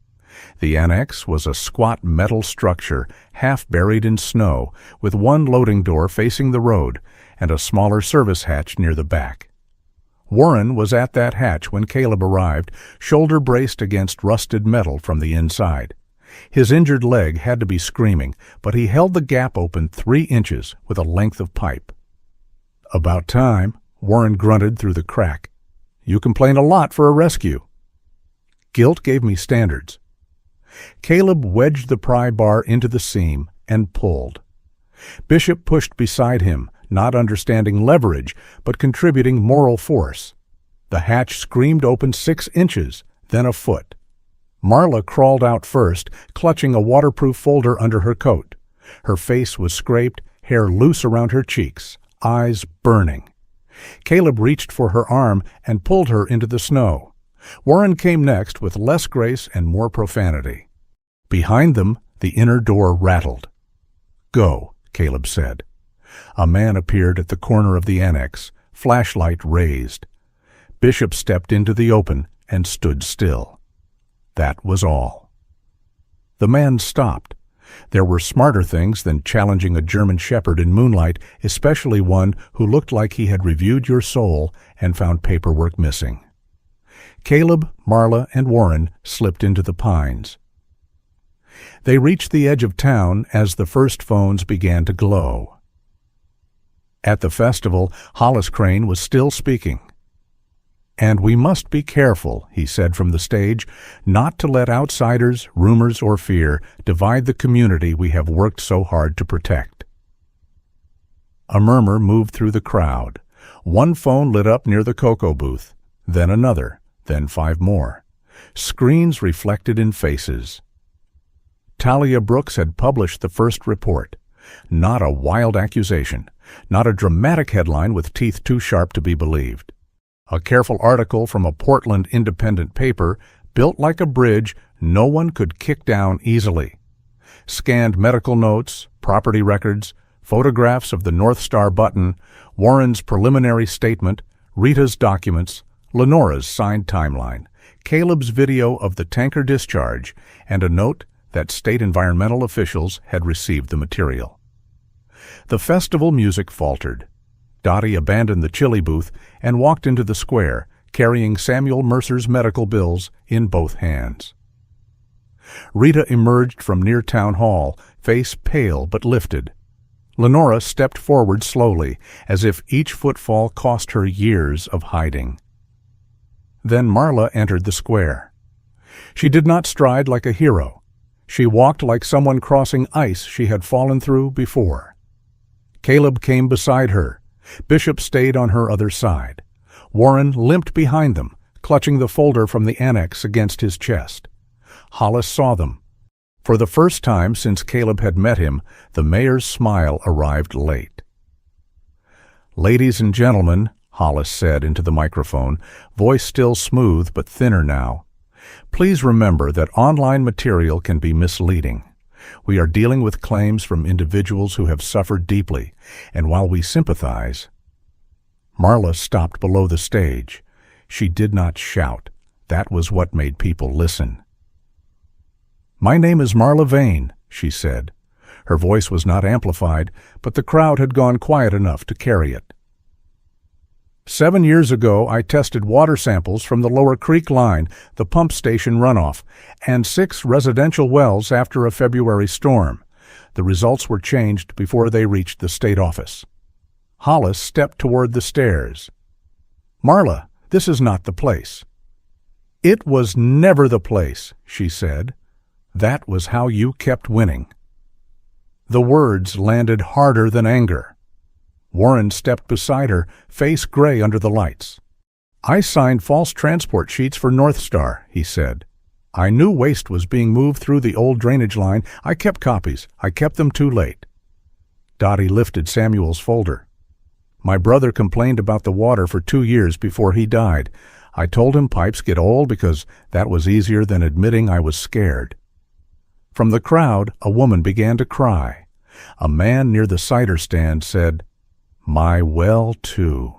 The annex was a squat metal structure, half buried in snow, with one loading door facing the road and a smaller service hatch near the back. Warren was at that hatch when Caleb arrived, shoulder braced against rusted metal from the inside. His injured leg had to be screaming, but he held the gap open 3 inches with a length of pipe. "About time," Warren grunted through the crack. "You complain a lot for a rescue." "Guilt gave me standards." Caleb wedged the pry bar into the seam and pulled. Bishop pushed beside him, not understanding leverage, but contributing moral force. The hatch screamed open 6 inches, then a foot. Marla crawled out first, clutching a waterproof folder under her coat. Her face was scraped, hair loose around her cheeks, eyes burning. Caleb reached for her arm and pulled her into the snow. Warren came next with less grace and more profanity. Behind them, the inner door rattled. "Go," Caleb said. A man appeared at the corner of the annex, flashlight raised. Bishop stepped into the open and stood still. That was all. The man stopped. There were smarter things than challenging a German shepherd in moonlight, especially one who looked like he had reviewed your soul and found paperwork missing. Caleb, Marla, and Warren slipped into the pines. They reached the edge of town as the first phones began to glow. At the festival, Hollis Crane was still speaking. "And we must be careful," he said from the stage, "not to let outsiders, rumors, or fear divide the community we have worked so hard to protect." A murmur moved through the crowd. One phone lit up near the cocoa booth, then another, then 5 more. Screens reflected in faces. Talia Brooks had published the first report. Not a wild accusation, not a dramatic headline with teeth too sharp to be believed. A careful article from a Portland independent paper, built like a bridge no one could kick down easily. Scanned medical notes, property records, photographs of the North Star button, Warren's preliminary statement, Rita's documents, Lenora's signed timeline, Caleb's video of the tanker discharge, and a note that state environmental officials had received the material. The festival music faltered. Dottie abandoned the chili booth and walked into the square, carrying Samuel Mercer's medical bills in both hands. Rita emerged from near Town Hall, face pale but lifted. Lenora stepped forward slowly, as if each footfall cost her years of hiding. Then Marla entered the square. She did not stride like a hero. She walked like someone crossing ice she had fallen through before. Caleb came beside her. Bishop stayed on her other side. Warren limped behind them, clutching the folder from the annex against his chest. Hollis saw them. For the first time since Caleb had met him, the mayor's smile arrived late. "Ladies and gentlemen," Hollis said into the microphone, voice still smooth but thinner now, Please remember that online material can be misleading. We are dealing with claims from individuals who have suffered deeply, and while we sympathize, Marla stopped below the stage. She did not shout. That was what made people listen. "My name is Marla Vane," she said. Her voice was not amplified, but the crowd had gone quiet enough to carry it. 7 years ago, I tested water samples from the Lower Creek line, the pump station runoff, and 6 residential wells after a February storm. The results were changed before they reached the state office. Hollis stepped toward the stairs. "Marla, this is not the place." "It was never the place," she said. "That was how you kept winning." The words landed harder than anger. Warren stepped beside her, face gray under the lights. "I signed false transport sheets for North Star," he said. "I knew waste was being moved through the old drainage line. I kept copies. I kept them too late." Dottie lifted Samuel's folder. "My brother complained about the water for 2 years before he died. I told him pipes get old because that was easier than admitting I was scared." From the crowd, a woman began to cry. A man near the cider stand said, "My well, too."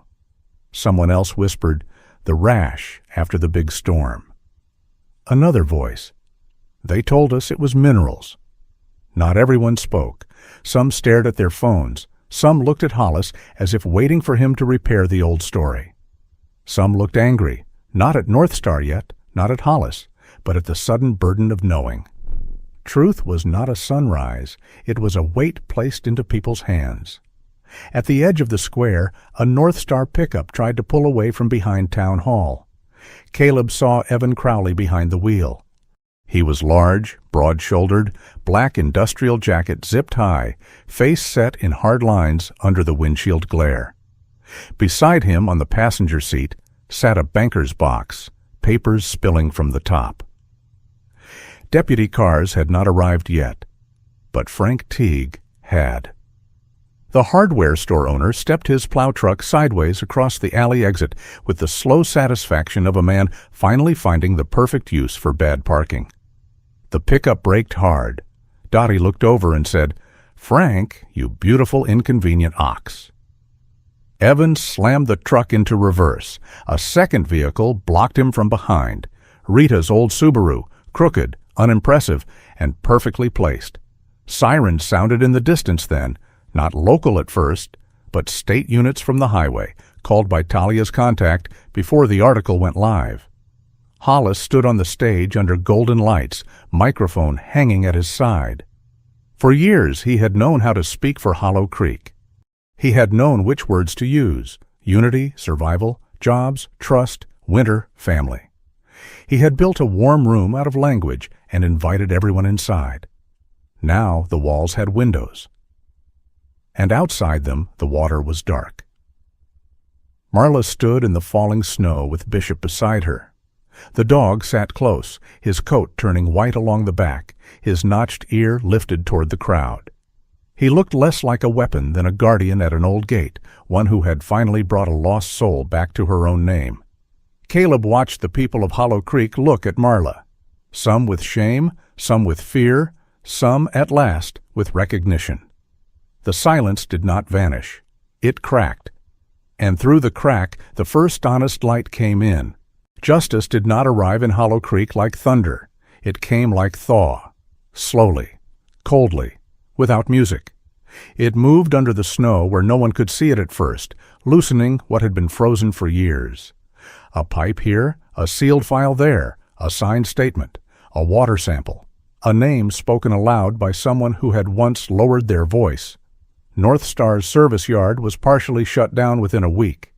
Someone else whispered, "The rash after the big storm." Another voice, "They told us it was minerals." Not everyone spoke. Some stared at their phones. Some looked at Hollis as if waiting for him to repair the old story. Some looked angry, not at North Star yet, not at Hollis, but at the sudden burden of knowing. Truth was not a sunrise. It was a weight placed into people's hands. At the edge of the square, a North Star pickup tried to pull away from behind Town Hall. Caleb saw Evan Crowley behind the wheel. He was large, broad-shouldered, black industrial jacket zipped high, face set in hard lines under the windshield glare. Beside him on the passenger seat sat a banker's box, papers spilling from the top. Deputy cars had not arrived yet, but Frank Teague had. The hardware store owner stepped his plow truck sideways across the alley exit with the slow satisfaction of a man finally finding the perfect use for bad parking. The pickup braked hard. Dottie looked over and said, "Frank, you beautiful, inconvenient ox." Evan slammed the truck into reverse. A second vehicle blocked him from behind. Rita's old Subaru, crooked, unimpressive, and perfectly placed. Sirens sounded in the distance then, not local at first, but state units from the highway, called by Talia's contact before the article went live. Hollis stood on the stage under golden lights, microphone hanging at his side. For years he had known how to speak for Hollow Creek. He had known which words to use: unity, survival, jobs, trust, winter, family. He had built a warm room out of language and invited everyone inside. Now the walls had windows, and outside them the water was dark. Marla stood in the falling snow with Bishop beside her. The dog sat close, his coat turning white along the back, his notched ear lifted toward the crowd. He looked less like a weapon than a guardian at an old gate, one who had finally brought a lost soul back to her own name. Caleb watched the people of Hollow Creek look at Marla, some with shame, some with fear, some, at last, with recognition. The silence did not vanish. It cracked. And through the crack, the first honest light came in. Justice did not arrive in Hollow Creek like thunder. It came like thaw, slowly, coldly, without music. It moved under the snow where no one could see it at first, loosening what had been frozen for years. A pipe here, a sealed file there, a signed statement, a water sample, a name spoken aloud by someone who had once lowered their voice. North Star's service yard was partially shut down within a week.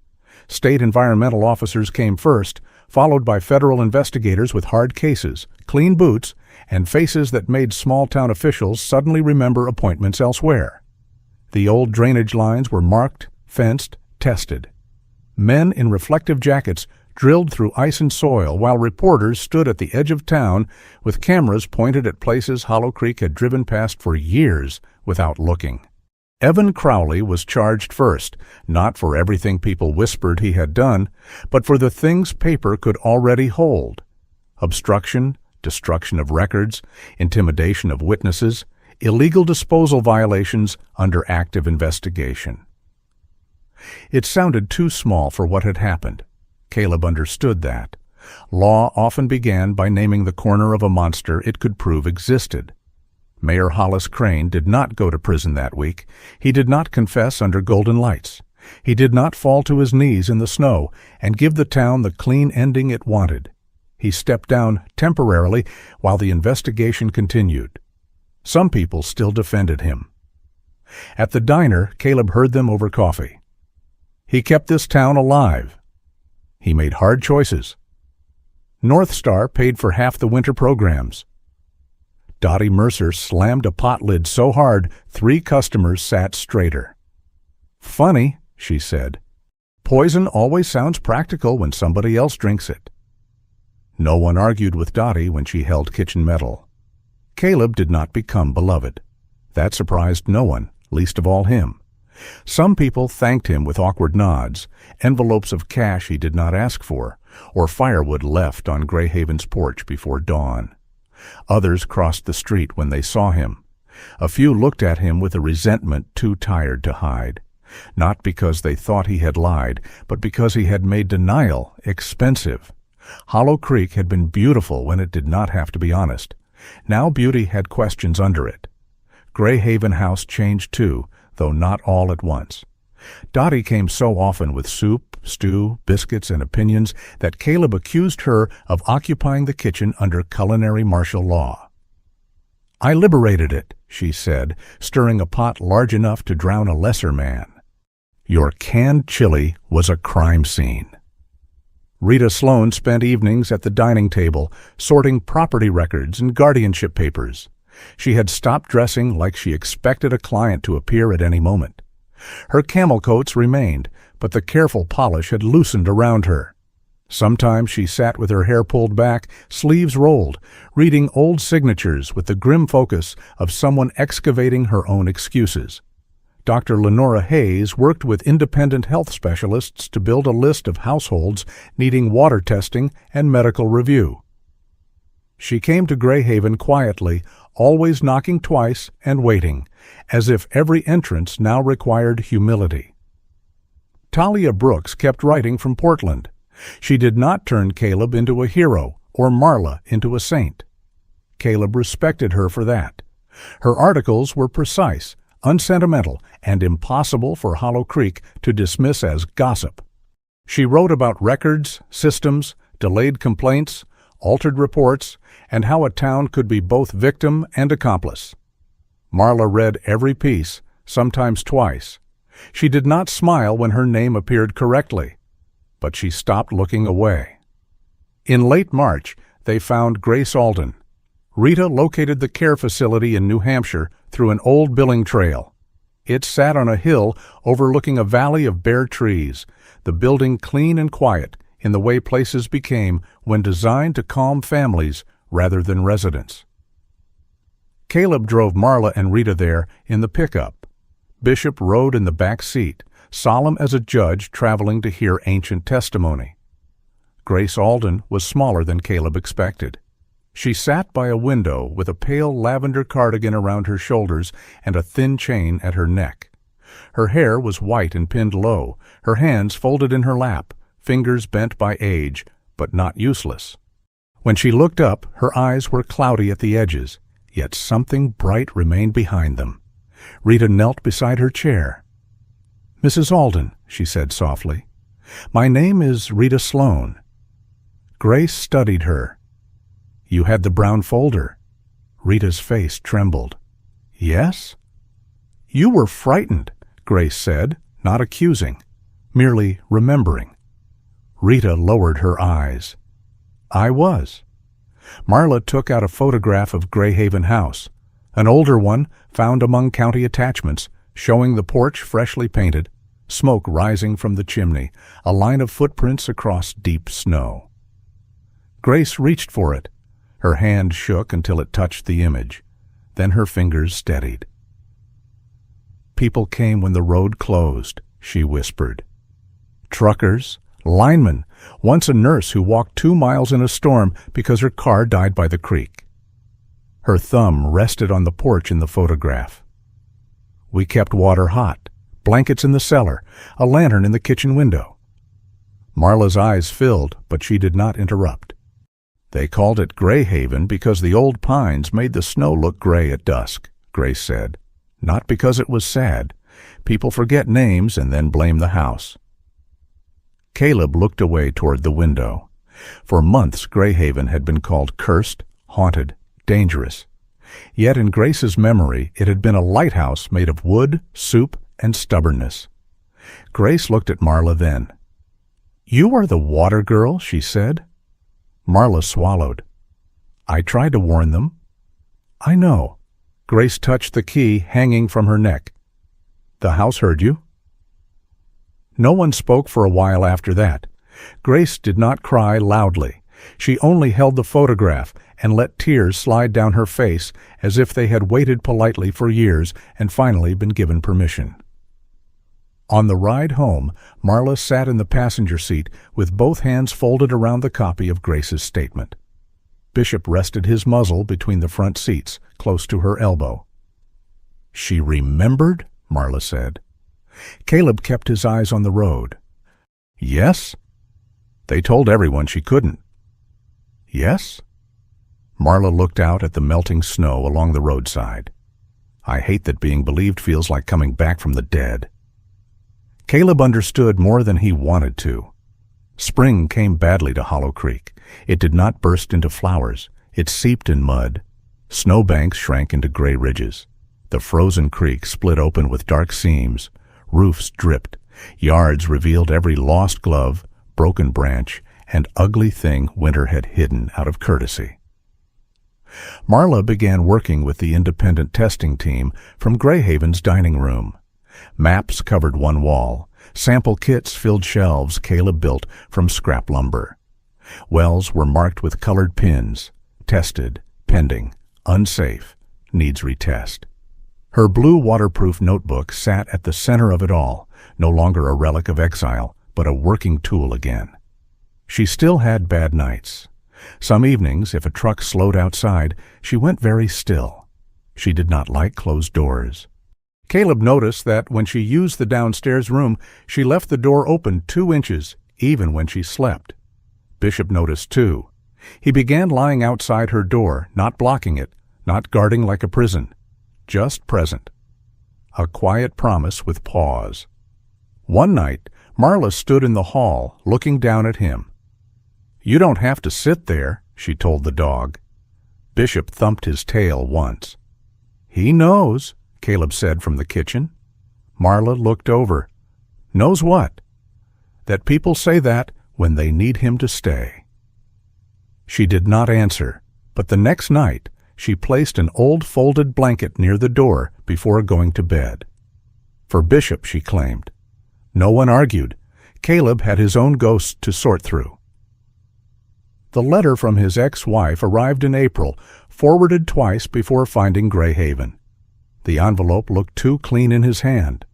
State environmental officers came first, followed by federal investigators with hard cases, clean boots, and faces that made small-town officials suddenly remember appointments elsewhere. The old drainage lines were marked, fenced, tested. Men in reflective jackets drilled through ice and soil while reporters stood at the edge of town with cameras pointed at places Hollow Creek had driven past for years without looking. Evan Crowley was charged first, not for everything people whispered he had done, but for the things paper could already hold. obstruction, destruction of records, intimidation of witnesses, illegal disposal violations under active investigation. It sounded too small for what had happened. Caleb understood that. Law often began by naming the corner of a monster it could prove existed. Mayor Hollis Crane did not go to prison that week. He did not confess under golden lights. He did not fall to his knees in the snow and give the town the clean ending it wanted. He stepped down temporarily while the investigation continued. Some people still defended him. At the diner, Caleb heard them over coffee. He kept this town alive. He made hard choices. North Star paid for half the winter programs. Dottie Mercer slammed a pot lid so hard 3 customers sat straighter. "Funny," she said. "Poison always sounds practical when somebody else drinks it." No one argued with Dottie when she held kitchen metal. Caleb did not become beloved. That surprised no one, least of all him. Some people thanked him with awkward nods, envelopes of cash he did not ask for, or firewood left on Greyhaven's porch before dawn. Others crossed the street when they saw him. A few looked at him with a resentment too tired to hide, not because they thought he had lied, but because he had made denial expensive. Hollow Creek had been beautiful when it did not have to be honest. Now beauty had questions under it. Greyhaven House changed too, though not all at once. Dottie came so often with soup, stew, biscuits, and opinions that Caleb accused her of occupying the kitchen under culinary martial law. "I liberated it," she said, stirring a pot large enough to drown a lesser man. "Your canned chili was a crime scene." Rita Sloane spent evenings at the dining table, sorting property records and guardianship papers. She had stopped dressing like she expected a client to appear at any moment. Her camel coats remained, but the careful polish had loosened around her. Sometimes she sat with her hair pulled back, sleeves rolled, reading old signatures with the grim focus of someone excavating her own excuses. Dr. Lenora Hayes worked with independent health specialists to build a list of households needing water testing and medical review. She came to Greyhaven quietly, always knocking twice and waiting, as if every entrance now required humility. Talia Brooks kept writing from Portland. She did not turn Caleb into a hero or Marla into a saint. Caleb respected her for that. Her articles were precise, unsentimental, and impossible for Hollow Creek to dismiss as gossip. She wrote about records, systems, delayed complaints, altered reports, and how a town could be both victim and accomplice. Marla read every piece, sometimes twice. She did not smile when her name appeared correctly, but she stopped looking away. In late March, they found Grace Alden. Rita located the care facility in New Hampshire through an old billing trail. It sat on a hill overlooking a valley of bare trees, the building clean and quiet in the way places became when designed to calm families rather than residents. Caleb drove Marla and Rita there in the pickup. Bishop rode in the back seat, solemn as a judge traveling to hear ancient testimony. Grace Alden was smaller than Caleb expected. She sat by a window with a pale lavender cardigan around her shoulders and a thin chain at her neck. Her hair was white and pinned low, her hands folded in her lap, fingers bent by age, but not useless. When she looked up, her eyes were cloudy at the edges, yet something bright remained behind them. Rita knelt beside her chair. "Mrs. Alden," she said softly, "my name is Rita Sloane." Grace studied her. "You had the brown folder." Rita's face trembled. "Yes?" "You were frightened," Grace said, not accusing, merely remembering. Rita lowered her eyes. "I was." Marla took out a photograph of Greyhaven House, an older one found among county attachments, showing the porch freshly painted, smoke rising from the chimney, a line of footprints across deep snow. Grace reached for it. Her hand shook until it touched the image. Then her fingers steadied. "People came when the road closed," she whispered. "Truckers, linemen, Once a nurse who walked 2 miles in a storm because her car died by the creek. Her thumb rested on the porch in the photograph. We kept water hot, blankets in the cellar, a lantern in the kitchen window. Marla's eyes filled, but she did not interrupt. They called it Gray Haven because the old pines made the snow look gray at dusk, Grace said. Not because it was sad. People forget names and then blame the house. Caleb looked away toward the window. For months, Gray Haven had been called cursed, haunted, dangerous. Yet in Grace's memory, it had been a lighthouse made of wood, soup, and stubbornness. Grace looked at Marla then. "You are the water girl," she said. Marla swallowed. "I tried to warn them." "I know." Grace touched the key hanging from her neck. "The house heard you." No one spoke for a while after that. Grace did not cry loudly. She only held the photograph and let tears slide down her face as if they had waited politely for years and finally been given permission. On the ride home, Marla sat in the passenger seat with both hands folded around the copy of Grace's statement. Bishop rested his muzzle between the front seats, close to her elbow. "She remembered?" Marla said. Caleb kept his eyes on the road. "Yes?" "They told everyone she couldn't." "Yes?" Marla looked out at the melting snow along the roadside. "I hate that being believed feels like coming back from the dead." Caleb understood more than he wanted to. Spring came badly to Hollow Creek. It did not burst into flowers. It seeped in mud. Snowbanks shrank into gray ridges. The frozen creek split open with dark seams. Roofs dripped. Yards revealed every lost glove, broken branch, and ugly thing winter had hidden out of courtesy. Marla began working with the independent testing team from Gray Haven's dining room. Maps covered one wall. Sample kits filled shelves Caleb built from scrap lumber. Wells were marked with colored pins. Tested, pending, unsafe, needs retest. Her blue waterproof notebook sat at the center of it all, no longer a relic of exile, but a working tool again. She still had bad nights. Some evenings, if a truck slowed outside, she went very still. She did not like closed doors. Caleb noticed that when she used the downstairs room, she left the door open 2 inches, even when she slept. Bishop noticed too. He began lying outside her door, not blocking it, not guarding like a prison, just present. A quiet promise with pause. One night, Marla stood in the hall, looking down at him. "You don't have to sit there," she told the dog. Bishop thumped his tail once. "He knows," Caleb said from the kitchen. Marla looked over. "Knows what?" "That people say that when they need him to stay." She did not answer, but the next night she placed an old folded blanket near the door before going to bed. For Bishop, she claimed. No one argued. Caleb had his own ghosts to sort through. The letter from his ex-wife arrived in April, forwarded twice before finding Gray Haven. The envelope looked too clean in his hand.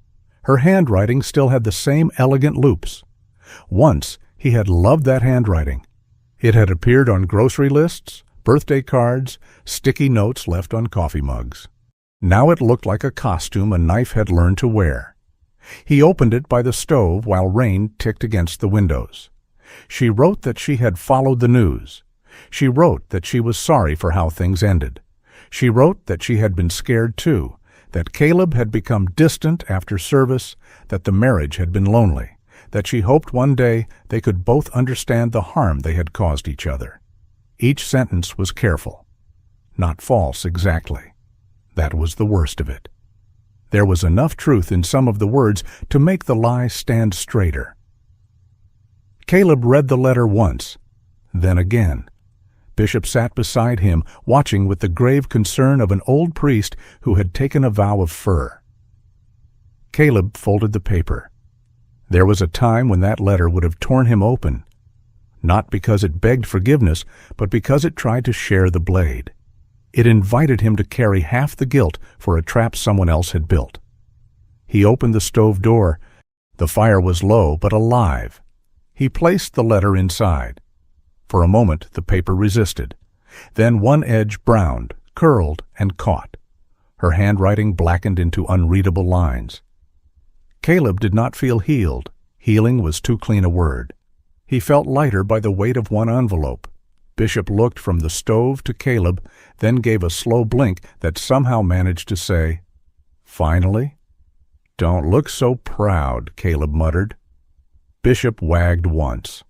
Her handwriting still had the same elegant loops. Once he had loved that handwriting. It had appeared on grocery lists, birthday cards, sticky notes left on coffee mugs. Now it looked like a costume a knife had learned to wear. He opened it by the stove while rain ticked against the windows. She wrote that she had followed the news. She wrote that she was sorry for how things ended. She wrote that she had been scared too, that Caleb had become distant after service, that the marriage had been lonely, that she hoped one day they could both understand the harm they had caused each other. Each sentence was careful. Not false exactly. That was the worst of it. There was enough truth in some of the words to make the lie stand straighter. Caleb read the letter once, then again. Bishop sat beside him, watching with the grave concern of an old priest who had taken a vow of fur. Caleb folded the paper. There was a time when that letter would have torn him open, not because it begged forgiveness, but because it tried to share the blade. It invited him to carry half the guilt for a trap someone else had built. He opened the stove door. The fire was low but alive. He placed the letter inside. For a moment the paper resisted. Then one edge browned, curled, and caught. Her handwriting blackened into unreadable lines. Caleb did not feel healed. Healing was too clean a word. He felt lighter by the weight of one envelope. Bishop looked from the stove to Caleb, then gave a slow blink that somehow managed to say, "Finally?" "Don't look so proud," Caleb muttered. Bishop wagged once.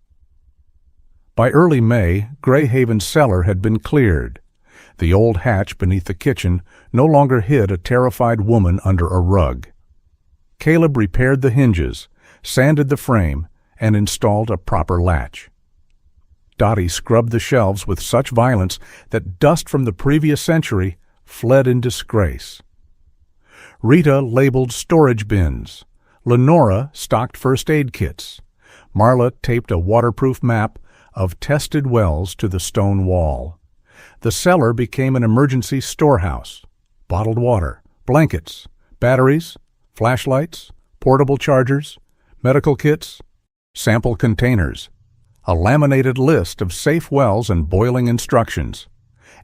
By early May, Grey Haven's cellar had been cleared. The old hatch beneath the kitchen no longer hid a terrified woman under a rug. Caleb repaired the hinges, sanded the frame, and installed a proper latch. Dottie scrubbed the shelves with such violence that dust from the previous century fled in disgrace. Rita labeled storage bins. Lenora stocked first aid kits. Marla taped a waterproof map of tested wells to the stone wall. The cellar became an emergency storehouse. Bottled water, blankets, batteries, flashlights, portable chargers, medical kits, sample containers, a laminated list of safe wells and boiling instructions,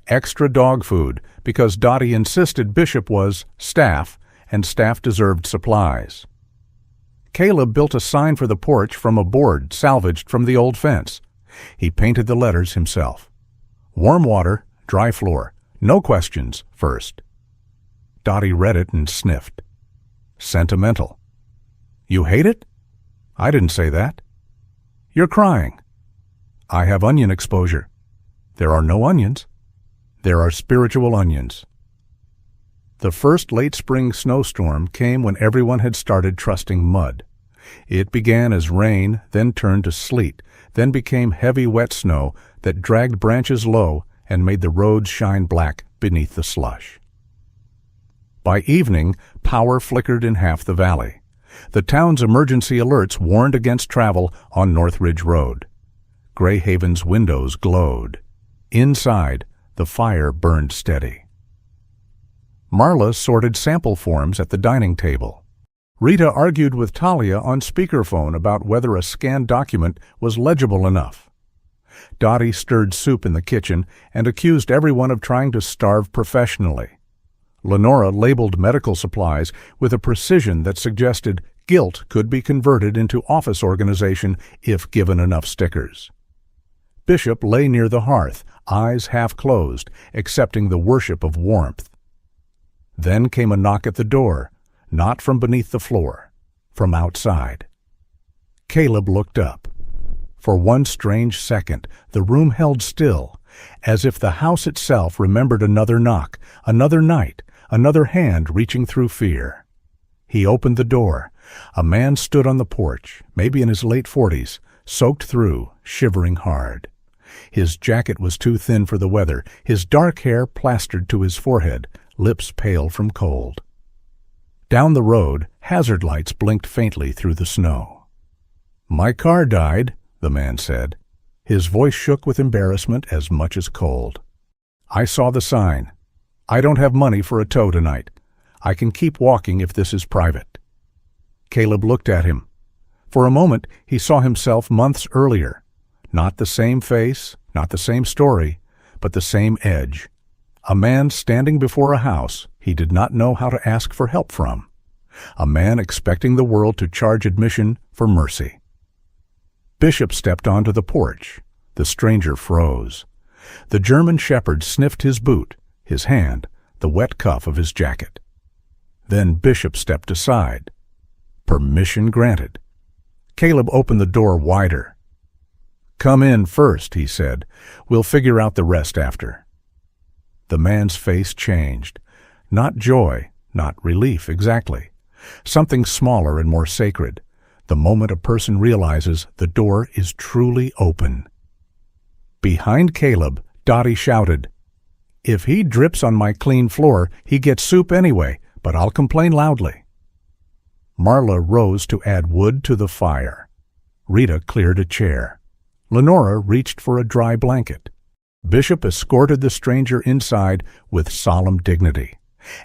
extra dog food because Dottie insisted Bishop was staff and staff deserved supplies. Caleb built a sign for the porch from a board salvaged from the old fence. He painted the letters himself. Warm water, dry floor, no questions first. Dottie read it and sniffed. Sentimental. You hate it? I didn't say that. You're crying. I have onion exposure. There are no onions. There are spiritual onions. The first late spring snowstorm came when everyone had started trusting mud. It began as rain, then turned to sleet, then became heavy wet snow that dragged branches low and made the roads shine black beneath the slush. By evening, power flickered in half the valley. The town's emergency alerts warned against travel on Northridge Road. Grey Haven's windows glowed. Inside, the fire burned steady. Marla sorted sample forms at the dining table. Rita argued with Talia on speakerphone about whether a scanned document was legible enough. Dottie stirred soup in the kitchen and accused everyone of trying to starve professionally. Lenora labeled medical supplies with a precision that suggested guilt could be converted into office organization if given enough stickers. Bishop lay near the hearth, eyes half closed, accepting the worship of warmth. Then came a knock at the door, not from beneath the floor, from outside. Caleb looked up. For one strange second, the room held still, as if the house itself remembered another knock, another night, another hand reaching through fear. He opened the door. A man stood on the porch, maybe in his late 40s, soaked through, shivering hard. His jacket was too thin for the weather, his dark hair plastered to his forehead, lips pale from cold. Down the road, hazard lights blinked faintly through the snow. "My car died," the man said. His voice shook with embarrassment as much as cold. "I saw the sign. I don't have money for a tow tonight. I can keep walking if this is private." Caleb looked at him. For a moment, he saw himself months earlier. Not the same face, not the same story, but the same edge. A man standing before a house he did not know how to ask for help from. A man expecting the world to charge admission for mercy. Bishop stepped onto the porch. The stranger froze. The German shepherd sniffed his boot, his hand, the wet cuff of his jacket. Then Bishop stepped aside. Permission granted. Caleb opened the door wider. "Come in first," he said. "We'll figure out the rest after." The man's face changed. Not joy, not relief exactly. Something smaller and more sacred. The moment a person realizes the door is truly open. Behind Caleb, Dottie shouted, "If he drips on my clean floor, he gets soup anyway, but I'll complain loudly." Marla rose to add wood to the fire. Rita cleared a chair. Lenora reached for a dry blanket. Bishop escorted the stranger inside with solemn dignity,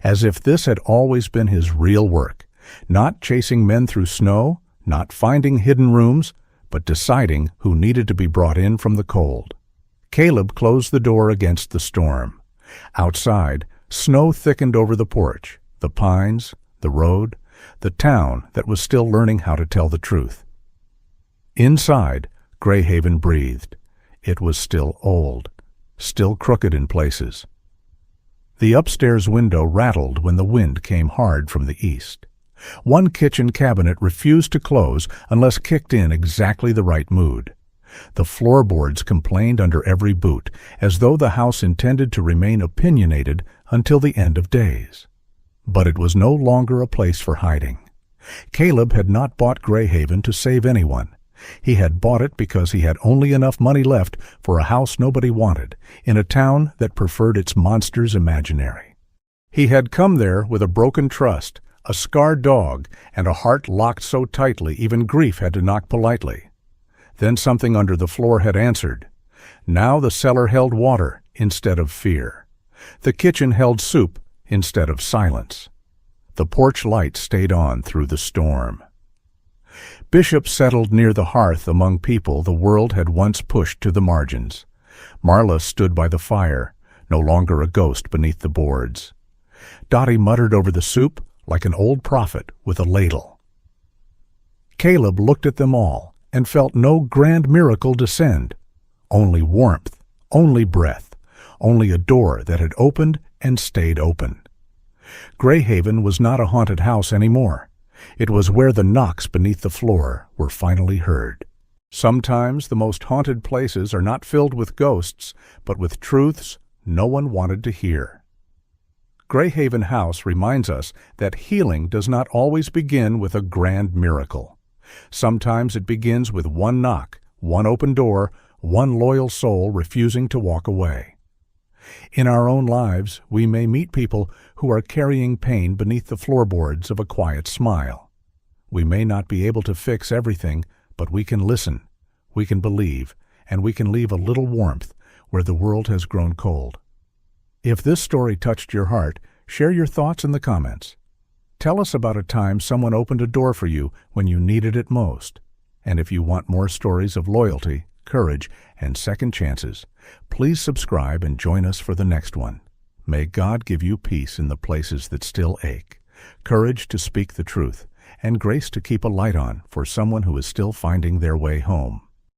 as if this had always been his real work, not chasing men through snow, not finding hidden rooms, but deciding who needed to be brought in from the cold. Caleb closed the door against the storm. Outside, snow thickened over the porch, the pines, the road, the town that was still learning how to tell the truth. Inside, Greyhaven breathed. It was still old, still crooked in places. The upstairs window rattled when the wind came hard from the east. One kitchen cabinet refused to close unless kicked in exactly the right mood. The floorboards complained under every boot, as though the house intended to remain opinionated until the end of days. But it was no longer a place for hiding. Caleb had not bought Greyhaven to save anyone. He had bought it because he had only enough money left for a house nobody wanted, in a town that preferred its monsters imaginary. He had come there with a broken trust, a scarred dog, and a heart locked so tightly even grief had to knock politely. Then something under the floor had answered. Now the cellar held water instead of fear. The kitchen held soup instead of silence. The porch light stayed on through the storm. Bishop settled near the hearth among people the world had once pushed to the margins. Marla stood by the fire, no longer a ghost beneath the boards. Dottie muttered over the soup like an old prophet with a ladle. Caleb looked at them all and felt no grand miracle descend. Only warmth, only breath, only a door that had opened and stayed open. Greyhaven was not a haunted house anymore. It was where the knocks beneath the floor were finally heard. Sometimes the most haunted places are not filled with ghosts, but with truths no one wanted to hear. Greyhaven House reminds us that healing does not always begin with a grand miracle. Sometimes it begins with one knock, one open door, one loyal soul refusing to walk away. In our own lives, we may meet people who are carrying pain beneath the floorboards of a quiet smile. We may not be able to fix everything, but we can listen, we can believe, and we can leave a little warmth where the world has grown cold. If this story touched your heart, share your thoughts in the comments. Tell us about a time someone opened a door for you when you needed it most. And if you want more stories of loyalty, courage, and second chances, please subscribe and join us for the next one. May God give you peace in the places that still ache, courage to speak the truth, and grace to keep a light on for someone who is still finding their way home.